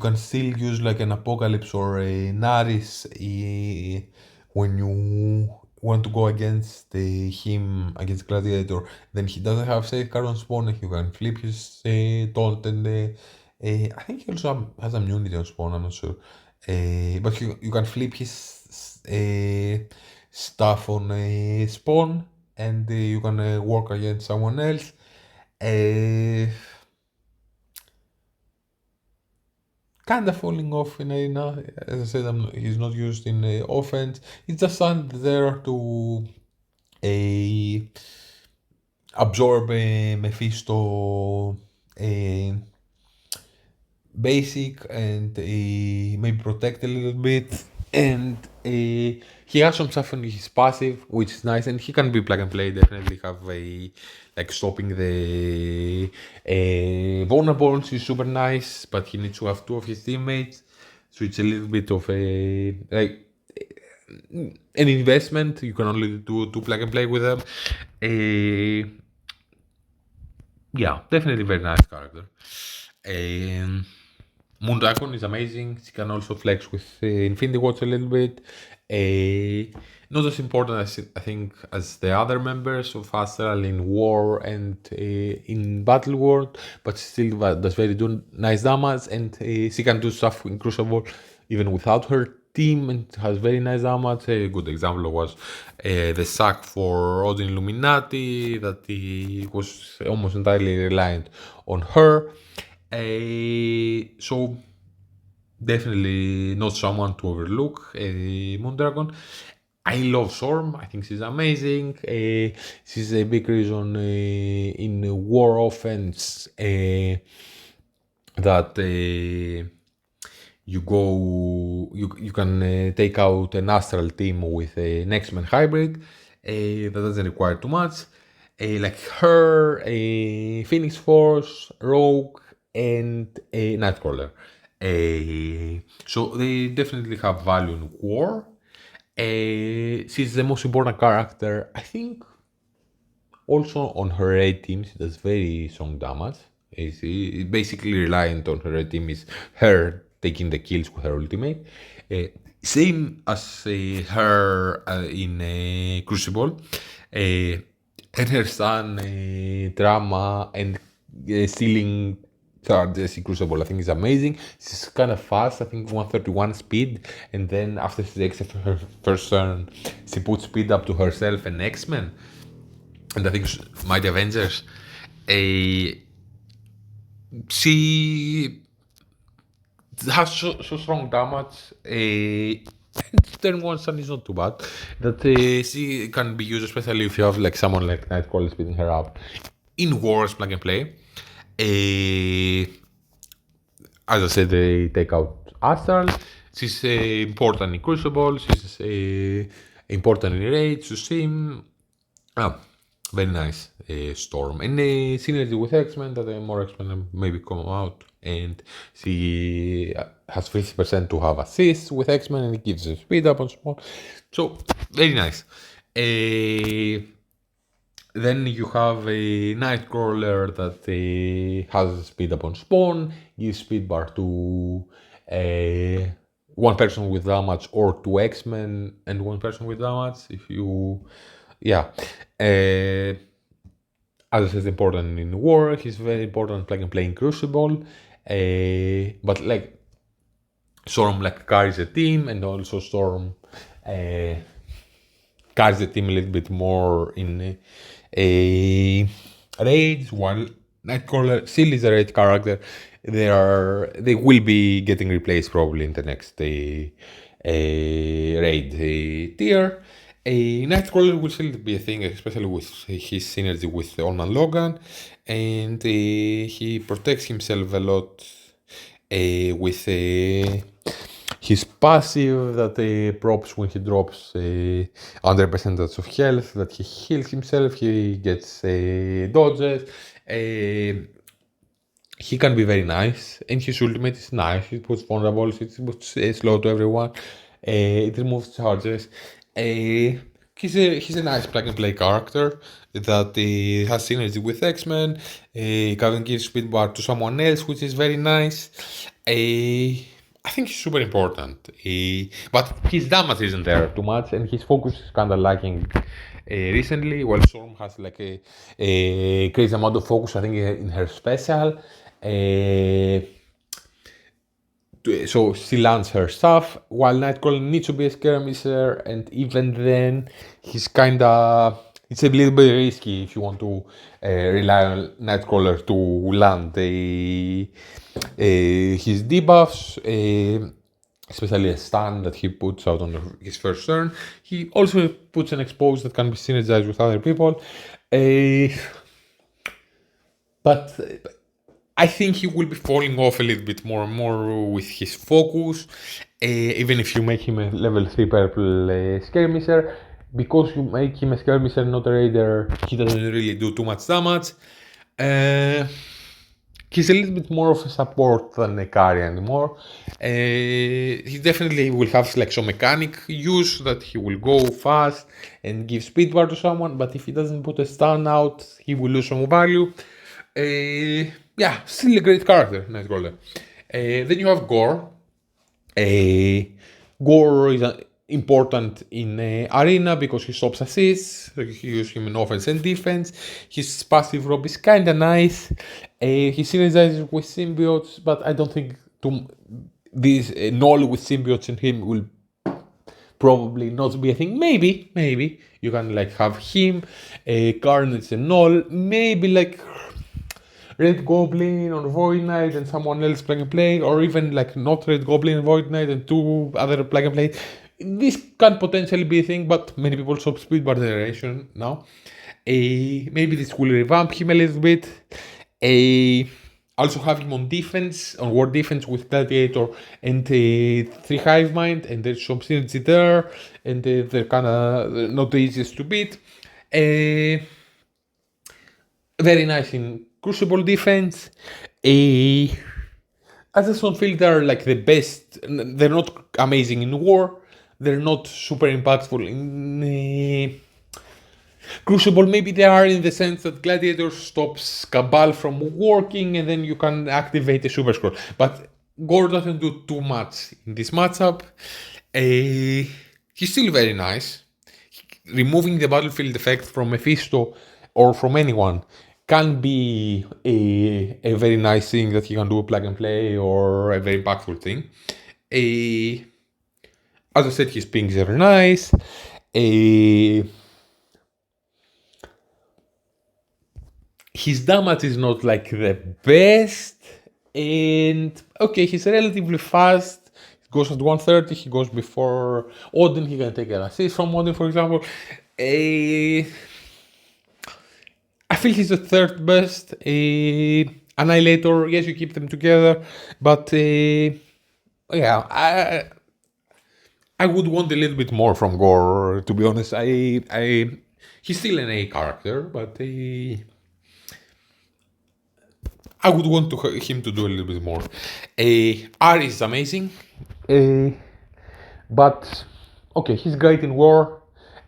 can still use like an Apocalypse or a Naris when you want to go against him, against Gladiator. Then he doesn't have safeguard on spawn, and you can flip his taunt, and I think he also has immunity on spawn, I'm not sure. But you can flip his stuff on spawn, and you can work against someone else. Kind of falling off in arena. As I said, he's not used in offense. He's just there to absorb Mephisto basic and maybe protect a little bit. And he has some stuff on his passive, which is nice, and he can be plug and play. Definitely have like stopping the vulnerables is super nice, but he needs to have 2 of his teammates, so it's a little bit of a like an investment. You can only do 2 plug and play with them. Yeah, definitely very nice character. Moondragon is amazing. She can also flex with Infinity Watch a little bit. Not as important as I think as the other members of Astral in War and in Battle World, but still does very nice damage, and she can do stuff in Crucible even without her team and has very nice damage. A good example was the sack for Odin Illuminati, that he was almost entirely reliant on her. So definitely not someone to overlook. Moondragon. I love Storm. I think she's amazing. She's a big reason in war offense that you can take out an astral team with an X-Men hybrid. That doesn't require too much. Like her, Phoenix Force, Rogue, and Nightcrawler. So they definitely have value in war. She's the most important character, I think. Also on her raid team, she does very strong damage. She basically reliant on her raid team is her taking the kills with her ultimate. Same as her in Crucible. And her son, Drama, and stealing charges in Crucible, I think is amazing. She's kind of fast, I think 131 speed, and then after she takes her first turn, she puts speed up to herself and X-Men. And I think Mighty Avengers, she has so strong damage. And turn one stun is not too bad. That she can be used, especially if you have like someone like Nightcrawler speeding her up in wars, plug and play. As I said, they take out Astral. She's important in Crucible. She's important in Rage, to Sim. Very nice Storm. And synergy with X-Men, that more X-Men maybe come out. And she has 50% to have assists with X-Men, and it gives her speed up on Spawn. So, very nice. Then you have a Nightcrawler that has speed up on Spawn, gives speed bar to one person with damage or to X-Men and one person with damage. If you, yeah. As I said, important in war. He's very important plug and play in Crucible. But like Storm like carries a team, and also Storm carries the team a little bit more in raids, while Nightcrawler still is a raid character. They will be getting replaced probably in the next raid tier. Nightcrawler will still be a thing, especially with his synergy with Old Man Logan, and he protects himself a lot with his passive that props when he drops under percentage of health, that he heals himself, he gets dodges. He can be very nice, and his ultimate is nice. It puts vulnerables, it puts slow to everyone, it removes charges. He's a nice plug and play character that has synergy with X-Men. Can give speed bar to someone else, which is very nice. I think he's super important, but his damage isn't there too much, and his focus is kind of lacking recently. While Storm has like a crazy amount of focus, I think, in her special. So she lands her stuff, while Nightcrawler needs to be a skirmisher, and even then, he's kinda. It's a little bit risky if you want to rely on Nightcrawler to land his debuffs, especially a stun that he puts out on his first turn. He also puts an expose that can be synergized with other people. But I think he will be falling off a little bit more and more with his focus, even if you make him a level 3 purple skirmisher. Because you make him a skirmisher, not a raider, he doesn't really do too much damage. He's a little bit more of a support than a carry anymore. He definitely will have like some mechanic use that he will go fast and give speed bar to someone, but if he doesn't put a stun out, he will lose some value. Yeah, still a great character, Nightcrawler. Then you have Gore. Gore is important in Arena because he stops assists. He uses him in offense and defense. His passive rob is kinda nice. He synergizes with symbiotes, but I don't think this Null with symbiotes and him will probably not be a thing. Maybe you can like have him, Carnage and all, maybe like Red Goblin or Void Knight and someone else plug and play, or even like not Red Goblin and Void Knight and two other plug and play. This can potentially be a thing, but many people stop Speedbar generation now. Maybe this will revamp him a little bit. Also have him on defense, on war defense with Gladiator and 3 Hive Mind, and there's some synergy there, and they're kinda not the easiest to beat. Very nice in Crucible defense. I just don't feel they're like the best. They're not amazing in war. They're not super impactful in Crucible. Maybe they are in the sense that Gladiator stops Cabal from working and then you can activate a Super Scroll. But Gore doesn't do too much in this matchup. He's still very nice. Removing the battlefield effect from Mephisto or from anyone can be a very nice thing that he can do a plug and play or a very impactful thing. As I said, his pings are nice. His damage is not like the best. And okay, he's relatively fast. He goes at 130, he goes before Odin, he can take an assist from Odin, for example. I feel he's the third best. Annihilator, yes, you keep them together, but yeah, I would want a little bit more from Gore, to be honest. He's still an A character, but I would want him to do a little bit more. R is amazing, but okay, he's great in war,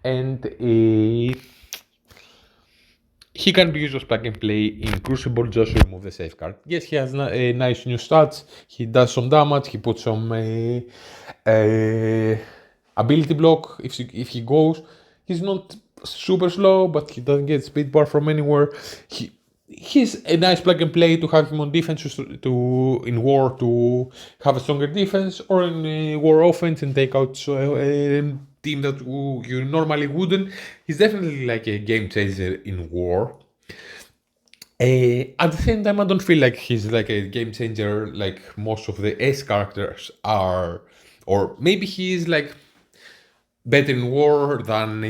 and he can be used as plug and play in Crucible just to remove the safeguard. Yes, he has nice new stats. He does some damage. He puts some ability block if he goes. He's not super slow, but he doesn't get speed bar from anywhere. He's a nice plug and play to have him on defense to in war to have a stronger defense, or in war offense and take out team that you normally wouldn't. He's definitely like a game changer in war. At the same time, I don't feel like he's like a game changer like most of the S characters are, or maybe he is like better in war than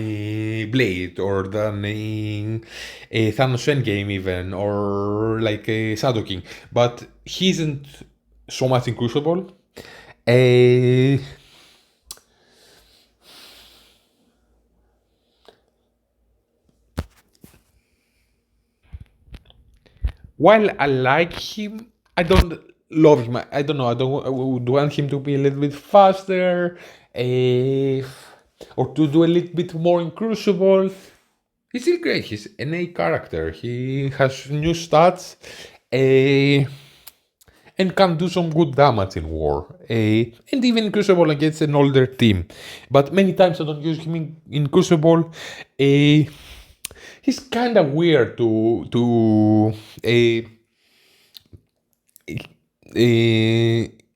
Blade or than Thanos Endgame even, or like Shadow King, but he isn't so much in Crucible. While I like him, I don't love him. I don't know. I would want him to be a little bit faster, or to do a little bit more in Crucible. He's still great. He's an A character. He has new stats, and can do some good damage in war. And even in Crucible against an older team. But many times I don't use him in Crucible. He's kind of weird to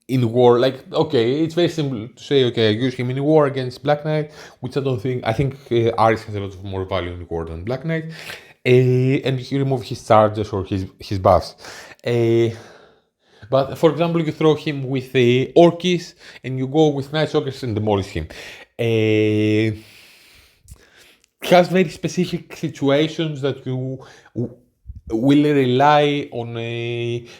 in war. Like, okay, it's very simple to say, okay, I use him in war against Black Knight, which I don't think. I think Ares has a lot of more value in war than Black Knight, and you remove his charges or his buffs. But for example, you throw him with Orkis and you go with Night Stalkers and demolish him. He has very specific situations that you will rely on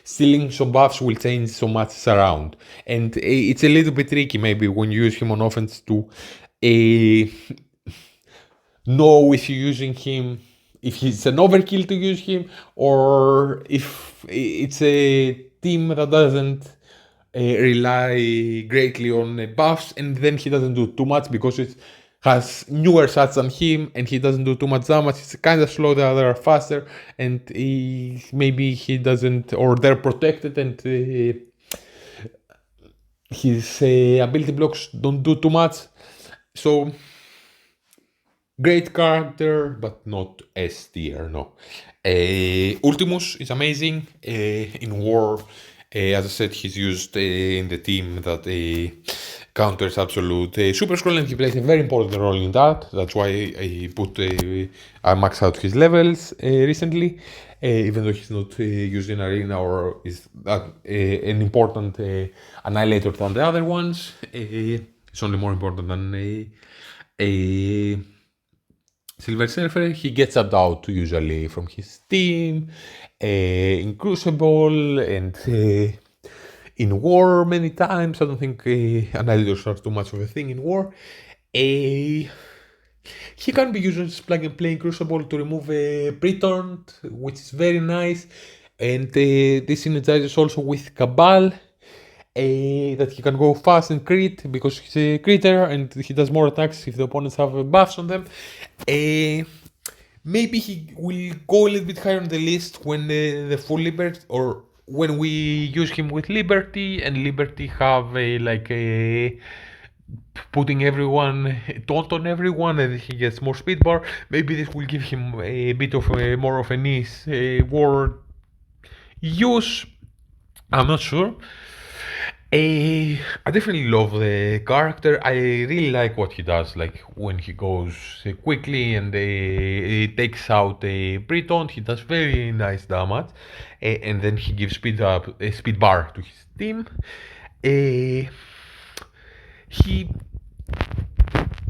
stealing some buffs will change so much around. And it's a little bit tricky maybe when you use him on offense to know if you're using him, if it's an overkill to use him, or if it's a team that doesn't rely greatly on buffs, and then he doesn't do too much because it has newer stats than him, and he doesn't do too much damage. It's kind of slow, the other are faster, and maybe he doesn't, or they're protected, and his ability blocks don't do too much. So, great character, but not S tier, no. Ultimus is amazing in war. As I said, he's used in the team that counters absolute Super Scroll, and he plays a very important role in that. That's why I maxed out his levels recently, even though he's not used in Arena or is that an important annihilator than the other ones. It's only more important than a Silver Surfer. He gets subbed out usually from his team, in Crucible, and in War many times. I don't think Annihilators are too much of a thing in War. He can be used as plug and play in Crucible to remove a Pretort, which is very nice. And this synergizes also with Cabal, that he can go fast and crit because he's a critter and he does more attacks if the opponents have buffs on them. Maybe he will go a little bit higher on the list when the full Liberty, or when we use him with Liberty, and Liberty have a putting everyone taunt on everyone, and he gets more speed bar. Maybe this will give him a bit of more of an ease war use. I'm not sure. I definitely love the character. I really like what he does, like when he goes quickly and he takes out a Breton, he does very nice damage, and then he gives speed bar to his team. He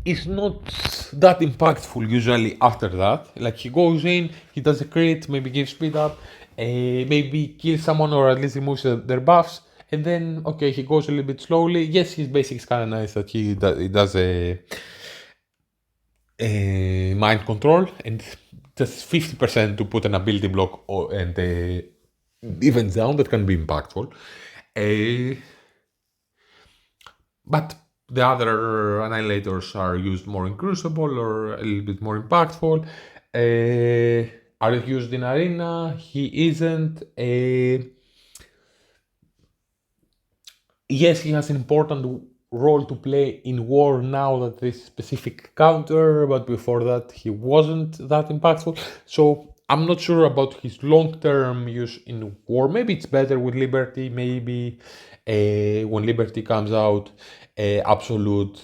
is not that impactful usually after that. Like he goes in, he does a crit, maybe gives speed up, maybe kills someone or at least removes their buffs, and then okay, he goes a little bit slowly. Yes, his basic is kind of nice that he does a mind control and just 50% to put an ability block and even down. That can be impactful. But the other annihilators are used more in Crucible or a little bit more impactful. Are used in Arena? He isn't. Yes, he has an important role to play in War now that this specific counter, but before that he wasn't that impactful. So I'm not sure about his long-term use in War. Maybe it's better with Liberty. Maybe when Liberty comes out, Absolute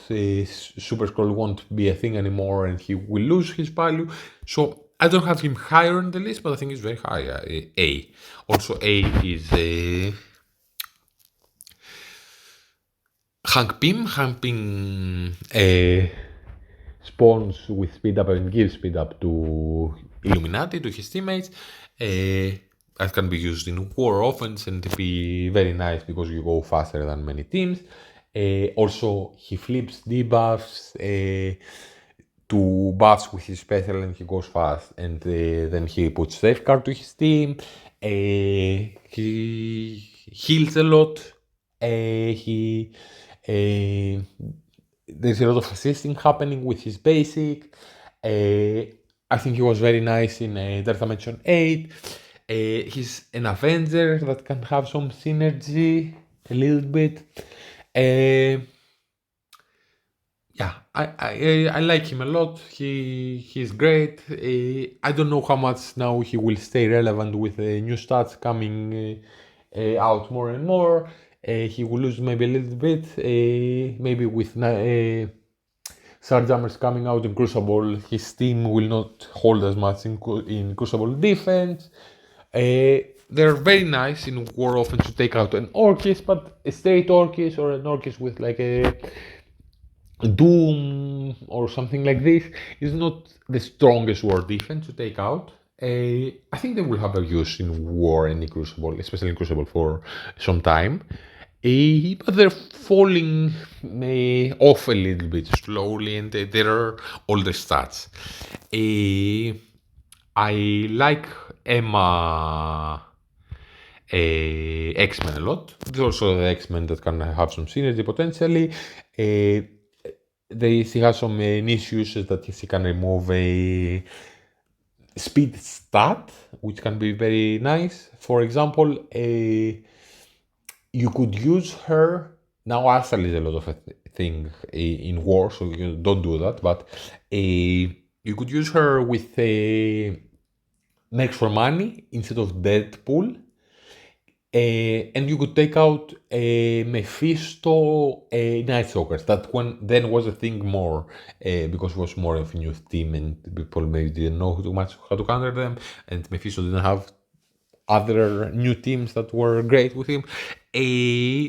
Super Scroll won't be a thing anymore and he will lose his value. So I don't have him higher on the list, but I think he's very high. A. Also, A is Hank Pym. Hank Pym spawns with speed up and gives speed up to Illuminati, to his teammates. That can be used in war offense and be very nice because you go faster than many teams. Also, he flips debuffs to buffs with his special and he goes fast. And then he puts Safeguard to his team. He heals a lot. There's a lot of assisting happening with his basic. I think he was very nice in Dark Dimension 8. He's an Avenger that can have some synergy a little bit. Yeah, I like him a lot. He's great. I don't know how much now he will stay relevant with new stats coming out more and more. He will lose maybe a little bit. Maybe with Sarjammers coming out in Crucible, his team will not hold as much in Crucible defense. They're very nice in War offense to take out an Orcus, but a straight Orcus or an Orcus with like a Doom or something like this is not the strongest war defense to take out. I think they will have a use in War and in Crucible, especially in Crucible for some time. But they're falling off a little bit slowly and there are older stats. I like Emma X-Men a lot. There's also the X-Men that can have some synergy potentially. She has some niche uses that she can remove a speed stat, which can be very nice. For example, you could use her. Now Arsenal is a lot of a thing in War, so you don't do that. But you could use her with Next for Money instead of Deadpool. And you could take out Mephisto Night Stalkers. That one then was a thing more because it was more of a new theme and people maybe didn't know too much how to counter them. And Mephisto didn't have other new teams that were great with him.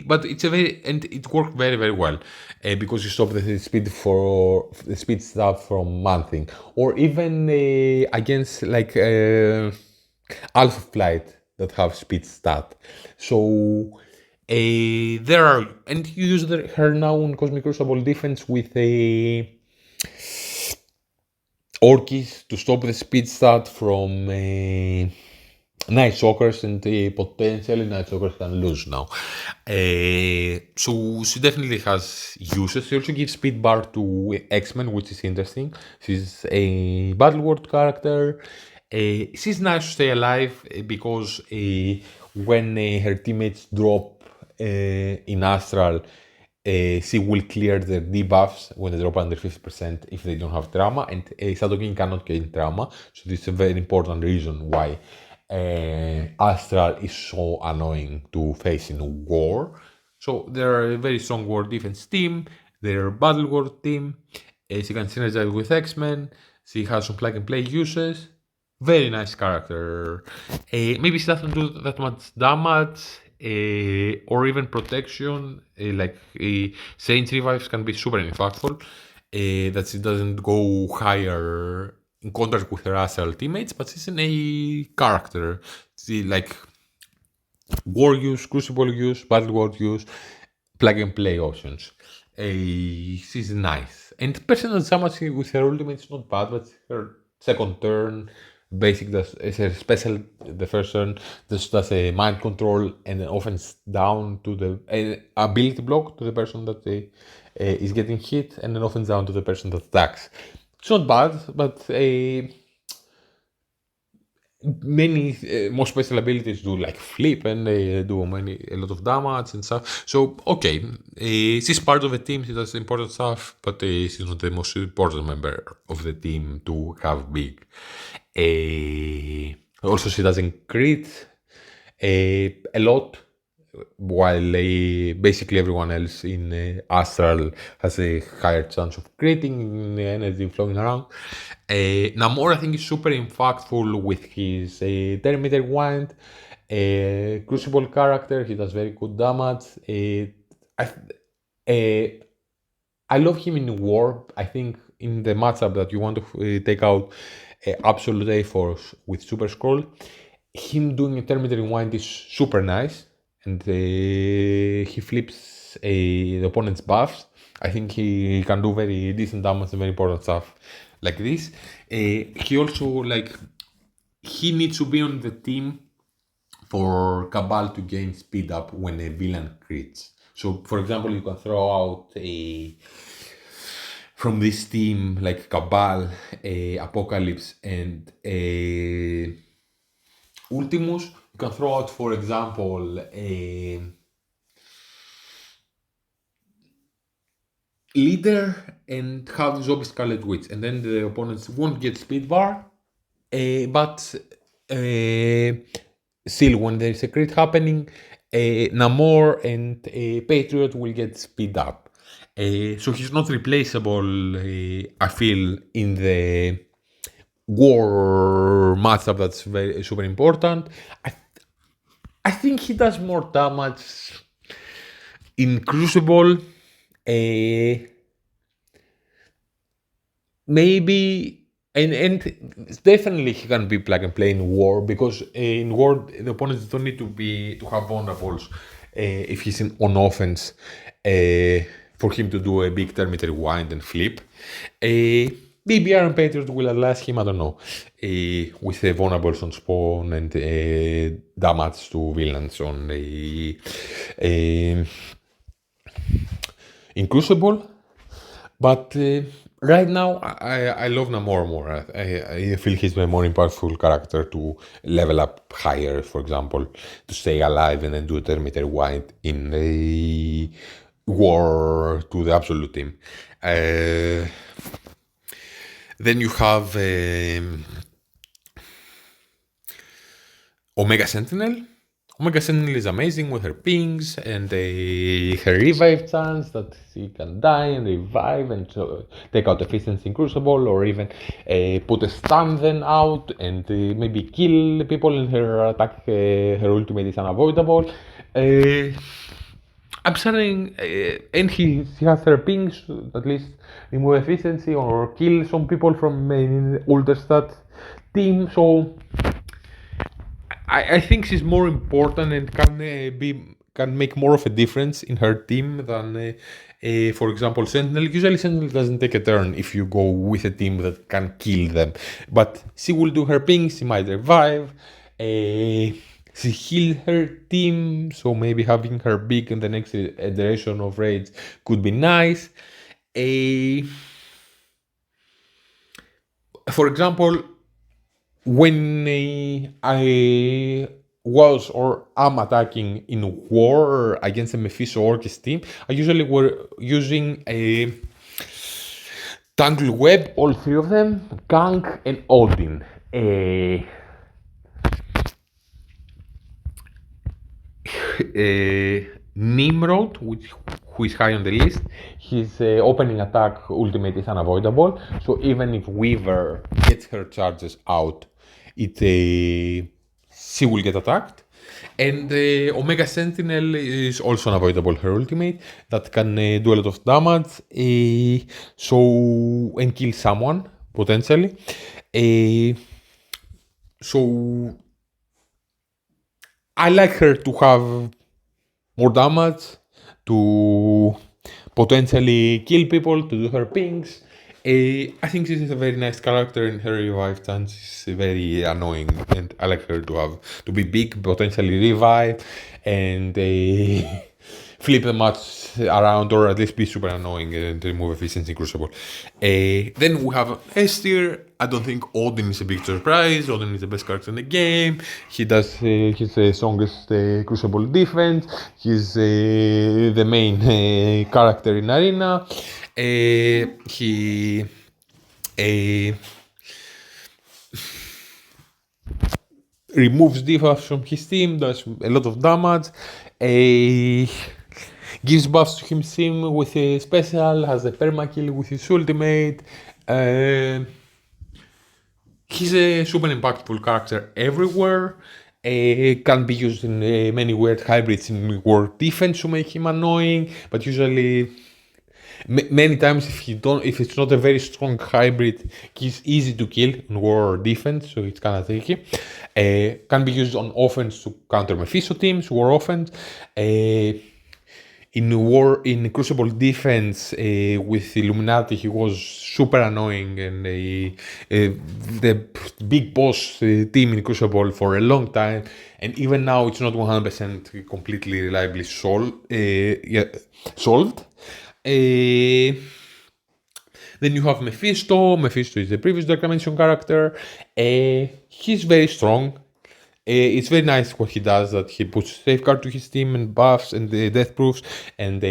But it's a very and it worked very very well because you stop the speed stuff from mounting or even against like Alpha Flight that have speed stat. So there are and you use her now on Cosmic Crucible defense with a Orkis to stop the speed stat from Night Stalkers and potentially Night Stalkers can lose now. So she definitely has uses. She also gives speed bar to X-Men, which is interesting. She's a Battleworld character. She's nice to stay alive because when her teammates drop in Astral, she will clear the debuffs when they drop under 50% if they don't have trauma, and Sadokin cannot gain trauma, so this is a very important reason why Astral is so annoying to face in war. So they're a very strong war defense team, they're a battle war team, she can synergize with X-Men, she has some plug and play uses, very nice character. Maybe she doesn't do that much damage, or even protection, like Saint Revives can be super impactful, that she doesn't go higher in contact with her Astral teammates, but she's a character. She like war use, crucible use, battle war use, plug and play options. She's nice. And personal damage with her ultimate is not bad, but her second turn, basic does is her special the first turn does a mind control and an offense down to the ability block to the person that is getting hit and an offense down to the person that attacks. It's not bad, but many more special abilities do like flip and they do a lot of damage and stuff. So okay, she's part of the team. She does important stuff, but she's not the most important member of the team to have big. Also, she doesn't crit a lot, while basically everyone else in Astral has a higher chance of critting energy flowing around. Namor, I think, is super impactful with his Terminator Wand. Crucible character, he does very good damage. I love him in War. I think in the matchup that you want to take out Absolute A-Force with Super Scroll, him doing a Terminator Wind is super nice, and he flips the opponent's buffs. I think he can do very decent damage and very important stuff like this. He also he needs to be on the team for Cabal to gain speed up when a villain crits. So, for example, you can throw out from this team like Cabal, Apocalypse, and Ultimus. You can throw out, for example, a Leader and have Zombie Scarlet Witch, and then the opponents won't get speed bar, but still, when there's a crit happening, Namor and Patriot will get speed up. So he's not replaceable, I feel, in the war matchup that's very super important. I think he does more damage in Crucible. Maybe and definitely he can be plug and play in War, because in War the opponents don't need to have vulnerables if he's on offense for him to do a big Terminator Wind and flip. Maybe Iron Patriot will outlast him, I don't know, with vulnerables on Spawn and damage to villains on in Crucible. But right now, I love Namor more. I feel he's a more impactful character to level up higher, for example, to stay alive and then do a Terminator Wind in a war to the Absolute team. Then you have Omega Sentinel. Omega Sentinel is amazing with her pings and her revive chance that she can die and revive and take out efficiency in Crucible, or even put a stun then out and maybe kill people, and her attack, her ultimate is unavoidable. I'm starting, and she has her pings to at least remove efficiency or kill some people from Ulterstat team, so I think she's more important and can make more of a difference in her team than, for example, Sentinel. Usually, Sentinel doesn't take a turn if you go with a team that can kill them, but she will do her ping. She might revive. She heal her team, so maybe having her big in the next iteration of raids could be nice. For example, when I was or am attacking in war against a Mephisto Orcus team, I usually were using a Tangle Web, all three of them, Kang and Odin. Nimrod, who is high on the list, his opening attack ultimate is unavoidable, so even if Weaver gets her charges out, she will get attacked. And Omega Sentinel is also unavoidable, her ultimate, that can do a lot of damage, and kill someone, potentially. So I like her to have more damage, to potentially kill people, to do her pings. I think this is a very nice character, and her revive chance is very annoying, and I like her to be big, potentially revive, and flip the match around, or at least be super annoying and remove efficiency in Crucible. Then we have S tier. I don't think Odin is a big surprise. Odin is the best character in the game. He does his strongest Crucible defense. He's the main character in Arena. He removes debuffs from his team, does a lot of damage, gives buffs to his team with a special, has a permakill with his ultimate. He's a super impactful character everywhere. Can be used in many weird hybrids in war defense to make him annoying, but usually many times if it's not a very strong hybrid, he's easy to kill in war defense, so it's kind of tricky. Can be used on offense to counter Mephisto teams, war offense. In Crucible defense with Illuminati, he was super annoying, and the big boss team in Crucible for a long time, and even now it's not 100% completely reliably solved. Then you have Mephisto. Mephisto is the previous Dark Dimension character. He's very strong. It's very nice what he does, that he puts safeguard to his team and buffs and death proofs and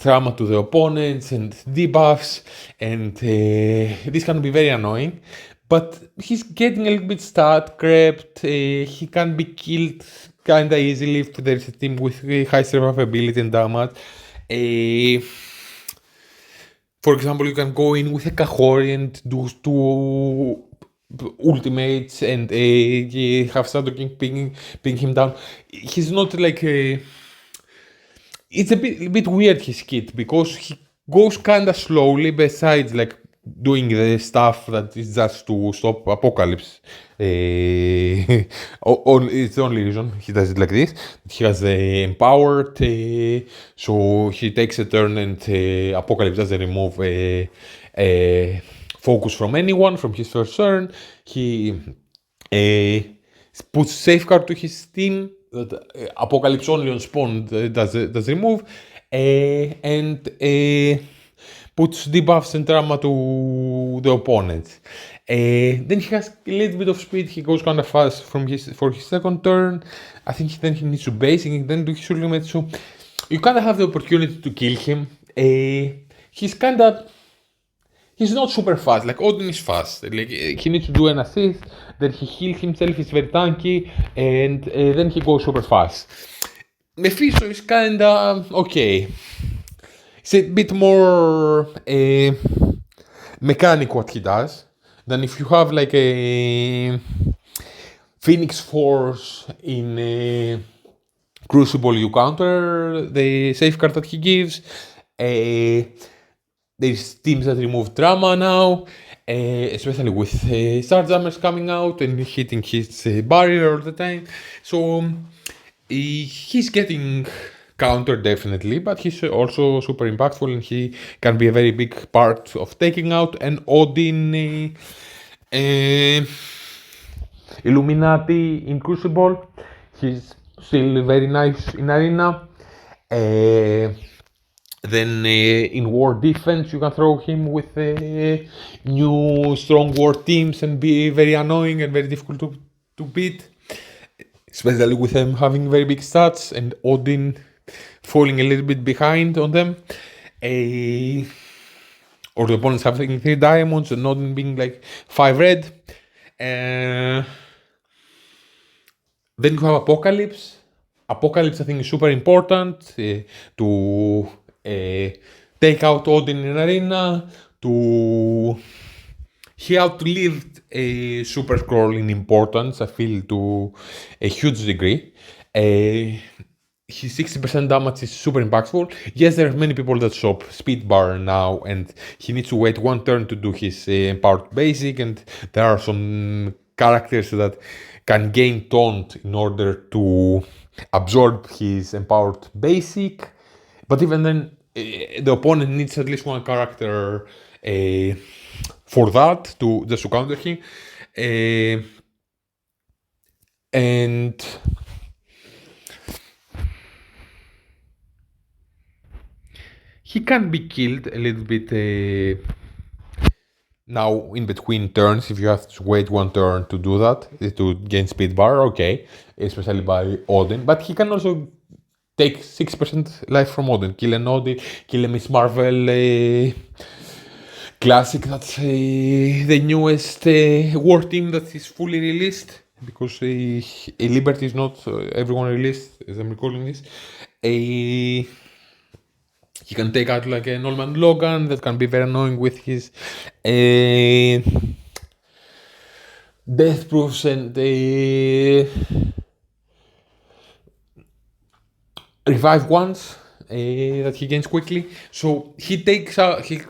trauma to the opponents and debuffs, and this can be very annoying, but he's getting a little bit stat crept. He can be killed kinda easily if there's a team with high survivability and damage. For example, you can go in with a Kahori and do two ultimates and have Shadow King ping him down. He's not like it's a bit weird, his kit, because he goes kinda slowly, besides like doing the stuff that is just to stop Apocalypse. It's the only reason he does it like this. He has empowered, so he takes a turn and Apocalypse doesn't remove focus from anyone from his first turn. He puts safeguard to his team that Apocalypse only on spawn does remove, and puts debuffs and trauma to the opponents. Then he has a little bit of speed. He goes kind of fast for his second turn. I think then he needs to base and then do his ultimate. So you kind of have the opportunity to kill him. He's he's not super fast. Like Odin is fast. Like he needs to do an assist, then he heals himself. He's very tanky, and then he goes super fast. Mephisto is kinda okay. It's a bit more mechanic what he does than if you have like a Phoenix Force in Crucible. You counter the safeguard that he gives. There's teams that remove drama now, especially with Starjammers coming out and hitting his barrier all the time. So he's getting countered definitely, but he's also super impactful and he can be a very big part of taking out an Odin Illuminati in Crucible. He's still very nice in Arena. Then in war defense, you can throw him with new strong war teams and be very annoying and very difficult to beat. Especially with them having very big stats and Odin falling a little bit behind on them. Or the opponents having 3 diamonds and Odin being like 5 red. Then you have Apocalypse. Apocalypse, I think, is super important to take out Odin in Arena. He outlived a Super Scroll in importance, I feel, to a huge degree. His 60% damage is super impactful. Yes, there are many people that shop speed bar now, and he needs to wait 1 turn to do his empowered basic, and there are some characters that can gain taunt in order to absorb his empowered basic. But even then, the opponent needs at least 1 character for that to just to counter him. And he can be killed a little bit now in between turns if you have to wait 1 turn to do that, to gain speed bar, okay, especially by Odin. But he can also take 6% life from Odin, kill an Odin, kill a Miss Marvel classic. That's the newest war team that is fully released, because Liberty is not everyone released, as I'm recalling this. He can take out like a Norman Logan that can be very annoying with his death proofs and revive ones that he gains quickly. So he takes out, he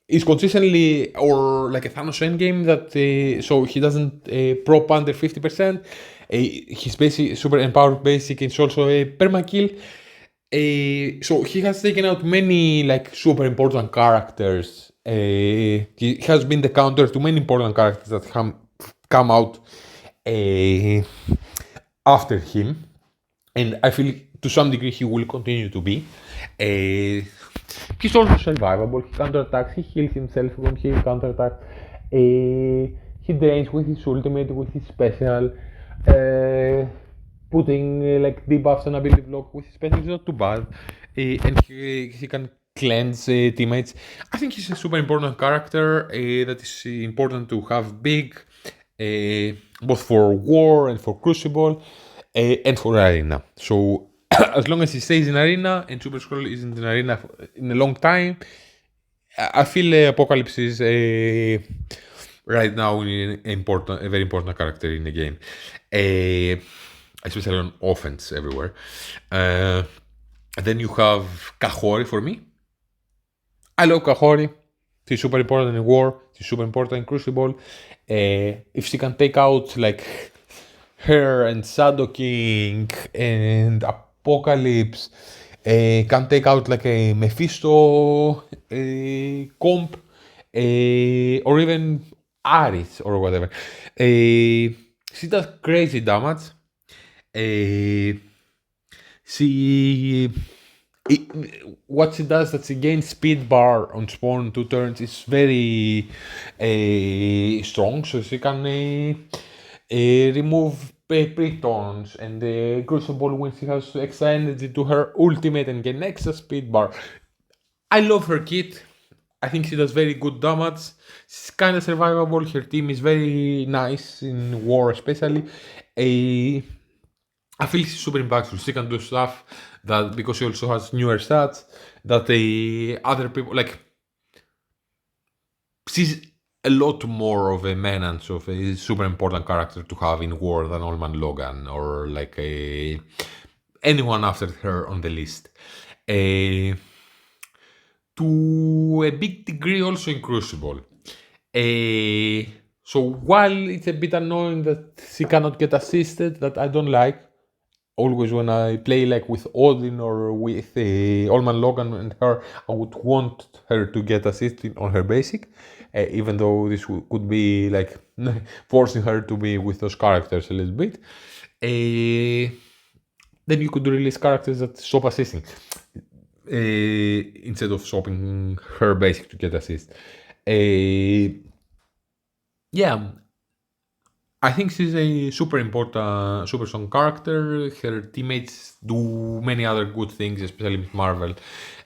is consistently, or like a Thanos endgame, that so he doesn't prop under 50%. His basic, super empowered basic, is also a permakill. So he has taken out many like super important characters. He has been the counter to many important characters that come out after him, and I feel to some degree he will continue to be. He's also survivable. He counterattacks. He heals himself when he counterattacks. He drains with his ultimate, with his special. Putting like debuffs and ability block with his special is not too bad. And he can cleanse teammates. I think he's a super important character that is important to have big, both for war and for Crucible and for Arena. So as long as he stays in Arena and Super Scroll isn't in Arena in a long time, I feel Apocalypse is right now a very important character in the game. Especially on offense everywhere. Then you have Kahori for me. I love Kahori. She's super important in war. She's super important in Crucible. If she can take out like her and Shadow King and Apocalypse, can take out like a Mephisto comp, or even Aris or whatever. She does crazy damage. What she does, that she gains speed bar on spawn 2 turns, is very strong. So she can remove Pritons and Crucible when she has extra energy to her ultimate and gain extra speed bar. I love her kit. I think she does very good damage. She's kind of survivable. Her team is very nice in war, especially. A I feel she's super impactful. She can do stuff that because she also has newer stats that the other people like. She's a lot more of a menace of a super important character to have in war than Olman Logan or like anyone after her on the list. Uh, to a big degree, also in Crucible. So while it's a bit annoying that she cannot get assisted, that I don't like, always when I play like with Odin or with Olman Logan and her, I would want her to get assisted on her basic, even though this could be like forcing her to be with those characters a little bit. Then you could release characters that stop assisting instead of swapping her basic to get assist. Yeah, I think she's a super important, super strong character. Her teammates do many other good things, especially with Marvel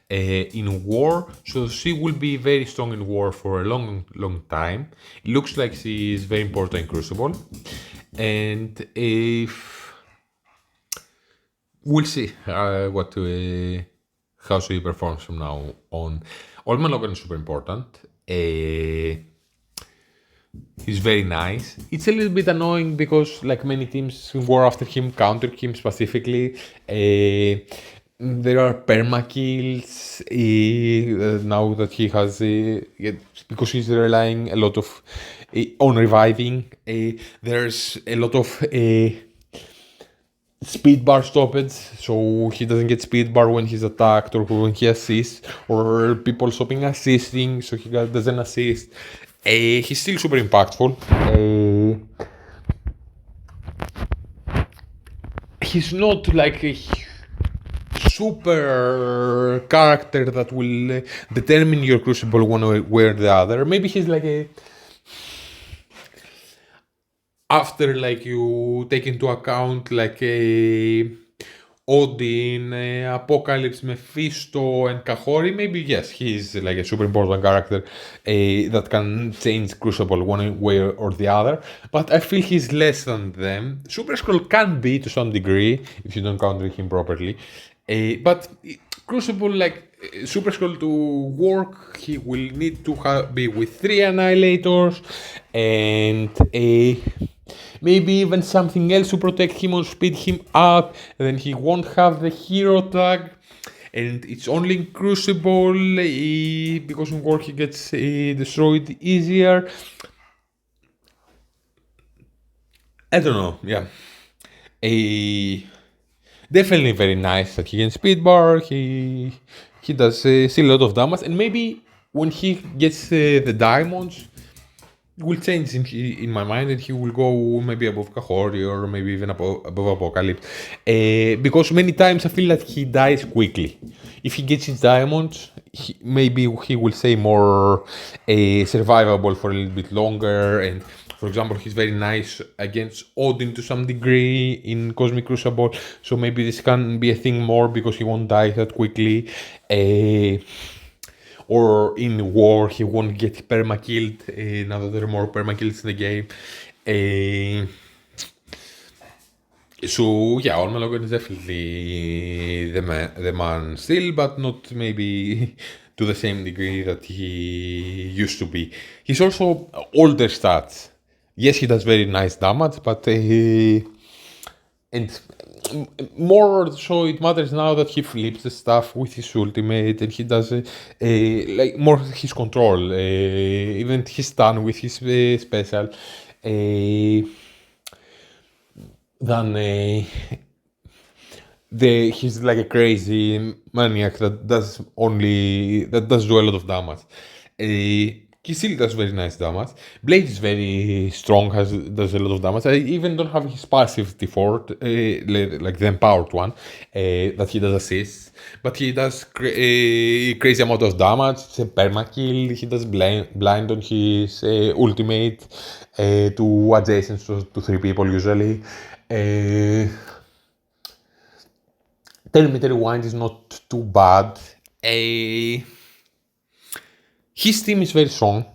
in war. So she will be very strong in war for a long, long time. It looks like she is very important in Crucible, and if we'll see how she performs from now on. Olman Logan is super important. He's very nice. It's a little bit annoying because, like many teams were after him, counter him specifically. There are perma kills now that he has because he's relying a lot of on reviving. There's a lot of speed bar stoppage, so he doesn't get speed bar when he's attacked or when he assists, or people stopping assisting, so doesn't assist. He's still super impactful. He's not like a super character that will determine your Crucible one way or the other. Maybe he's like a after like you take into account like a Odin, Apocalypse, Mephisto, and Kahori, maybe yes, he's like a super important character that can change Crucible one way or the other. But I feel he's less than them. Super Skrull can be to some degree if you don't counter him properly. But Crucible, like Super Skrull to work, he will need to be with 3 Annihilators and maybe even something else to protect him or speed him up, and then he won't have the hero tag. And it's only in Crucible because in war he gets destroyed easier. I don't know, yeah. Definitely very nice that he can speed bar, he does still a lot of damage, and maybe when he gets the diamonds, will change in my mind and he will go maybe above Kahori or maybe even above Apocalypse. Because many times I feel that he dies quickly. If he gets his diamonds, maybe he will stay more survivable for a little bit longer. And for example, he's very nice against Odin to some degree in Cosmic Crucible. So maybe this can be a thing more because he won't die that quickly. Or in war he won't get perma-killed now that there are more perma-kills in the game. So yeah, Olman Logan is definitely the man still, but not maybe to the same degree that he used to be. He's also older stats. Yes, he does very nice damage, but and more so it matters now that he flips the stuff with his ultimate and he does like more his control, even his stun with his special than he's like a crazy maniac that does do a lot of damage. He still does very nice damage. Blade is very strong, does a lot of damage. I even don't have his passive default, like the empowered one, that he does assist. But he does crazy amount of damage. It's a permakill. He does blind on his ultimate to adjacent to 3 people usually. 10-meter rewind is not too bad. his team is very strong.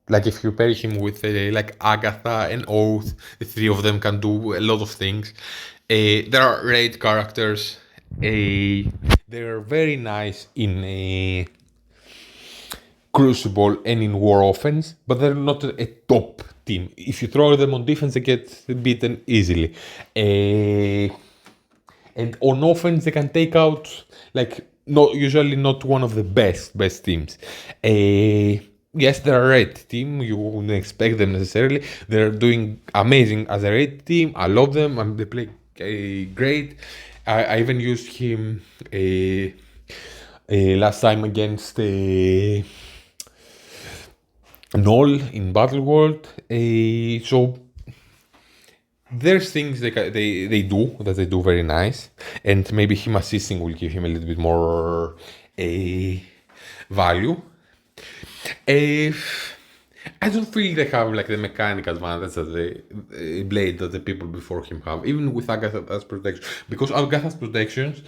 Like if you pair him with like Agatha and Oath, the three of them can do a lot of things. There are raid characters. They're very nice in Crucible and in War Offense, but they're not a top team. If you throw them on defense, they get beaten easily. And on offense, they can take out usually not one of the best teams. Yes, they're a red team. You wouldn't expect them necessarily. They're doing amazing as a red team. I love them, and they play great. I even used him last time against Null in Battle World. So there's things they do that they do very nice, and maybe him assisting will give him a little bit more value. I don't feel they have like the mechanic advantage that the Blade that the people before him have, even with Agatha's protection, because Agatha's protections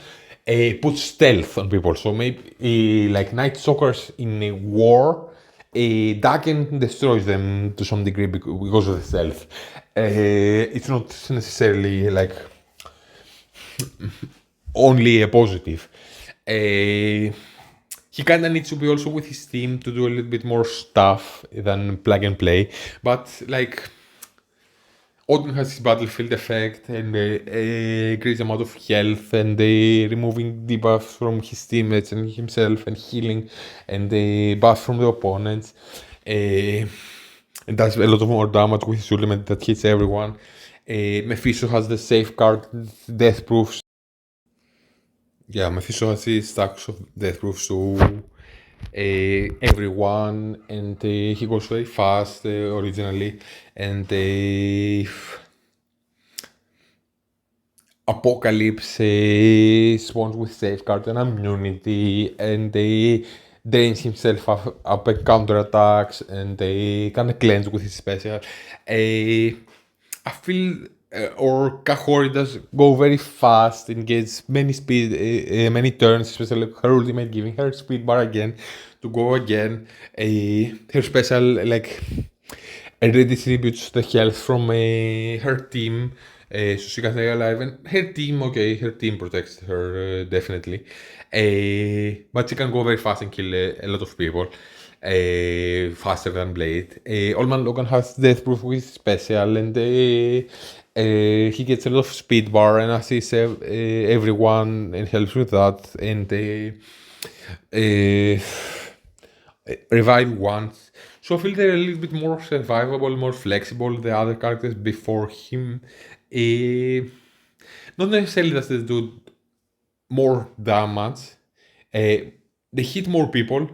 puts stealth on people. So maybe like Night Stalkers in a war, Daken destroys them to some degree because of the stealth. It's not necessarily like only a positive. He kind of needs to be also with his team to do a little bit more stuff than plug and play. But like Odin has his battlefield effect and a great amount of health and removing debuffs from his teammates and himself and healing and buffs from the opponents. And does a lot of more damage with his ultimate that hits everyone. Mephisto has the safeguard death proofs. Yeah, Mephisto has his stacks of death proofs to everyone, and he goes very fast originally, and Apocalypse spawns with safeguard and immunity, and drains himself up and counterattacks, and can cleanse with his special. I feel or Kahori does go very fast and gets many many turns, especially her ultimate giving her speed bar again to go again. Her special like redistributes the health from her team, so she can stay alive. And her team protects her definitely, but she can go very fast and kill a lot of people. Faster than Blade. Old Man Logan has death proof with special, and he gets a lot of speed bar and assists everyone and helps with that. And revive once. So I feel they're a little bit more survivable, more flexible. The other characters before him, not necessarily that they do more damage. They hit more people.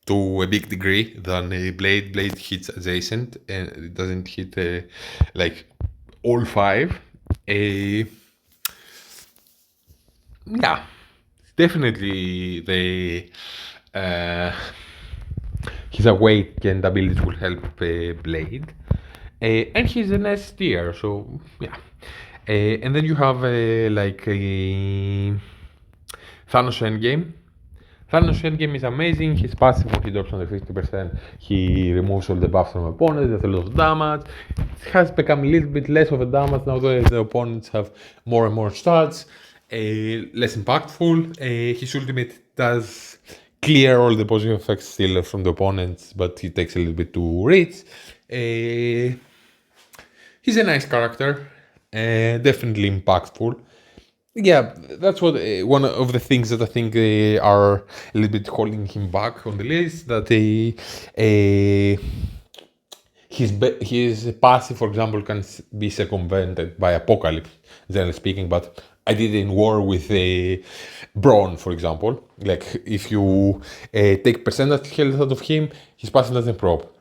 To a big degree than a Blade. Blade hits adjacent and it doesn't hit like all five. Yeah, definitely his awake and abilities will help Blade. And he's an S tier, so yeah. And then you have like a Thanos Endgame. Thanos Endgame is amazing. His passive when he drops under 50%, he removes all the buffs from opponents, does a lot of damage. It has become a little bit less of a damage now that the opponents have more and more stats, less impactful. His ultimate does clear all the positive effects still from the opponents, but he takes a little bit to reach. He's a nice character, definitely impactful. Yeah, that's what one of the things that I think are a little bit holding him back on the list. That his passive, for example, can be circumvented by Apocalypse, generally speaking. But I did it in War with Braun, for example. Like if you take percentage health out of him, his passive doesn't prop.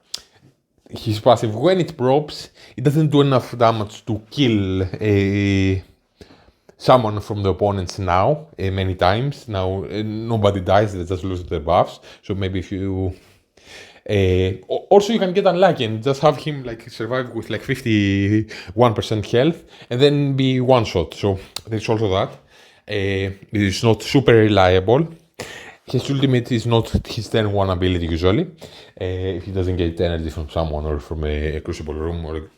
His passive, when it props, it doesn't do enough damage to kill someone from the opponents now, many times. Now, nobody dies, they just lose their buffs. So maybe if you... also, you can get unlucky and just have him like survive with like 51% health and then be one shot. So there's also that. It's not super reliable. his ultimate is not his turn 1 ability usually. If he doesn't get energy from someone or from a crucible room or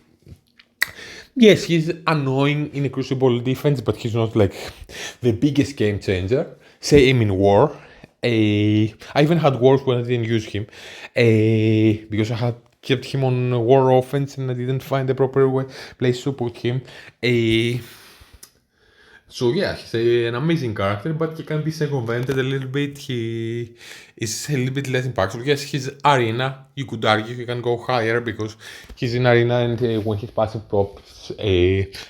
yes, he's annoying in a crucible defense, but he's not like the biggest game changer. Same in war. I even had wars when I didn't use him because I had kept him on war offense and I didn't find the proper place to put him. So yeah, he's an amazing character, but he can be circumvented a little bit. He is a little bit less impactful. Yes, his arena, you could argue he can go higher because he's in arena and when his passive props,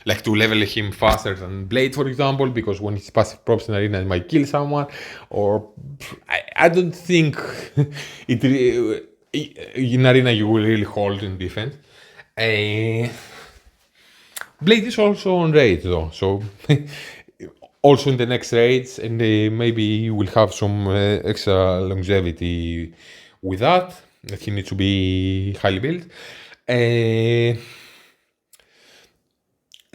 like to level him faster than Blade, for example, because when his passive props in arena, it might kill someone. Or I don't think in arena you will really hold in defense. Blade is also on raid though, so also in the next raids, and maybe you will have some extra longevity with that. He needs to be highly built.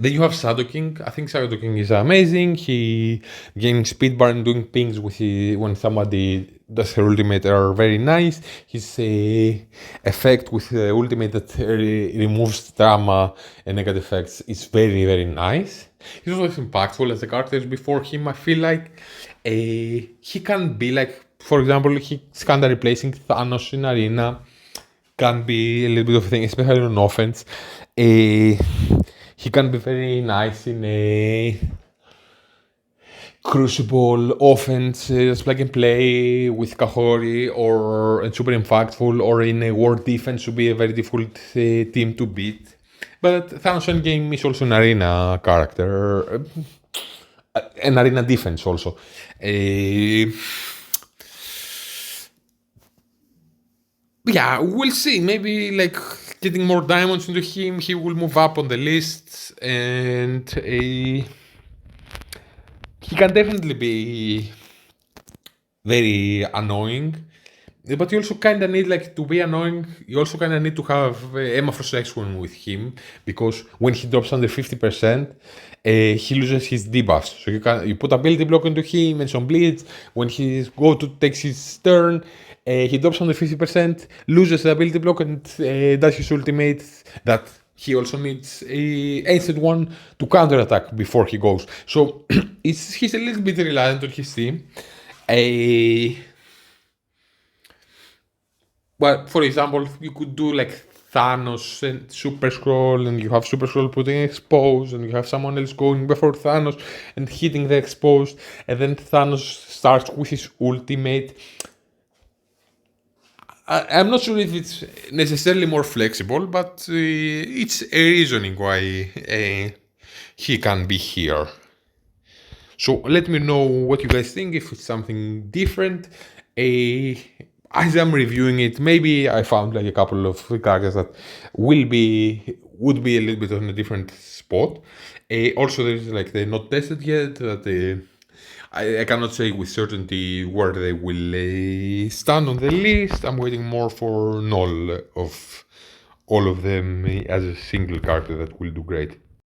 Then you have Shadow King. I think Shadow King is amazing. He gaining speed bar and doing pings with when somebody does her ultimate are very nice. His effect with the ultimate that removes drama and negative effects is very, very nice. He's always impactful as the characters before him. I feel like he can be like, for example, he's kind of replacing Thanos in Arena. Can be a little bit of a thing, especially on offense. He can be very nice in a crucible offense, just plug and play with Kahori, or super impactful, or in a war defense to be a very difficult team to beat. But Thanos Endgame is also an arena character, an arena defense also. Yeah, we'll see. Maybe like getting more diamonds into him, he will move up on the list, and he can definitely be very annoying. But you also kind of need, like, to be annoying, you also kind of need to have Emma Frost X1 with him, because when he drops under 50%, he loses his debuffs. So you put ability block into him and some bleeds. When he takes his turn, he drops under 50%, loses the ability block, and does his ultimate that he also needs a ancient one to counter attack before he goes. So he's a little bit reliant on his team. Well, for example, you could do like Thanos and Super Scroll, and you have Super Scroll putting exposed, and you have someone else going before Thanos and hitting the exposed, and then Thanos starts with his ultimate. I'm not sure if it's necessarily more flexible, but it's a reasoning why he can be here. So let me know what you guys think, if it's something different. As I'm reviewing it, maybe I found like a couple of characters that would be a little bit on a different spot. Also, there's like they're not tested yet. That I cannot say with certainty where they will stand on the list. I'm waiting more for Null of all of them as a single character that will do great.